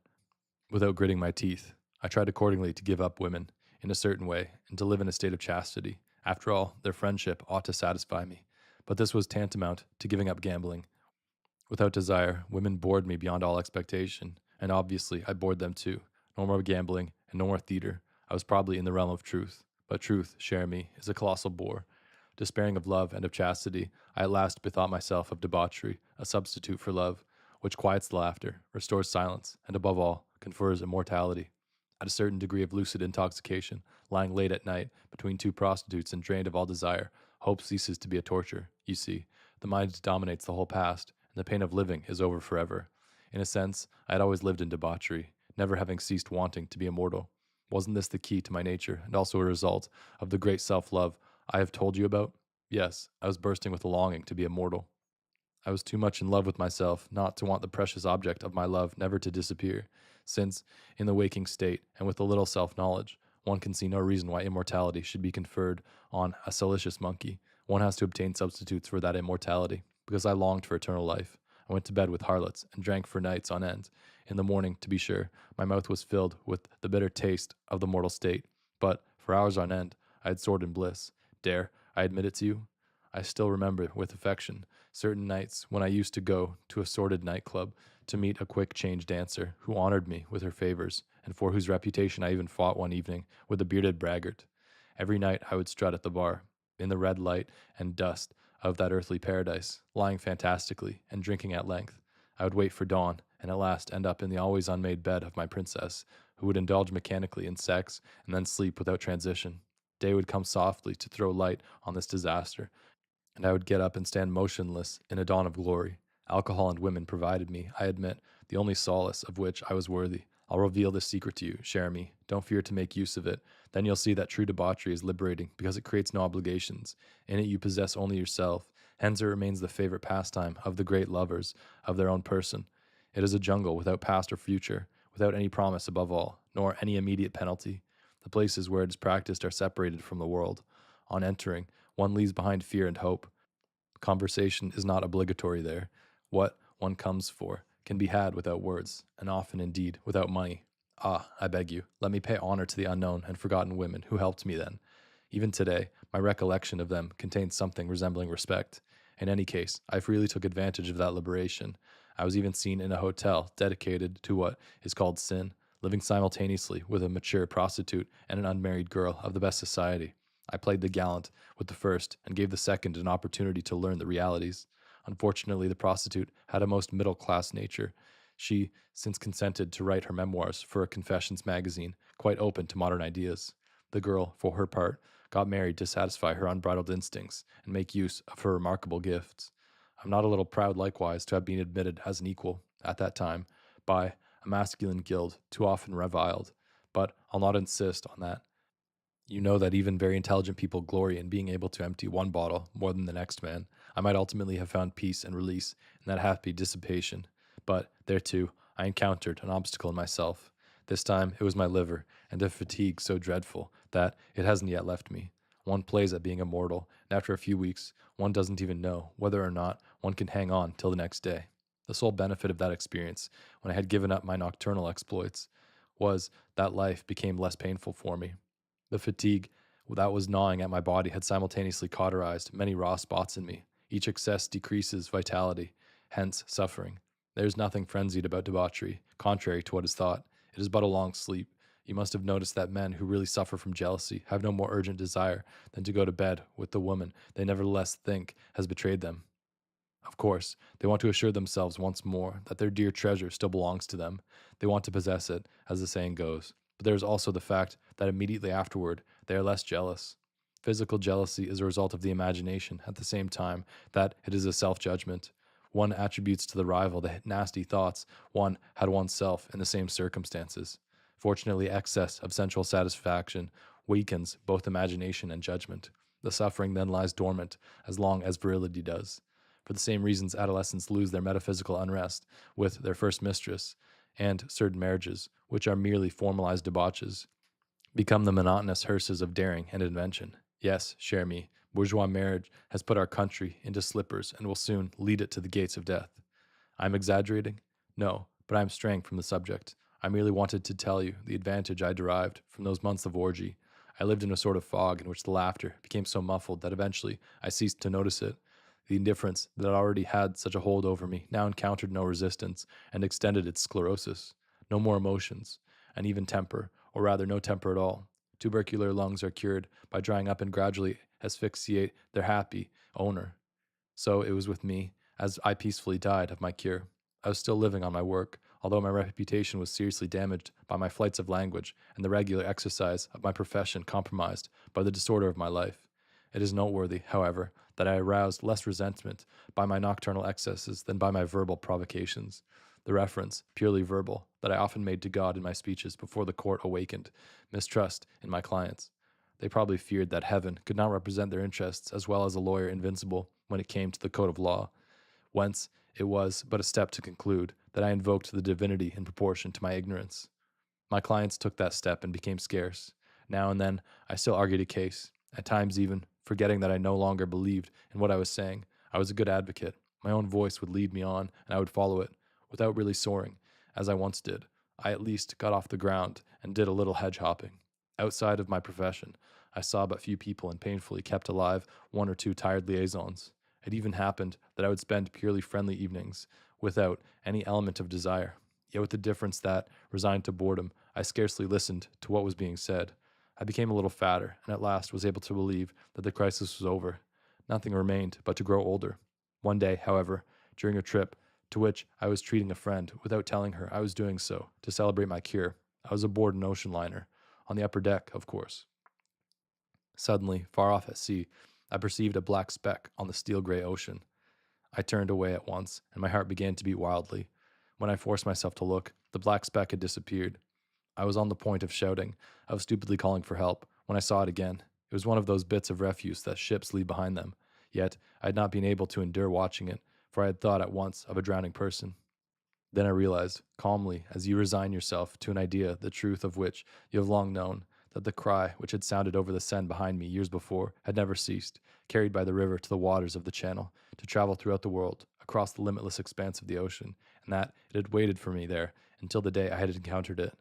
without gritting my teeth. I tried accordingly to give up women in a certain way and to live in a state of chastity. After all, their friendship ought to satisfy me. But this was tantamount to giving up gambling. Without desire, women bored me beyond all expectation, and obviously I bored them too. No more gambling and no more theater. I was probably in the realm of truth. But truth, cher me, is a colossal bore. Despairing of love and of chastity, I at last bethought myself of debauchery, a substitute for love, which quiets the laughter, restores silence, and above all, confers immortality. At a certain degree of lucid intoxication, lying late at night between two prostitutes and drained of all desire, hope ceases to be a torture. You see, the mind dominates the whole past, and the pain of living is over forever. In a sense, I had always lived in debauchery, never having ceased wanting to be immortal. Wasn't this the key to my nature, and also a result of the great self-love I have told you about? Yes, I was bursting with a longing to be immortal. I was too much in love with myself not to want the precious object of my love never to disappear, since, in the waking state, and with a little self-knowledge, one can see no reason why immortality should be conferred on a salacious monkey. One has to obtain substitutes for that immortality, because I longed for eternal life. I went to bed with harlots, and drank for nights on end. In the morning, to be sure, my mouth was filled with the bitter taste of the mortal state, but, for hours on end, I had soared in bliss. Dare I admit it to you? I still remember with affection certain nights when I used to go to a sordid nightclub to meet a quick change dancer who honored me with her favors, and for whose reputation I even fought one evening with a bearded braggart. Every night I would strut at the bar, in the red light and dust of that earthly paradise, lying fantastically and drinking at length. I would wait for dawn, and at last end up in the always unmade bed of my princess, who would indulge mechanically in sex and then sleep without transition. Day would come softly to throw light on this disaster, and I would get up and stand motionless in a dawn of glory. Alcohol and women provided me, I admit, the only solace of which I was worthy. I'll reveal this secret to you, cher me. Don't fear to make use of it. Then you'll see that true debauchery is liberating because it creates no obligations. In it you possess only yourself. Hence it remains the favorite pastime of the great lovers of their own person. It is a jungle without past or future, without any promise above all, nor any immediate penalty. The places where it is practiced are separated from the world. On entering, one leaves behind fear and hope. Conversation is not obligatory there. What one comes for can be had without words, and often, indeed, without money. Ah, I beg you, let me pay honor to the unknown and forgotten women who helped me then. Even today, my recollection of them contains something resembling respect. In any case, I freely took advantage of that liberation. I was even seen in a hotel dedicated to what is called sin, living simultaneously with a mature prostitute and an unmarried girl of the best society. I played the gallant with the first and gave the second an opportunity to learn the realities. Unfortunately, the prostitute had a most middle-class nature. She since consented to write her memoirs for a confessions magazine, quite open to modern ideas. The girl, for her part, got married to satisfy her unbridled instincts and make use of her remarkable gifts. I'm not a little proud likewise to have been admitted as an equal, at that time, by a masculine guild too often reviled, but I'll not insist on that. You know that even very intelligent people glory in being able to empty one bottle more than the next man. I might ultimately have found peace and release in that happy dissipation, but there too I encountered an obstacle in myself. This time it was my liver, and a fatigue so dreadful that it hasn't yet left me. One plays at being immortal, and after a few weeks one doesn't even know whether or not one can hang on till the next day. The sole benefit of that experience, when I had given up my nocturnal exploits, was that life became less painful for me. The fatigue that was gnawing at my body had simultaneously cauterized many raw spots in me. Each excess decreases vitality, hence suffering. There is nothing frenzied about debauchery, contrary to what is thought. It is but a long sleep. You must have noticed that men who really suffer from jealousy have no more urgent desire than to go to bed with the woman they nevertheless think has betrayed them. Of course, they want to assure themselves once more that their dear treasure still belongs to them. They want to possess it, as the saying goes. But there is also the fact that immediately afterward they are less jealous. Physical jealousy is a result of the imagination at the same time that it is a self-judgment. One attributes to the rival the nasty thoughts one had oneself in the same circumstances. Fortunately, excess of sensual satisfaction weakens both imagination and judgment. The suffering then lies dormant as long as virility does. For the same reasons adolescents lose their metaphysical unrest with their first mistress, and certain marriages, which are merely formalized debauches. become the monotonous hearses of daring and invention. Yes, cher me, bourgeois marriage has put our country into slippers and will soon lead it to the gates of death. I'm exaggerating? No, but I'm straying from the subject. I merely wanted to tell you the advantage I derived from those months of orgy. I lived in a sort of fog in which the laughter became so muffled that eventually I ceased to notice it. The indifference that had already had such a hold over me now encountered no resistance and extended its sclerosis. No more emotions, and even temper, or rather no temper at all. Tubercular lungs are cured by drying up and gradually asphyxiate their happy owner. So it was with me, as I peacefully died of my cure. I was still living on my work, although my reputation was seriously damaged by my flights of language and the regular exercise of my profession compromised by the disorder of my life. It is noteworthy, however, that I aroused less resentment by my nocturnal excesses than by my verbal provocations. The reference, purely verbal, that I often made to God in my speeches before the court awakened mistrust in my clients. They probably feared that heaven could not represent their interests as well as a lawyer invincible when it came to the code of law, whence it was but a step to conclude that I invoked the divinity in proportion to my ignorance. My clients took that step and became scarce. Now and then I still argued a case, at times even, forgetting that I no longer believed in what I was saying. I was a good advocate. My own voice would lead me on, and I would follow it, without really soaring, as I once did. I at least got off the ground and did a little hedge hopping. Outside of my profession, I saw but few people and painfully kept alive one or two tired liaisons. It even happened that I would spend purely friendly evenings without any element of desire, yet with the difference that, resigned to boredom, I scarcely listened to what was being said. I became a little fatter, and at last was able to believe that the crisis was over. Nothing remained but to grow older. One day, however, during a trip to which I was treating a friend, without telling her I was doing so, to celebrate my cure, I was aboard an ocean liner, on the upper deck, of course. Suddenly, far off at sea, I perceived a black speck on the steel gray ocean. I turned away at once, and my heart began to beat wildly. When I forced myself to look, the black speck had disappeared. I was on the point of shouting, of stupidly calling for help, when I saw it again. It was one of those bits of refuse that ships leave behind them. Yet I had not been able to endure watching it, for I had thought at once of a drowning person. Then I realized, calmly, as you resign yourself to an idea the truth of which you have long known, that the cry which had sounded over the Seine behind me years before had never ceased, carried by the river to the waters of the Channel, to travel throughout the world, across the limitless expanse of the ocean, and that it had waited for me there until the day I had encountered it.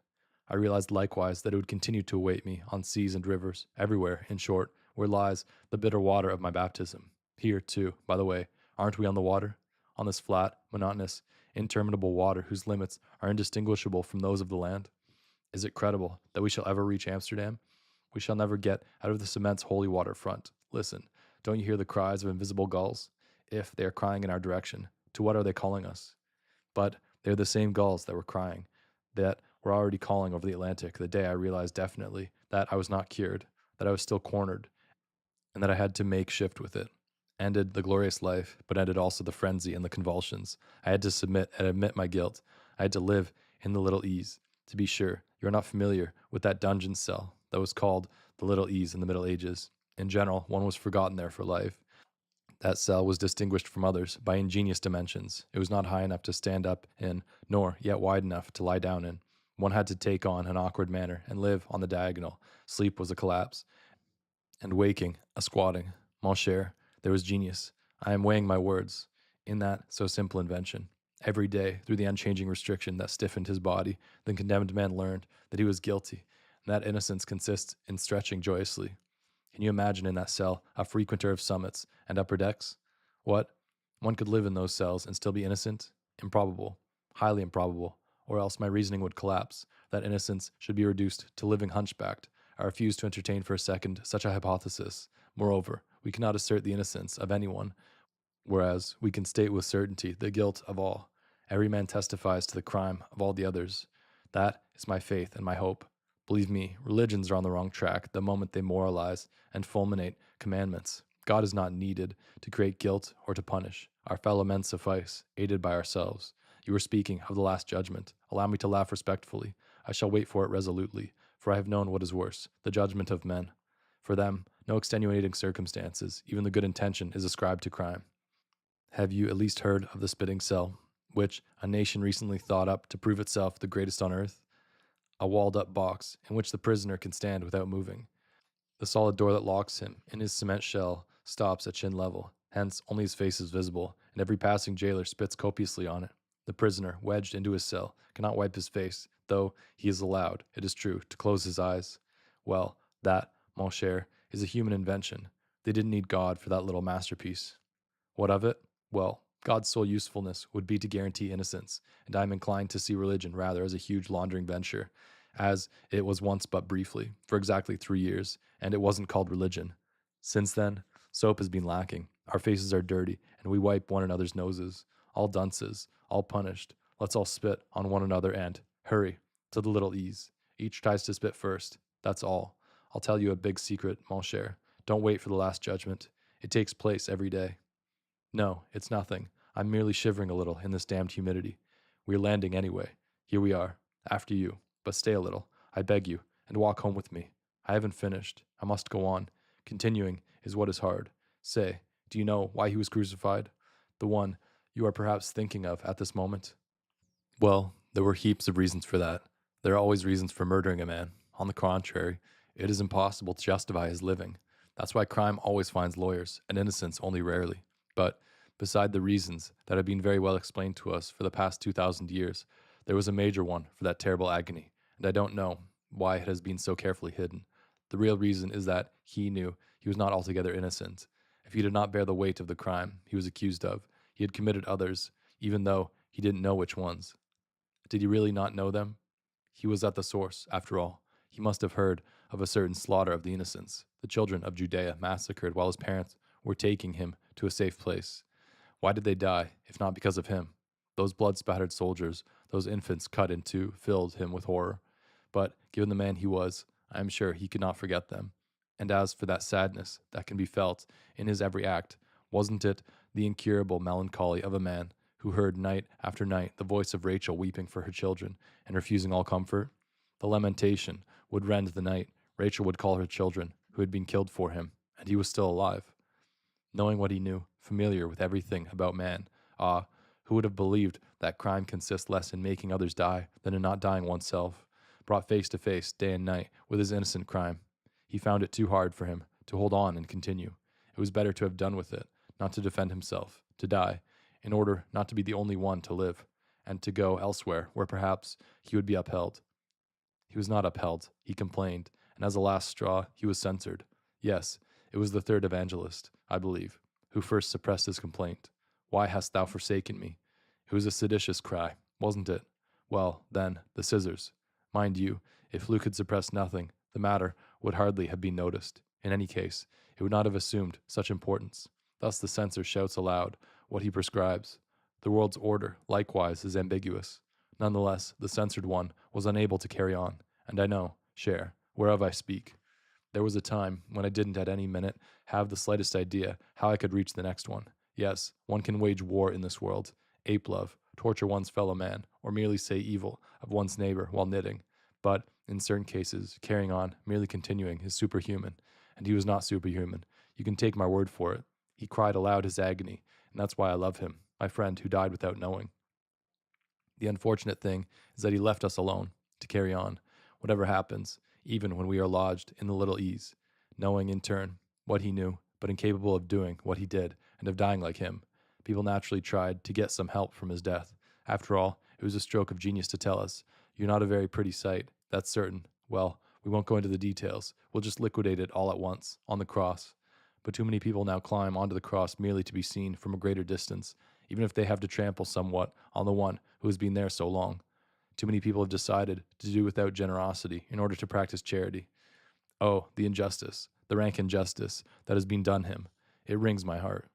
I realized likewise that it would continue to await me on seas and rivers, everywhere, in short, where lies the bitter water of my baptism. Here, too, by the way, aren't we on the water? On this flat, monotonous, interminable water whose limits are indistinguishable from those of the land? Is it credible that we shall ever reach Amsterdam? We shall never get out of this immense holy water front. Listen, don't you hear the cries of invisible gulls? If they are crying in our direction, to what are they calling us? But they're the same gulls that were crying, that were already calling over the Atlantic the day I realized definitely that I was not cured, that I was still cornered, and that I had to make shift with it. Ended the glorious life, but ended also the frenzy and the convulsions. I had to submit and admit my guilt. I had to live in the Little Ease. To be sure, you are not familiar with that dungeon cell that was called the Little Ease in the Middle Ages. In general, one was forgotten there for life. That cell was distinguished from others by ingenious dimensions. It was not high enough to stand up in, nor yet wide enough to lie down in. One had to take on an awkward manner and live on the diagonal. Sleep was a collapse, and waking a squatting. Mon cher, there was genius. I am weighing my words in that so simple invention. Every day, through the unchanging restriction that stiffened his body, the condemned man learned that he was guilty, and that innocence consists in stretching joyously. Can you imagine in that cell a frequenter of summits and upper decks? What? One could live in those cells and still be innocent? Improbable. Highly improbable. Or else my reasoning would collapse. That innocence should be reduced to living hunchbacked. I refuse to entertain for a second such a hypothesis. Moreover, we cannot assert the innocence of anyone, whereas we can state with certainty the guilt of all. Every man testifies to the crime of all the others. That is my faith and my hope. Believe me, religions are on the wrong track the moment they moralize and fulminate commandments. God is not needed to create guilt or to punish. Our fellow men suffice, aided by ourselves. You were speaking of the last judgment. Allow me to laugh respectfully. I shall wait for it resolutely, for I have known what is worse, the judgment of men. For them, no extenuating circumstances, even the good intention, is ascribed to crime. Have you at least heard of the spitting cell, which a nation recently thought up to prove itself the greatest on earth? a walled-up box in which the prisoner can stand without moving. The solid door that locks him in his cement shell stops at chin level, hence only his face is visible, and every passing jailer spits copiously on it. The prisoner, wedged into his cell, cannot wipe his face, though he is allowed, it is true, to close his eyes. Well, that, mon cher, is a human invention. They didn't need God for that little masterpiece. What of it? Well, God's sole usefulness would be to guarantee innocence, and I am inclined to see religion rather as a huge laundering venture, as it was once but briefly, for exactly 3 years, and it wasn't called religion. Since then, soap has been lacking. Our faces are dirty, and we wipe one another's noses. All dunces, all punished. Let's all spit on one another and, hurry, to the little ease. Each tries to spit first. That's all. I'll tell you a big secret, mon cher. Don't wait for the last judgment. It takes place every day. No, it's nothing. I'm merely shivering a little in this damned humidity. We're landing anyway. Here we are. After you. But stay a little, I beg you, and walk home with me. I haven't finished. I must go on. Continuing is what is hard. Say, do you know why he was crucified? The one you are perhaps thinking of at this moment? Well, there were heaps of reasons for that. There are always reasons for murdering a man. On the contrary, it is impossible to justify his living. That's why crime always finds lawyers, and innocence only rarely. But, beside the reasons that have been very well explained to us for the past 2,000 years, there was a major one for that terrible agony, and I don't know why it has been so carefully hidden. The real reason is that he knew he was not altogether innocent. If he did not bear the weight of the crime he was accused of, he had committed others, even though he didn't know which ones. Did he really not know them? He was at the source, after all. He must have heard of a certain slaughter of the innocents, the children of Judea massacred while his parents were taking him to a safe place. Why did they die, if not because of him? Those blood-spattered soldiers, those infants cut in two, filled him with horror. But, given the man he was, I am sure he could not forget them. And as for that sadness that can be felt in his every act, wasn't it the incurable melancholy of a man who heard night after night the voice of Rachel weeping for her children and refusing all comfort? The lamentation would rend the night. Rachel would call her children, who had been killed for him, and he was still alive. Knowing what he knew, familiar with everything about man, who would have believed that crime consists less in making others die than in not dying oneself? Brought face to face, day and night, with his innocent crime, he found it too hard for him to hold on and continue. It was better to have done with it, not to defend himself, to die, in order not to be the only one to live, and to go elsewhere where perhaps he would be upheld. He was not upheld, he complained, and as a last straw, he was censored. Yes, it was the third evangelist, I believe, who first suppressed his complaint. Why hast thou forsaken me? It was a seditious cry, wasn't it? Well, then, the scissors. Mind you, if Luke had suppressed nothing, the matter would hardly have been noticed. In any case, it would not have assumed such importance. Thus the censor shouts aloud what he prescribes. The world's order, likewise, is ambiguous. Nonetheless, the censored one was unable to carry on, and I know, cher, whereof I speak. There was a time when I didn't at any minute have the slightest idea how I could reach the next one. Yes, one can wage war in this world, ape love, torture one's fellow man, or merely say evil of one's neighbor while knitting. But, in certain cases, carrying on, merely continuing, is superhuman. And he was not superhuman. You can take my word for it. He cried aloud his agony, and that's why I love him, my friend who died without knowing. The unfortunate thing is that he left us alone, to carry on, whatever happens, even when we are lodged in the little ease, knowing in turn what he knew, but incapable of doing what he did, and of dying like him. People naturally tried to get some help from his death. After all, it was a stroke of genius to tell us, "You're not a very pretty sight, that's certain." Well, we won't go into the details. We'll just liquidate it all at once, on the cross. But too many people now climb onto the cross merely to be seen from a greater distance, even if they have to trample somewhat on the one who has been there so long. Too many people have decided to do without generosity in order to practice charity. Oh, the injustice, the rank injustice that has been done him. It wrings my heart.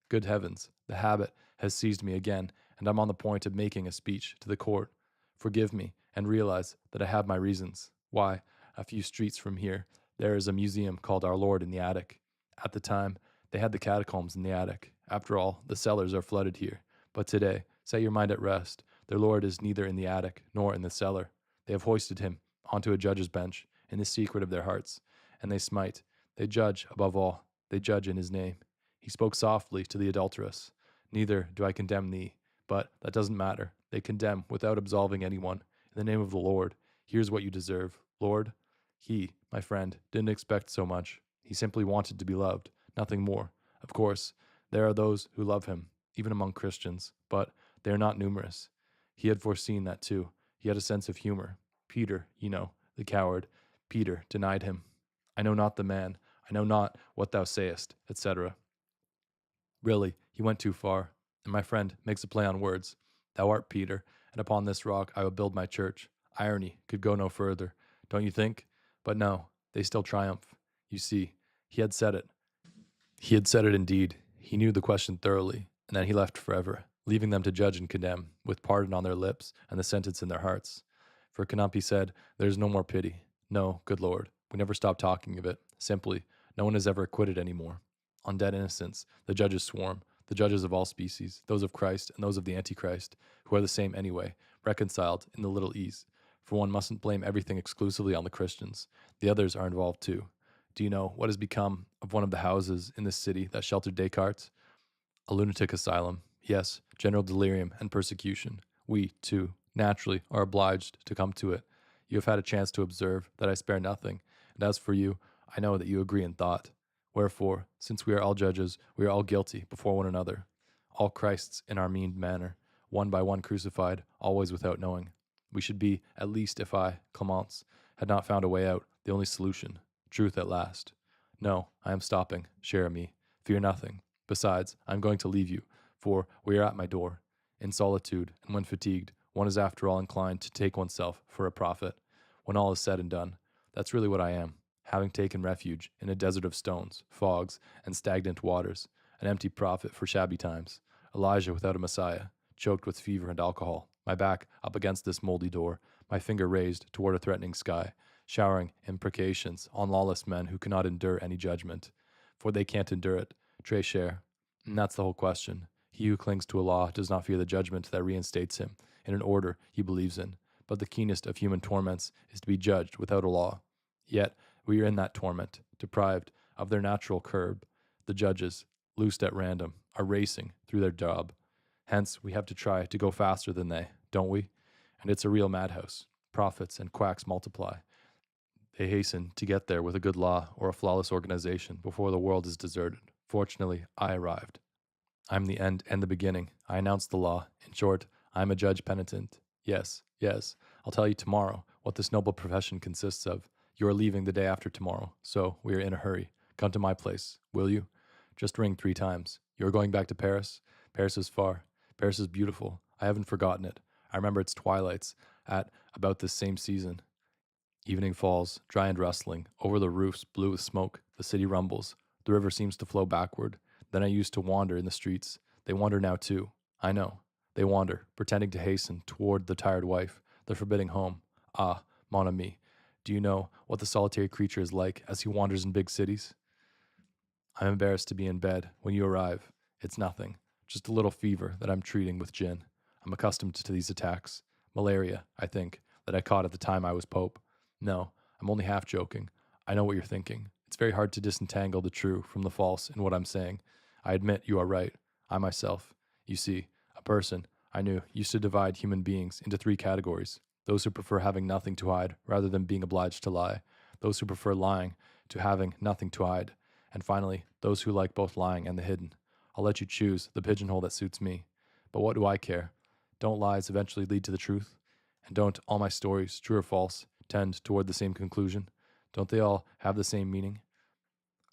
Good heavens, the habit has seized me again, and I'm on the point of making a speech to the court. Forgive me, and realize that I have my reasons. Why, a few streets from here, there is a museum called Our Lord in the attic. At the time, they had the catacombs in the attic. After all, the cellars are flooded here. But today, set your mind at rest. Their Lord is neither in the attic nor in the cellar. They have hoisted him onto a judge's bench in the secret of their hearts, and they smite. They judge, above all, they judge in his name. He spoke softly to the adulteress. Neither do I condemn thee, but that doesn't matter. They condemn without absolving anyone. In the name of the Lord, Here's what you deserve. Lord, he, my friend, didn't expect so much. He simply wanted to be loved, nothing more. Of course, there are those who love him, even among Christians, but they are not numerous. He had foreseen that too. He had a sense of humor. Peter, the coward, Peter denied him. I know not the man, I know not what thou sayest, etc. Really, he went too far, and my friend makes a play on words. Thou art Peter, and upon this rock I will build my church. Irony could go no further, don't you think? But no, they still triumph. You see, he had said it. He had said it indeed. He knew the question thoroughly, and then he left forever, leaving them to judge and condemn, with pardon on their lips and the sentence in their hearts. For it cannot be said, there is no more pity. No, good Lord, we never stop talking of it. Simply, no one is ever acquitted anymore. On dead innocence, the judges swarm, the judges of all species, those of Christ and those of the Antichrist, who are the same anyway, reconciled in the little ease. For one mustn't blame everything exclusively on the Christians. The others are involved too. Do you know what has become of one of the houses in this city that sheltered Descartes? A lunatic asylum. Yes, general delirium and persecution. We, too, naturally are obliged to come to it. You have had a chance to observe that I spare nothing, and as for you, I know that you agree in thought. Wherefore, since we are all judges, we are all guilty before one another. All Christs in our mean manner, one by one crucified, always without knowing. We should be, at least if I, Clemence, had not found a way out, the only solution. Truth at last. No, I am stopping, cher ami. Fear nothing. Besides, I am going to leave you, for we are at my door. In solitude, and when fatigued, one is after all inclined to take oneself for a prophet. When all is said and done, that's really what I am, having taken refuge in a desert of stones, fogs, and stagnant waters, an empty prophet for shabby times, Elijah without a Messiah, choked with fever and alcohol, my back up against this moldy door, my finger raised toward a threatening sky, showering imprecations on lawless men who cannot endure any judgment, for they can't endure it, très cher. And that's the whole question. He who clings to a law does not fear the judgment that reinstates him in an order he believes in, but the keenest of human torments is to be judged without a law. Yet we are in that torment, deprived of their natural curb. The judges, loosed at random, are racing through their job. Hence, we have to try to go faster than they, don't we? And it's a real madhouse. Prophets and quacks multiply. They hasten to get there with a good law or a flawless organization before the world is deserted. Fortunately, I arrived. I'm the end and the beginning. I announce the law. In short, I'm a judge penitent. Yes, I'll tell you tomorrow what this noble profession consists of. You are leaving the day after tomorrow, so we are in a hurry. Come to my place, will you? Just ring 3 times. You are going back to Paris? Paris is far. Paris is beautiful. I haven't forgotten it. I remember its twilights at about this same season. Evening falls, dry and rustling. Over the roofs, blue with smoke. The city rumbles. The river seems to flow backward. Then I used to wander in the streets. They wander now too. I know. They wander, pretending to hasten toward the tired wife, the forbidding home. Ah, mon ami, do you know what the solitary creature is like as he wanders in big cities? I'm embarrassed to be in bed when you arrive. It's nothing. Just a little fever that I'm treating with gin. I'm accustomed to these attacks. Malaria, I think, that I caught at the time I was Pope. No, I'm only half joking. I know what you're thinking. It's very hard to disentangle the true from the false in what I'm saying. I admit you are right. I myself. You see, a person, I knew, used to divide human beings into 3 categories. Those who prefer having nothing to hide rather than being obliged to lie. Those who prefer lying to having nothing to hide. And finally, those who like both lying and the hidden. I'll let you choose the pigeonhole that suits me. But what do I care? Don't lies eventually lead to the truth? And don't all my stories, true or false, tend toward the same conclusion? Don't they all have the same meaning?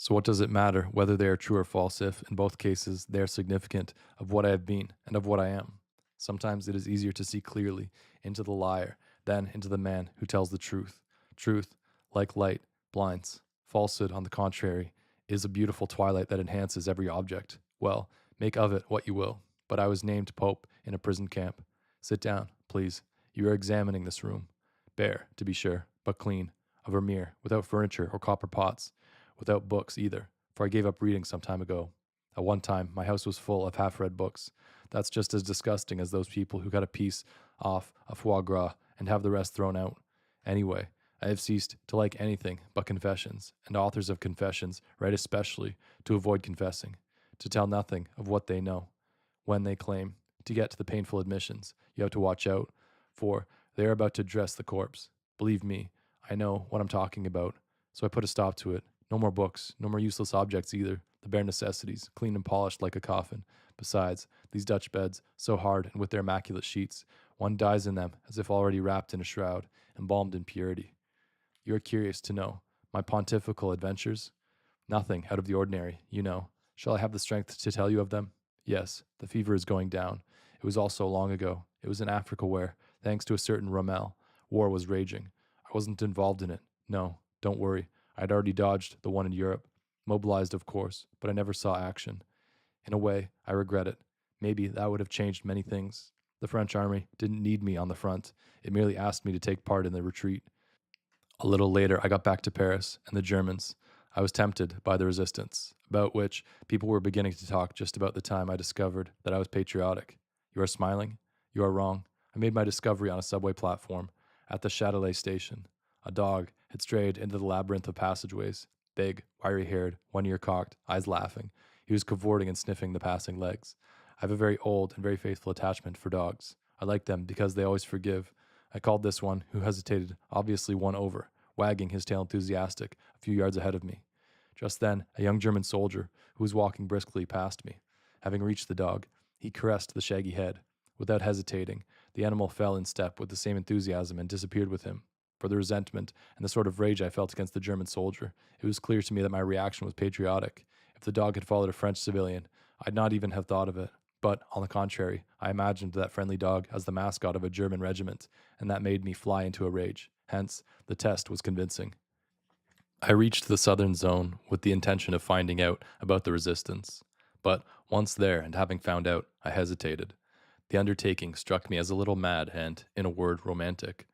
So what does it matter whether they are true or false if, in both cases, they are significant of what I have been and of what I am? Sometimes it is easier to see clearly into the liar than into the man who tells the truth. Truth, like light, blinds. Falsehood, on the contrary, is a beautiful twilight that enhances every object. Well, make of it what you will. But I was named Pope in a prison camp. Sit down, please. You are examining this room. Bare, to be sure, but clean. A Vermeer, without furniture or copper pots. Without books either, for I gave up reading some time ago. At one time, my house was full of half-read books. That's just as disgusting as those people who cut a piece off a foie gras and have the rest thrown out. Anyway, I have ceased to like anything but confessions, and authors of confessions write especially to avoid confessing, to tell nothing of what they know. When they claim to get to the painful admissions, you have to watch out, for they are about to dress the corpse. Believe me, I know what I'm talking about. So I put a stop to it. No more books, no more useless objects either. The bare necessities, clean and polished like a coffin. Besides, these Dutch beds, so hard and with their immaculate sheets, one dies in them as if already wrapped in a shroud, embalmed in purity. You are curious to know my pontifical adventures? Nothing out of the ordinary, you know. Shall I have the strength to tell you of them? Yes, the fever is going down. It was all so long ago. It was in Africa where, thanks to a certain Rommel, war was raging. I wasn't involved in it. No, don't worry. I'd already dodged the one in Europe. Mobilized, of course, but I never saw action. In a way, I regret it. Maybe that would have changed many things. The French army didn't need me on the front. It merely asked me to take part in the retreat. A little later, I got back to Paris and the Germans. I was tempted by the resistance, about which people were beginning to talk just about the time I discovered that I was patriotic. You are smiling? You are wrong. I made my discovery on a subway platform at the Châtelet station. A dog had strayed into the labyrinth of passageways, big, wiry haired, one ear cocked, eyes laughing. He was cavorting and sniffing the passing legs. I have a very old and very faithful attachment for dogs. I like them because they always forgive. I called this one, who hesitated, obviously won over, wagging his tail enthusiastic, a few yards ahead of me. Just then, a young German soldier, who was walking briskly past me. Having reached the dog, he caressed the shaggy head. Without hesitating, the animal fell in step with the same enthusiasm and disappeared with him. For the resentment and the sort of rage I felt against the German soldier, it was clear to me that my reaction was patriotic. If the dog had followed a French civilian, I'd not even have thought of it. But, on the contrary, I imagined that friendly dog as the mascot of a German regiment, and that made me fly into a rage. Hence, the test was convincing. I reached the southern zone with the intention of finding out about the resistance. But once there, and having found out, I hesitated. The undertaking struck me as a little mad and, in a word, romantic.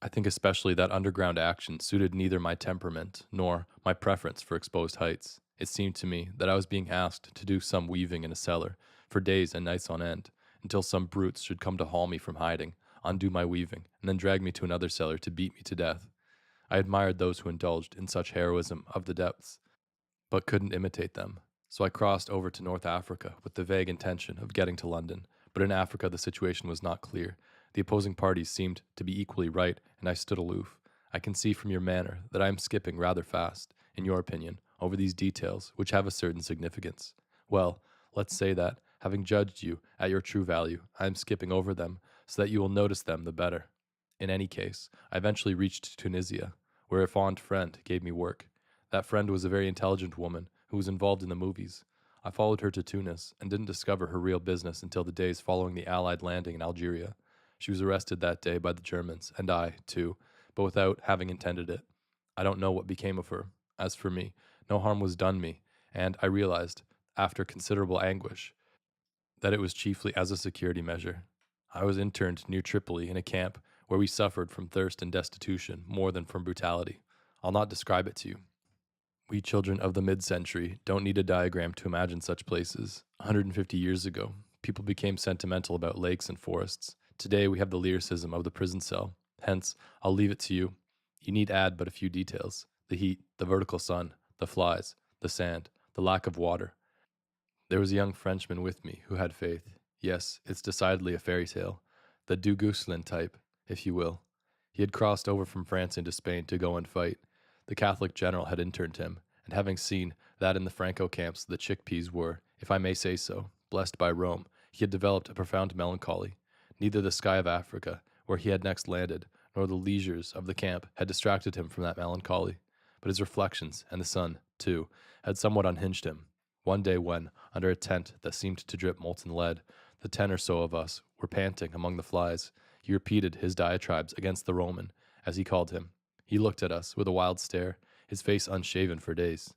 I think especially that underground action suited neither my temperament nor my preference for exposed heights. It seemed to me that I was being asked to do some weaving in a cellar for days and nights on end, until some brutes should come to haul me from hiding, undo my weaving, and then drag me to another cellar to beat me to death. I admired those who indulged in such heroism of the depths, but couldn't imitate them. So I crossed over to North Africa with the vague intention of getting to London. But in Africa, the situation was not clear. The opposing parties seemed to be equally right, and I stood aloof. I can see from your manner that I am skipping rather fast, in your opinion, over these details, which have a certain significance. Well, let's say that, having judged you at your true value, I am skipping over them so that you will notice them the better. In any case, I eventually reached Tunisia, where a fond friend gave me work. That friend was a very intelligent woman who was involved in the movies. I followed her to Tunis and didn't discover her real business until the days following the Allied landing in Algeria. She was arrested that day by the Germans, and I, too, but without having intended it. I don't know what became of her. As for me, no harm was done me, and I realized, after considerable anguish, that it was chiefly as a security measure. I was interned near Tripoli in a camp where we suffered from thirst and destitution more than from brutality. I'll not describe it to you. We children of the mid-century don't need a diagram to imagine such places. 150 years ago, people became sentimental about lakes and forests. Today, we have the lyricism of the prison cell. Hence, I'll leave it to you. You need add but a few details: the heat, the vertical sun, the flies, the sand, the lack of water. There was a young Frenchman with me who had faith. Yes, it's decidedly a fairy tale. The Du Guesclin type, if you will. He had crossed over from France into Spain to go and fight. The Catholic general had interned him, and having seen that in the Franco camps the chickpeas were, if I may say so, blessed by Rome, he had developed a profound melancholy. Neither the sky of Africa, where he had next landed, nor the leisures of the camp had distracted him from that melancholy. But his reflections, and the sun, too, had somewhat unhinged him. One day when, under a tent that seemed to drip molten lead, the 10 or so of us were panting among the flies, he repeated his diatribes against the Roman, as he called him. He looked at us with a wild stare, his face unshaven for days.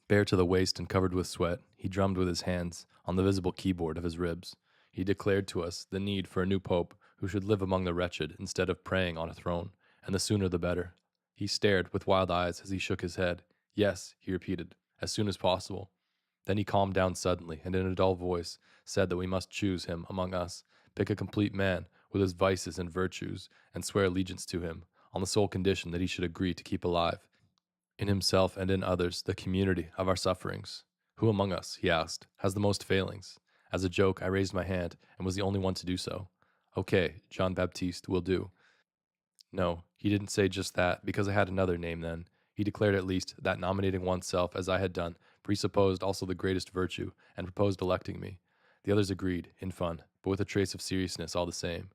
Bare to the waist and covered with sweat, he drummed with his hands on the visible keyboard of his ribs. He declared to us the need for a new pope who should live among the wretched instead of praying on a throne, and the sooner the better. He stared with wild eyes as he shook his head. Yes, he repeated, as soon as possible. Then he calmed down suddenly, and in a dull voice said that we must choose him among us, pick a complete man with his vices and virtues, and swear allegiance to him, on the sole condition that he should agree to keep alive, in himself and in others, the community of our sufferings. Who among us, he asked, has the most failings? As a joke, I raised my hand and was the only one to do so. Okay, Jean Baptiste will do. No, he didn't say just that, because I had another name then. He declared at least that nominating oneself as I had done presupposed also the greatest virtue, and proposed electing me. The others agreed, in fun, but with a trace of seriousness all the same.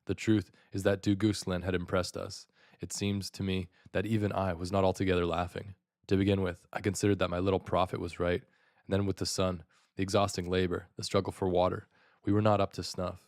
The truth is that Du Guesclin had impressed us. It seems to me that even I was not altogether laughing. To begin with, I considered that my little prophet was right, and then with the sun, the exhausting labor, the struggle for water, we were not up to snuff.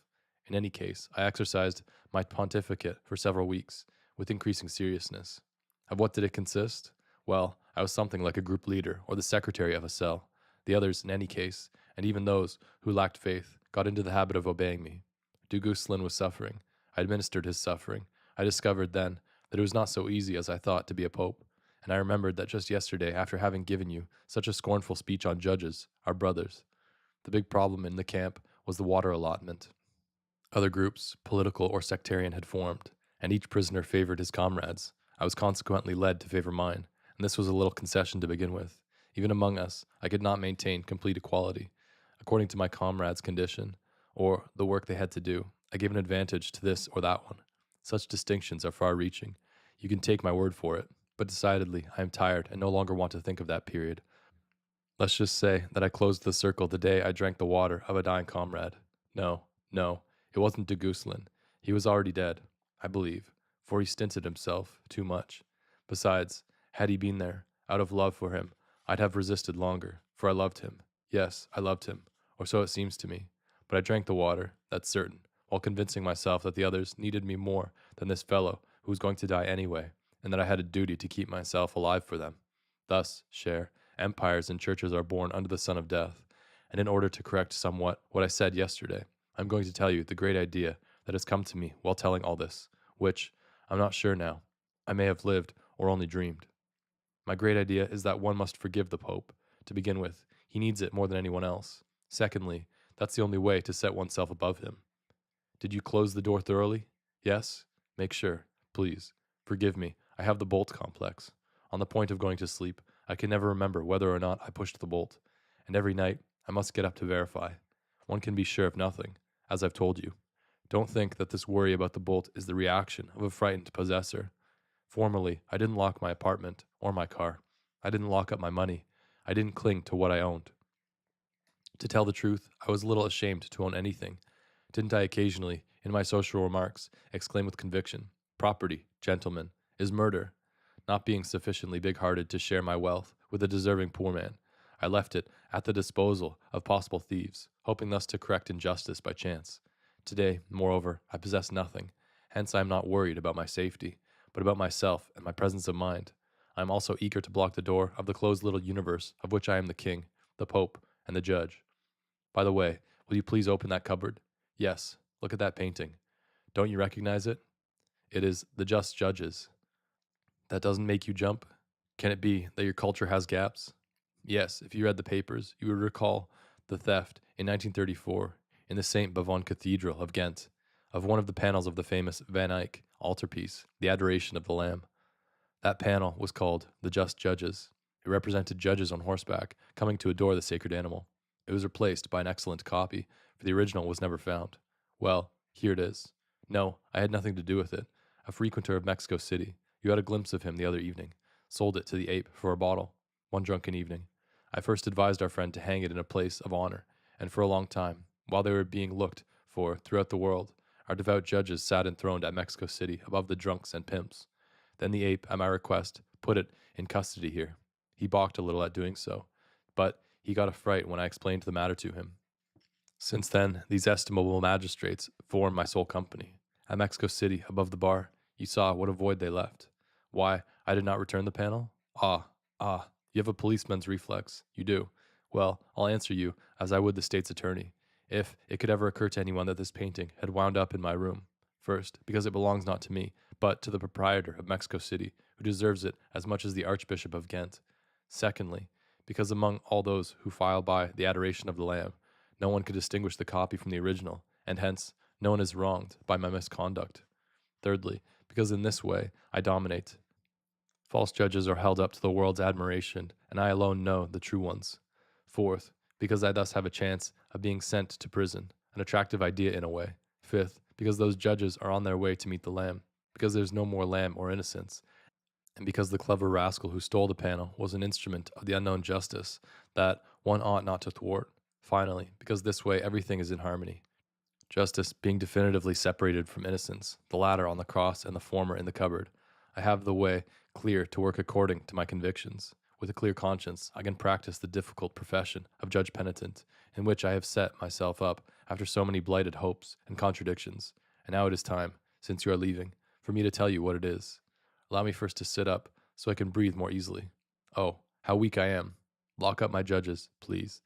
In any case, I exercised my pontificate for several weeks, with increasing seriousness. Of what did it consist? Well, I was something like a group leader or the secretary of a cell. The others, in any case, and even those who lacked faith, got into the habit of obeying me. Du Guesclin was suffering. I administered his suffering. I discovered then that it was not so easy as I thought to be a pope, and I remembered that just yesterday, after having given you such a scornful speech on judges, our brothers, the big problem in the camp was the water allotment. Other groups, political or sectarian, had formed, and each prisoner favored his comrades. I was consequently led to favor mine, and this was a little concession to begin with. Even among us, I could not maintain complete equality. According to my comrades' condition, or the work they had to do, I gave an advantage to this or that one. Such distinctions are far reaching. You can take my word for it, but decidedly I am tired and no longer want to think of that period. Let's just say that I closed the circle the day I drank the water of a dying comrade. No, no, it wasn't de Geuslin. He was already dead, I believe, for he stinted himself too much. Besides, had he been there, out of love for him, I'd have resisted longer, for I loved him. Yes, I loved him, or so it seems to me. But I drank the water, that's certain, while convincing myself that the others needed me more than this fellow who was going to die anyway, and that I had a duty to keep myself alive for them. Thus, cher, empires and churches are born under the son of death, and in order to correct somewhat what I said yesterday, I'm going to tell you the great idea that has come to me while telling all this, which, I'm not sure now, I may have lived or only dreamed. My great idea is that one must forgive the Pope. To begin with, he needs it more than anyone else. Secondly, that's the only way to set oneself above him. Did you close the door thoroughly? Yes? Make sure, please. Forgive me, I have the bolt complex. On the point of going to sleep, I can never remember whether or not I pushed the bolt, and every night I must get up to verify. One can be sure of nothing, as I've told you. Don't think that this worry about the bolt is the reaction of a frightened possessor. Formerly, I didn't lock my apartment or my car. I didn't lock up my money. I didn't cling to what I owned. To tell the truth, I was a little ashamed to own anything. Didn't I occasionally, in my social remarks, exclaim with conviction, "Property, gentlemen, is murder"? Not being sufficiently big-hearted to share my wealth with a deserving poor man, I left it at the disposal of possible thieves, hoping thus to correct injustice by chance. Today, moreover, I possess nothing, hence I am not worried about my safety, but about myself and my presence of mind. I am also eager to block the door of the closed little universe of which I am the king, the pope, and the judge. By the way, will you please open that cupboard? Yes, look at that painting. Don't you recognize it? It is The Just Judges. That doesn't make you jump? Can it be that your culture has gaps? Yes, if you read the papers, you would recall the theft in 1934 in the St. Bavon Cathedral of Ghent of one of the panels of the famous Van Eyck altarpiece, The Adoration of the Lamb. That panel was called The Just Judges. It represented judges on horseback coming to adore the sacred animal. It was replaced by an excellent copy, for the original was never found. Well, here it is. No, I had nothing to do with it. A frequenter of Mexico City. You had a glimpse of him the other evening. Sold it to the ape for a bottle. One drunken evening. I first advised our friend to hang it in a place of honor, and for a long time, while they were being looked for throughout the world, our devout judges sat enthroned at Mexico City above the drunks and pimps. Then the ape, at my request, put it in custody here. He balked a little at doing so, but he got a fright when I explained the matter to him. Since then, these estimable magistrates form my sole company. At Mexico City, above the bar, you saw what a void they left. Why I did not return the panel? You have a policeman's reflex. You do. Well, I'll answer you as I would the state's attorney, if it could ever occur to anyone that this painting had wound up in my room. First, because it belongs not to me, but to the proprietor of Mexico City, who deserves it as much as the Archbishop of Ghent. Secondly, because among all those who file by the adoration of the Lamb, no one could distinguish the copy from the original, and hence no one is wronged by my misconduct. Thirdly, because in this way I dominate. False judges are held up to the world's admiration, and I alone know the true ones. Fourth, because I thus have a chance of being sent to prison, an attractive idea in a way. Fifth, because those judges are on their way to meet the Lamb. because there's no more lamb or innocence, and because the clever rascal who stole the panel was an instrument of the unknown justice that one ought not to thwart. Finally, because this way everything is in harmony. Justice being definitively separated from innocence, the latter on the cross and the former in the cupboard, I have the way clear to work according to my convictions. With a clear conscience, I can practice the difficult profession of judge penitent, in which I have set myself up after so many blighted hopes and contradictions. And now it is time, since you are leaving, for me to tell you what it is. Allow me first to sit up, so I can breathe more easily. Oh, how weak I am. Lock up my judges, please.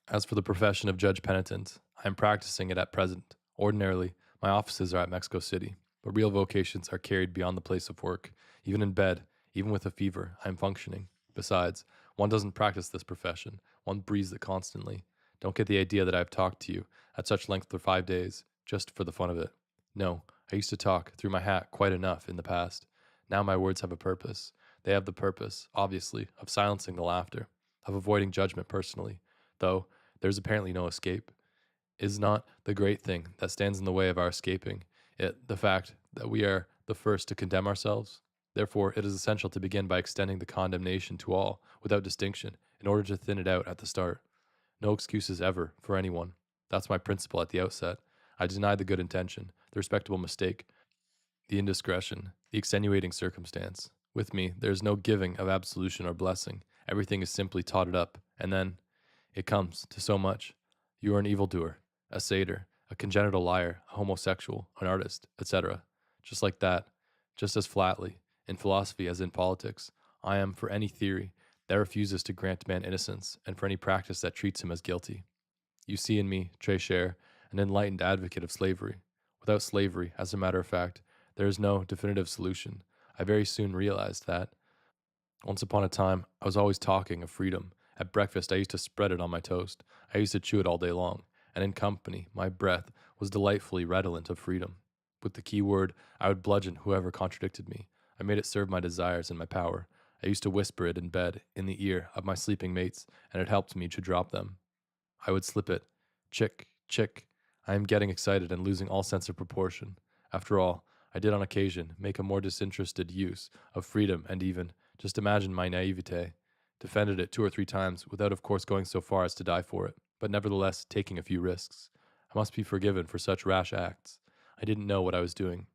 As for the profession of judge penitent, I am practicing it at present. Ordinarily, my offices are at Mexico City, but real vocations are carried beyond the place of work. Even in bed, even with a fever, I am functioning. Besides, one doesn't practice this profession, one breathes it constantly. Don't get the idea that I have talked to you at such length for 5 days, just for the fun of it. No, I used to talk through my hat quite enough in the past. Now my words have a purpose. They have the purpose, obviously, of silencing the laughter, of avoiding judgment personally, though there's apparently no escape. Is not the great thing that stands in the way of our escaping it the fact that we are the first to condemn ourselves? Therefore, it is essential to begin by extending the condemnation to all, without distinction, in order to thin it out at the start. No excuses ever, for anyone. That's my principle at the outset. I deny the good intention, the respectable mistake, the indiscretion, the extenuating circumstance. With me, there is no giving of absolution or blessing. Everything is simply totted up, and then it comes to so much. You are an evildoer, a satyr, a congenital liar, a homosexual, an artist, etc. Just like that, just as flatly, in philosophy as in politics, I am for any theory that refuses to grant man innocence, and for any practice that treats him as guilty. You see in me, très cher, an enlightened advocate of slavery. Without slavery, as a matter of fact, there is no definitive solution. I very soon realized that. Once upon a time, I was always talking of freedom. At breakfast, I used to spread it on my toast. I used to chew it all day long. And in company, my breath was delightfully redolent of freedom. With the key word, I would bludgeon whoever contradicted me. I made it serve my desires and my power. I used to whisper it in bed, in the ear of my sleeping mates, and it helped me to drop them. I would slip it. Chick, chick. I am getting excited and losing all sense of proportion. After all, I did on occasion make a more disinterested use of freedom, and even, just imagine my naivete, defended it 2 or 3 times without of course going so far as to die for it, but nevertheless taking a few risks. I must be forgiven for such rash acts. I didn't know what I was doing.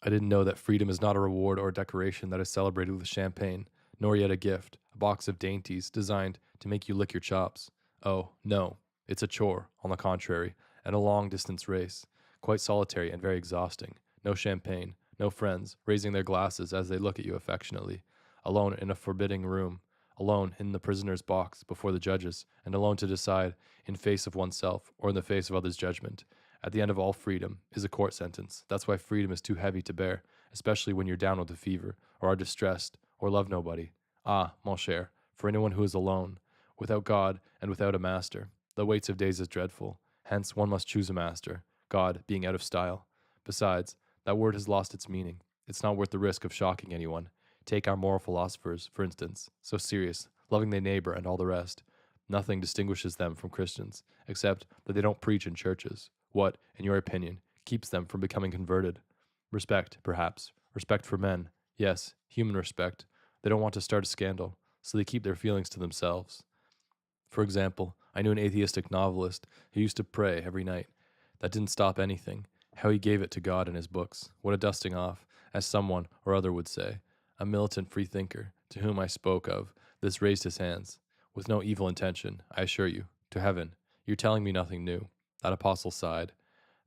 I didn't know that freedom is not a reward or a decoration that is celebrated with champagne, nor yet a gift, a box of dainties designed to make you lick your chops. Oh, no, it's a chore, on the contrary, and a long-distance race, quite solitary and very exhausting. No champagne, no friends, raising their glasses as they look at you affectionately. Alone in a forbidding room, alone in the prisoner's box before the judges, and alone to decide, in face of oneself or in the face of others' judgment. At the end of all freedom is a court sentence. That's why freedom is too heavy to bear, especially when you're down with a fever, or are distressed, or love nobody. Ah, mon cher, for anyone who is alone, without God and without a master, the weights of days is dreadful. Hence one must choose a master, God being out of style. Besides, that word has lost its meaning. It's not worth the risk of shocking anyone. Take our moral philosophers, for instance, so serious, loving their neighbor and all the rest. Nothing distinguishes them from Christians, except that they don't preach in churches. What, in your opinion, keeps them from becoming converted? Respect, perhaps. Respect for men. Yes, human respect. They don't want to start a scandal, so they keep their feelings to themselves. For example, I knew an atheistic novelist who used to pray every night. That didn't stop anything. How he gave it to God in his books. What a dusting off, as someone or other would say. A militant freethinker, to whom I spoke of, this raised his hands. With no evil intention, I assure you. To heaven. You're telling me nothing new. That apostle sighed.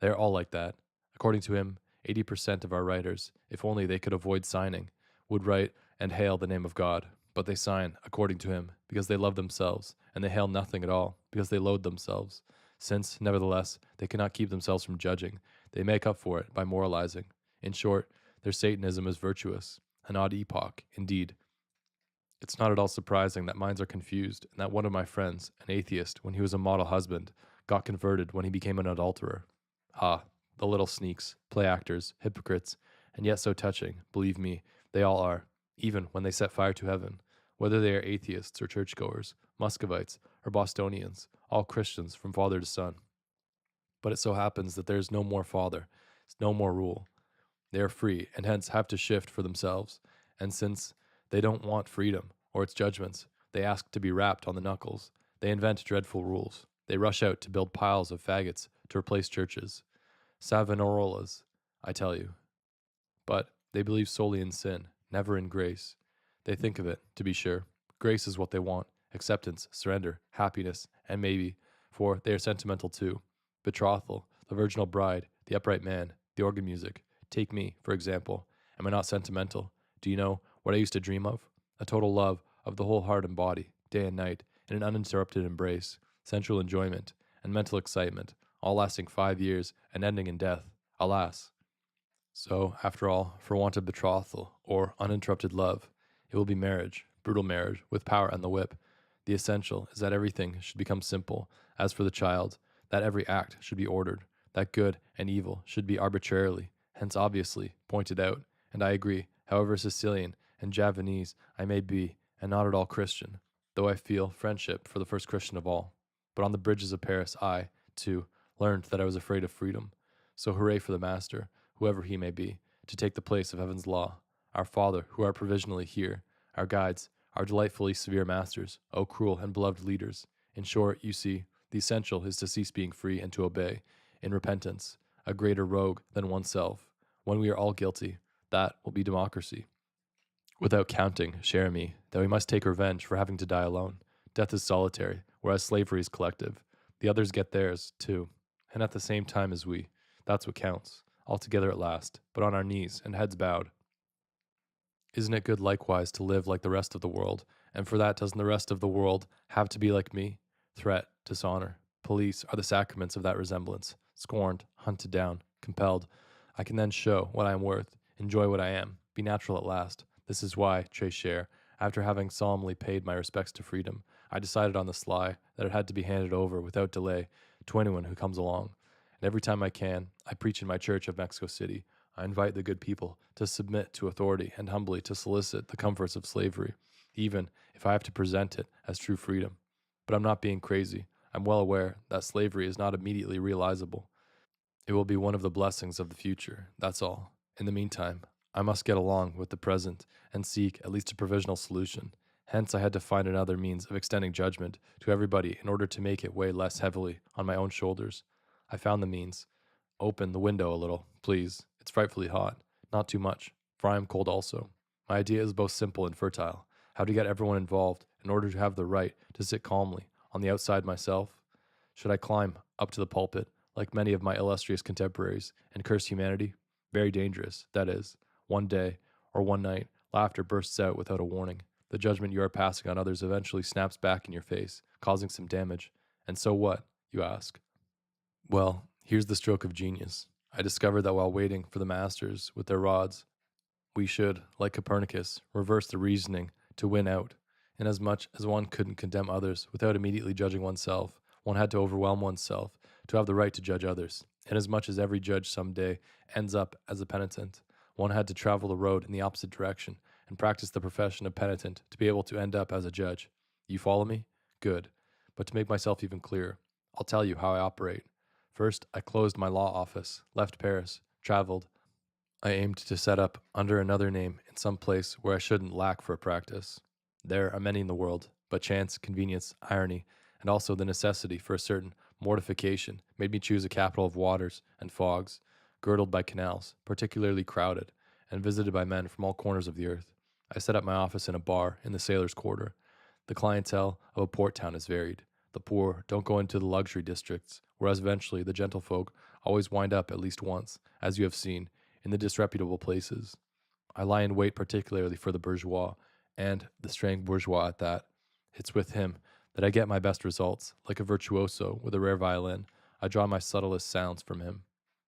They are all like that. According to him, 80% of our writers, if only they could avoid signing, would write and hail the name of God. But they sign, according to him, because they love themselves, and they hail nothing at all, because they loathe themselves. Since, nevertheless, they cannot keep themselves from judging, they make up for it by moralizing. In short, their Satanism is virtuous. An odd epoch, indeed. It's not at all surprising that minds are confused, and that one of my friends, an atheist, when he was a model husband, got converted when he became an adulterer. Ah, the little sneaks, play actors, hypocrites, and yet so touching, believe me, they all are, even when they set fire to heaven, whether they are atheists or churchgoers, Muscovites or Bostonians, all Christians from father to son. But it so happens that there is no more father, no more rule. They are free and hence have to shift for themselves. And since they don't want freedom or its judgments, they ask to be rapped on the knuckles. They invent dreadful rules. They rush out to build piles of faggots to replace churches. Savonarola's, I tell you. But they believe solely in sin, never in grace. They think of it, to be sure. Grace is what they want: acceptance, surrender, happiness, and maybe, for they are sentimental too, betrothal, the virginal bride, the upright man, the organ music. Take me, for example. Am I not sentimental? Do you know what I used to dream of? A total love of the whole heart and body, day and night, in an uninterrupted embrace, sensual enjoyment, and mental excitement, all lasting 5 years and ending in death. Alas! So, after all, for want of betrothal, or uninterrupted love, it will be marriage, brutal marriage, with power and the whip. The essential is that everything should become simple. As for the child, that every act should be ordered, that good and evil should be arbitrarily, hence obviously, pointed out. And I agree, however Sicilian and Javanese I may be, and not at all Christian, though I feel friendship for the first Christian of all. But on the bridges of Paris I, too, learned that I was afraid of freedom. So hooray for the master, whoever he may be, to take the place of heaven's law. Our Father, who art provisionally here, our guides, our delightfully severe masters, O cruel and beloved leaders. In short, you see, the essential is to cease being free and to obey, in repentance, a greater rogue than oneself. When we are all guilty, that will be democracy. Without counting, cher ami, that we must take revenge for having to die alone. Death is solitary, whereas slavery is collective. The others get theirs, too, and at the same time as we. That's what counts. All together at last, but on our knees and heads bowed. Isn't it good likewise to live like the rest of the world? And for that, doesn't the rest of the world have to be like me? Threat, dishonor, police are the sacraments of that resemblance. Scorned, hunted down, compelled. I can then show what I am worth, enjoy what I am, be natural at last. This is why, très cher, after having solemnly paid my respects to freedom, I decided on the sly that it had to be handed over without delay to anyone who comes along. And every time I can, I preach in my church of Mexico City. I invite the good people to submit to authority and humbly to solicit the comforts of slavery, even if I have to present it as true freedom. But I'm not being crazy. I'm well aware that slavery is not immediately realizable. It will be one of the blessings of the future, that's all. In the meantime, I must get along with the present and seek at least a provisional solution. Hence, I had to find another means of extending judgment to everybody in order to make it weigh less heavily on my own shoulders. I found the means. Open the window a little, please. It's frightfully hot. Not too much, for I am cold also. My idea is both simple and fertile. How to get everyone involved in order to have the right to sit calmly on the outside myself? Should I climb up to the pulpit, like many of my illustrious contemporaries, and curse humanity? Very dangerous, that is. One day, or one night, laughter bursts out without a warning. The judgment you are passing on others eventually snaps back in your face, causing some damage. And so what, you ask? Well, here's the stroke of genius. I discovered that while waiting for the masters with their rods, we should, like Copernicus, reverse the reasoning to win out. Inasmuch as one couldn't condemn others without immediately judging oneself, one had to overwhelm oneself to have the right to judge others. Inasmuch as every judge some day ends up as a penitent, one had to travel the road in the opposite direction and practice the profession of penitent to be able to end up as a judge. You follow me? Good. But to make myself even clearer, I'll tell you how I operate. First, I closed my law office, left Paris, traveled. I aimed to set up under another name in some place where I shouldn't lack for a practice. There are many in the world, but chance, convenience, irony, and also the necessity for a certain mortification made me choose a capital of waters and fogs, girdled by canals, particularly crowded, and visited by men from all corners of the earth. I set up my office in a bar in the sailors' quarter. The clientele of a port town is varied. The poor don't go into the luxury districts, whereas eventually the gentlefolk always wind up at least once, as you have seen, in the disreputable places. I lie in wait particularly for the bourgeois, and the straying bourgeois at that. It's with him that I get my best results. Like a virtuoso with a rare violin, I draw my subtlest sounds from him.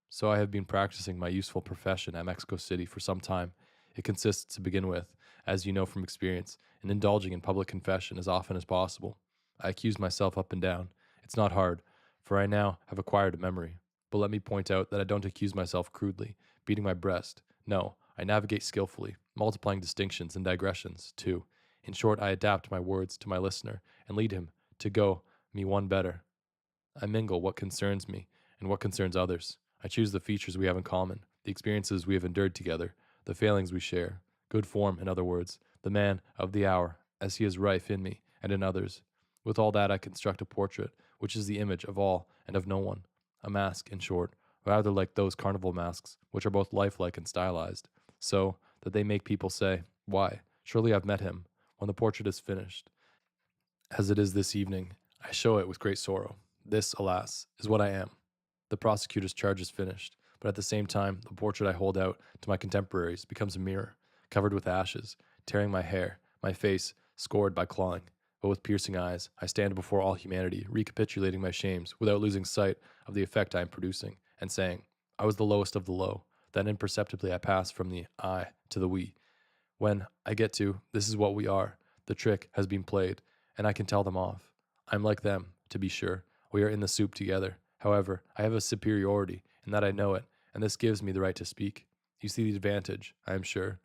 So I have been practicing my useful profession at Mexico City for some time. It consists, to begin with, as you know from experience, in indulging in public confession as often as possible. I accuse myself up and down. It's not hard, for I now have acquired a memory. But let me point out that I don't accuse myself crudely, beating my breast. No, I navigate skillfully, multiplying distinctions and digressions, too. In short, I adapt my words to my listener and lead him to go me one better. I mingle what concerns me and what concerns others. I choose the features we have in common, the experiences we have endured together, the failings we share. Good form, in other words, the man of the hour, as he is rife in me and in others. With all that, I construct a portrait, which is the image of all and of no one. A mask, in short, rather like those carnival masks, which are both lifelike and stylized, so that they make people say, "Why, surely I've met him," when the portrait is finished. As it is this evening, I show it with great sorrow. This, alas, is what I am. The prosecutor's charge is finished, but at the same time, the portrait I hold out to my contemporaries becomes a mirror, covered with ashes, tearing my hair, my face scored by clawing. But with piercing eyes, I stand before all humanity, recapitulating my shames without losing sight of the effect I am producing, and saying, I was the lowest of the low. Then imperceptibly I pass from the I to the we. When I get to, this is what we are, the trick has been played, and I can tell them off. I'm like them, to be sure. We are in the soup together. However, I have a superiority, in that I know it, and this gives me the right to speak. You see the advantage, I am sure.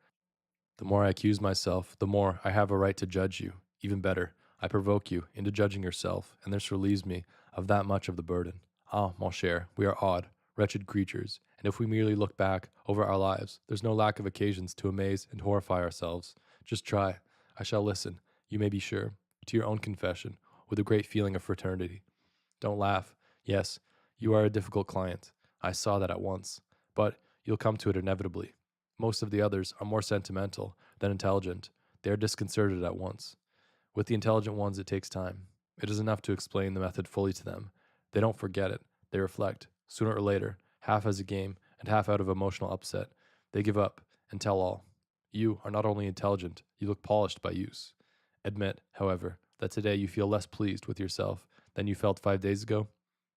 The more I accuse myself, the more I have a right to judge you. Even better, I provoke you into judging yourself, and this relieves me of that much of the burden. Ah, mon cher, we are odd, wretched creatures, and if we merely look back over our lives, there's no lack of occasions to amaze and horrify ourselves. Just try. I shall listen, you may be sure, to your own confession, with a great feeling of fraternity. Don't laugh. Yes, you are a difficult client. I saw that at once. But you'll come to it inevitably. Most of the others are more sentimental than intelligent. They are disconcerted at once. With the intelligent ones, it takes time. It is enough to explain the method fully to them. They don't forget it. They reflect. Sooner or later, half as a game and half out of emotional upset, they give up and tell all. You are not only intelligent, you look polished by use. Admit, however, that today you feel less pleased with yourself than you felt 5 days ago.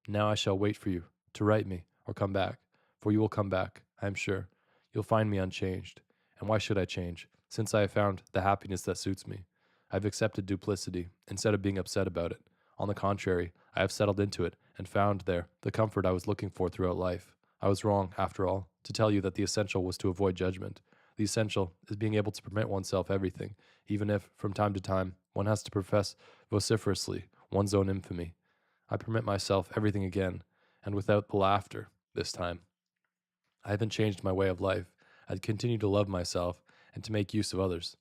Now I shall wait for you to write me or come back, for you will come back, I am sure. You'll find me unchanged. And why should I change, since I have found the happiness that suits me? I have accepted duplicity instead of being upset about it. On the contrary, I have settled into it and found there the comfort I was looking for throughout life. I was wrong, after all, to tell you that the essential was to avoid judgment. The essential is being able to permit oneself everything, even if, from time to time, one has to profess vociferously one's own infamy. I permit myself everything again, and without the laughter, this time. I haven't changed my way of life. I continue to love myself and to make use of others.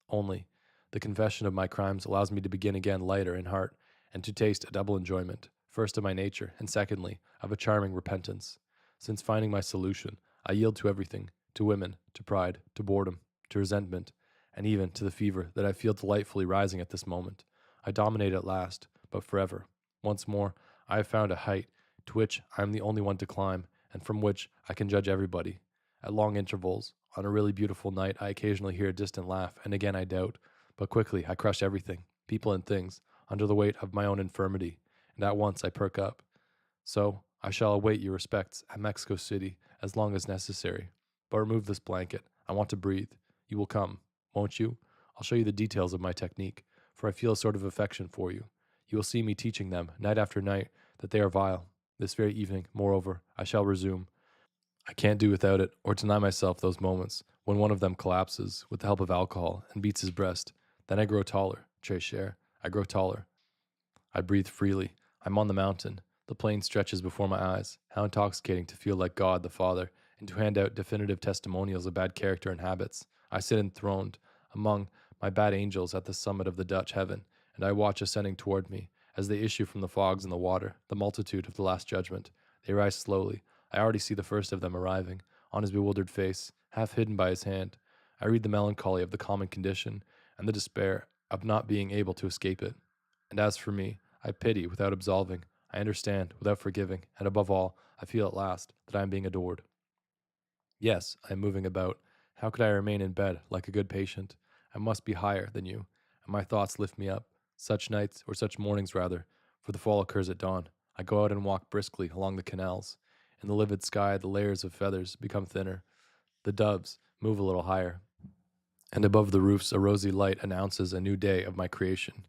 Only, the confession of my crimes allows me to begin again lighter in heart and to taste a double enjoyment, first of my nature, and secondly, of a charming repentance. Since finding my solution, I yield to everything, to women, to pride, to boredom, to resentment, and even to the fever that I feel delightfully rising at this moment. I dominate at last, but forever. Once more, I have found a height to which I am the only one to climb, and from which I can judge everybody. At long intervals, on a really beautiful night, I occasionally hear a distant laugh, and again I doubt. But quickly I crush everything, people and things, under the weight of my own infirmity, and at once I perk up. So I shall await your respects at Mexico City as long as necessary. But remove this blanket. I want to breathe. You will come, won't you? I'll show you the details of my technique, for I feel a sort of affection for you. You will see me teaching them, night after night, that they are vile. This very evening, moreover, I shall resume. I can't do without it, or deny myself those moments when one of them collapses with the help of alcohol and beats his breast. Then I grow taller, très cher. I grow taller. I breathe freely. I'm on the mountain. The plain stretches before my eyes. How intoxicating to feel like God the Father, and to hand out definitive testimonials of bad character and habits. I sit enthroned among my bad angels at the summit of the Dutch heaven, and I watch ascending toward me, as they issue from the fogs and the water, the multitude of the Last Judgment. They rise slowly. I already see the first of them arriving, on his bewildered face, half hidden by his hand. I read the melancholy of the common condition, and the despair of not being able to escape it. And as for me, I pity without absolving, I understand without forgiving, and above all, I feel at last that I am being adored. Yes, I am moving about. How could I remain in bed like a good patient? I must be higher than you, and my thoughts lift me up. Such nights, or such mornings rather, for the fall occurs at dawn. I go out and walk briskly along the canals. In the livid sky, the layers of feathers become thinner. The doves move a little higher, and above the roofs a rosy light announces a new day of my creation.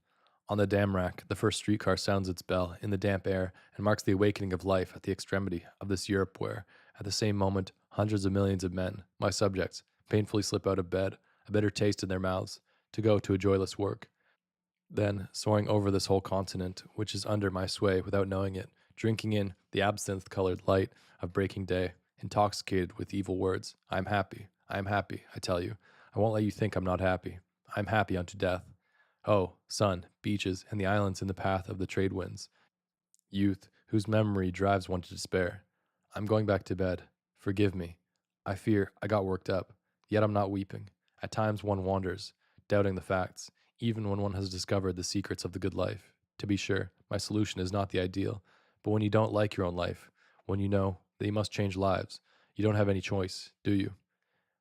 On the dam rack, the first streetcar sounds its bell in the damp air and marks the awakening of life at the extremity of this Europe where, at the same moment, hundreds of millions of men, my subjects, painfully slip out of bed, a bitter taste in their mouths, to go to a joyless work. Then, soaring over this whole continent, which is under my sway without knowing it, drinking in the absinthe-colored light of breaking day, intoxicated with evil words. I am happy. I am happy, I tell you. I won't let you think I'm not happy. I am happy unto death. Oh, sun, beaches, and the islands in the path of the trade winds. Youth, whose memory drives one to despair. I'm going back to bed. Forgive me. I fear I got worked up, yet I'm not weeping. At times one wanders, doubting the facts, even when one has discovered the secrets of the good life. To be sure, my solution is not the ideal, but when you don't like your own life, when you know that you must change lives, you don't have any choice, do you?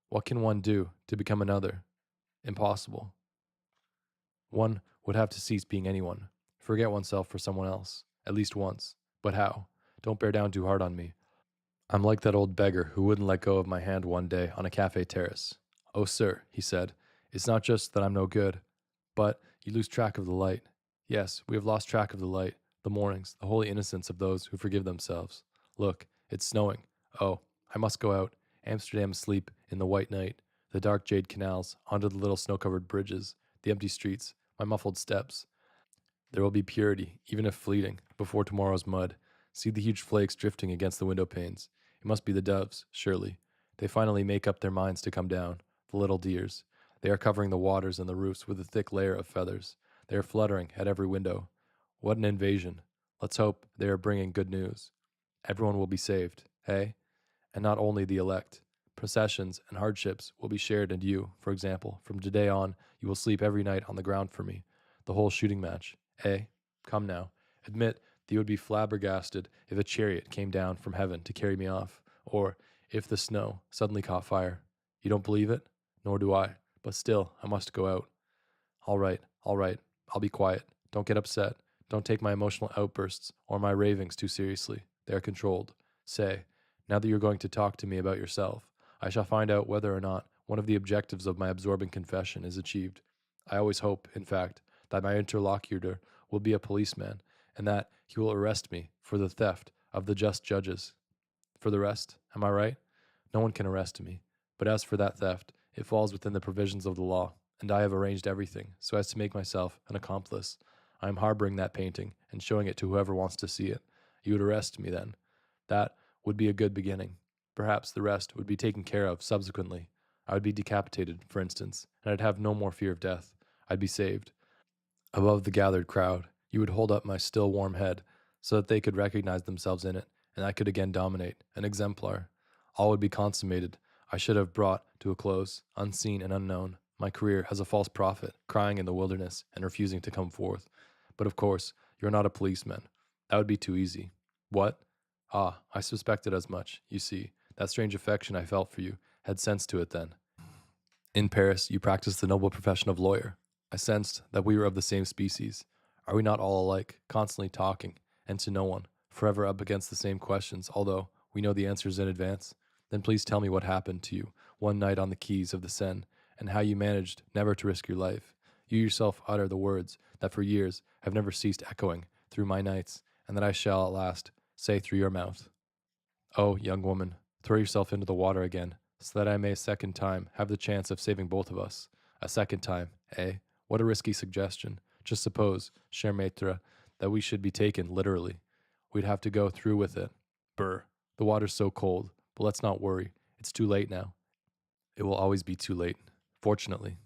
What can one do to become another? Impossible. One would have to cease being anyone, forget oneself for someone else, at least once. But how? Don't bear down too hard on me. I'm like that old beggar who wouldn't let go of my hand one day on a cafe terrace. Oh, sir, he said, it's not just that I'm no good, but you lose track of the light. Yes, we have lost track of the light, the mornings, the holy innocence of those who forgive themselves. Look, it's snowing. Oh, I must go out. Amsterdam asleep in the white night, the dark jade canals, onto the little snow-covered bridges, the empty streets, my muffled steps. There will be purity, even if fleeting, before tomorrow's mud. See the huge flakes drifting against the window panes. It must be the doves, surely. They finally make up their minds to come down, the little dears. They are covering the waters and the roofs with a thick layer of feathers. They are fluttering at every window. What an invasion. Let's hope they are bringing good news. Everyone will be saved, hey? And not only the elect. Processions and hardships will be shared, and you, for example, from today on, you will sleep every night on the ground for me. The whole shooting match. Eh? Come now. Admit that you would be flabbergasted if a chariot came down from heaven to carry me off, or if the snow suddenly caught fire. You don't believe it? Nor do I. But still, I must go out. All right, all right. I'll be quiet. Don't get upset. Don't take my emotional outbursts or my ravings too seriously. They are controlled. Say, now that you're going to talk to me about yourself, I shall find out whether or not one of the objectives of my absorbing confession is achieved. I always hope, in fact, that my interlocutor will be a policeman, and that he will arrest me for the theft of the just judges. For the rest, am I right? No one can arrest me. But as for that theft, it falls within the provisions of the law, and I have arranged everything so as to make myself an accomplice. I am harboring that painting and showing it to whoever wants to see it. You would arrest me then. That would be a good beginning. Perhaps the rest would be taken care of subsequently. I would be decapitated, for instance, and I'd have no more fear of death. I'd be saved. Above the gathered crowd, you would hold up my still warm head so that they could recognize themselves in it, and I could again dominate, an exemplar. All would be consummated. I should have brought to a close, unseen and unknown, my career as a false prophet, crying in the wilderness and refusing to come forth. But of course, you're not a policeman. That would be too easy. What? Ah, I suspected as much. You see, that strange affection I felt for you had sense to it then. In Paris, you practiced the noble profession of lawyer. I sensed that we were of the same species. Are we not all alike, constantly talking, and to no one, forever up against the same questions, although we know the answers in advance? Then please tell me what happened to you one night on the quays of the Seine, and how you managed never to risk your life. You yourself utter the words that for years have never ceased echoing through my nights, and that I shall at last say through your mouth. Oh, young woman, throw yourself into the water again, so that I may a second time have the chance of saving both of us. A second time, eh? What a risky suggestion. Just suppose, cher maître, that we should be taken literally. We'd have to go through with it. Brr. The water's so cold, but let's not worry. It's too late now. It will always be too late, fortunately.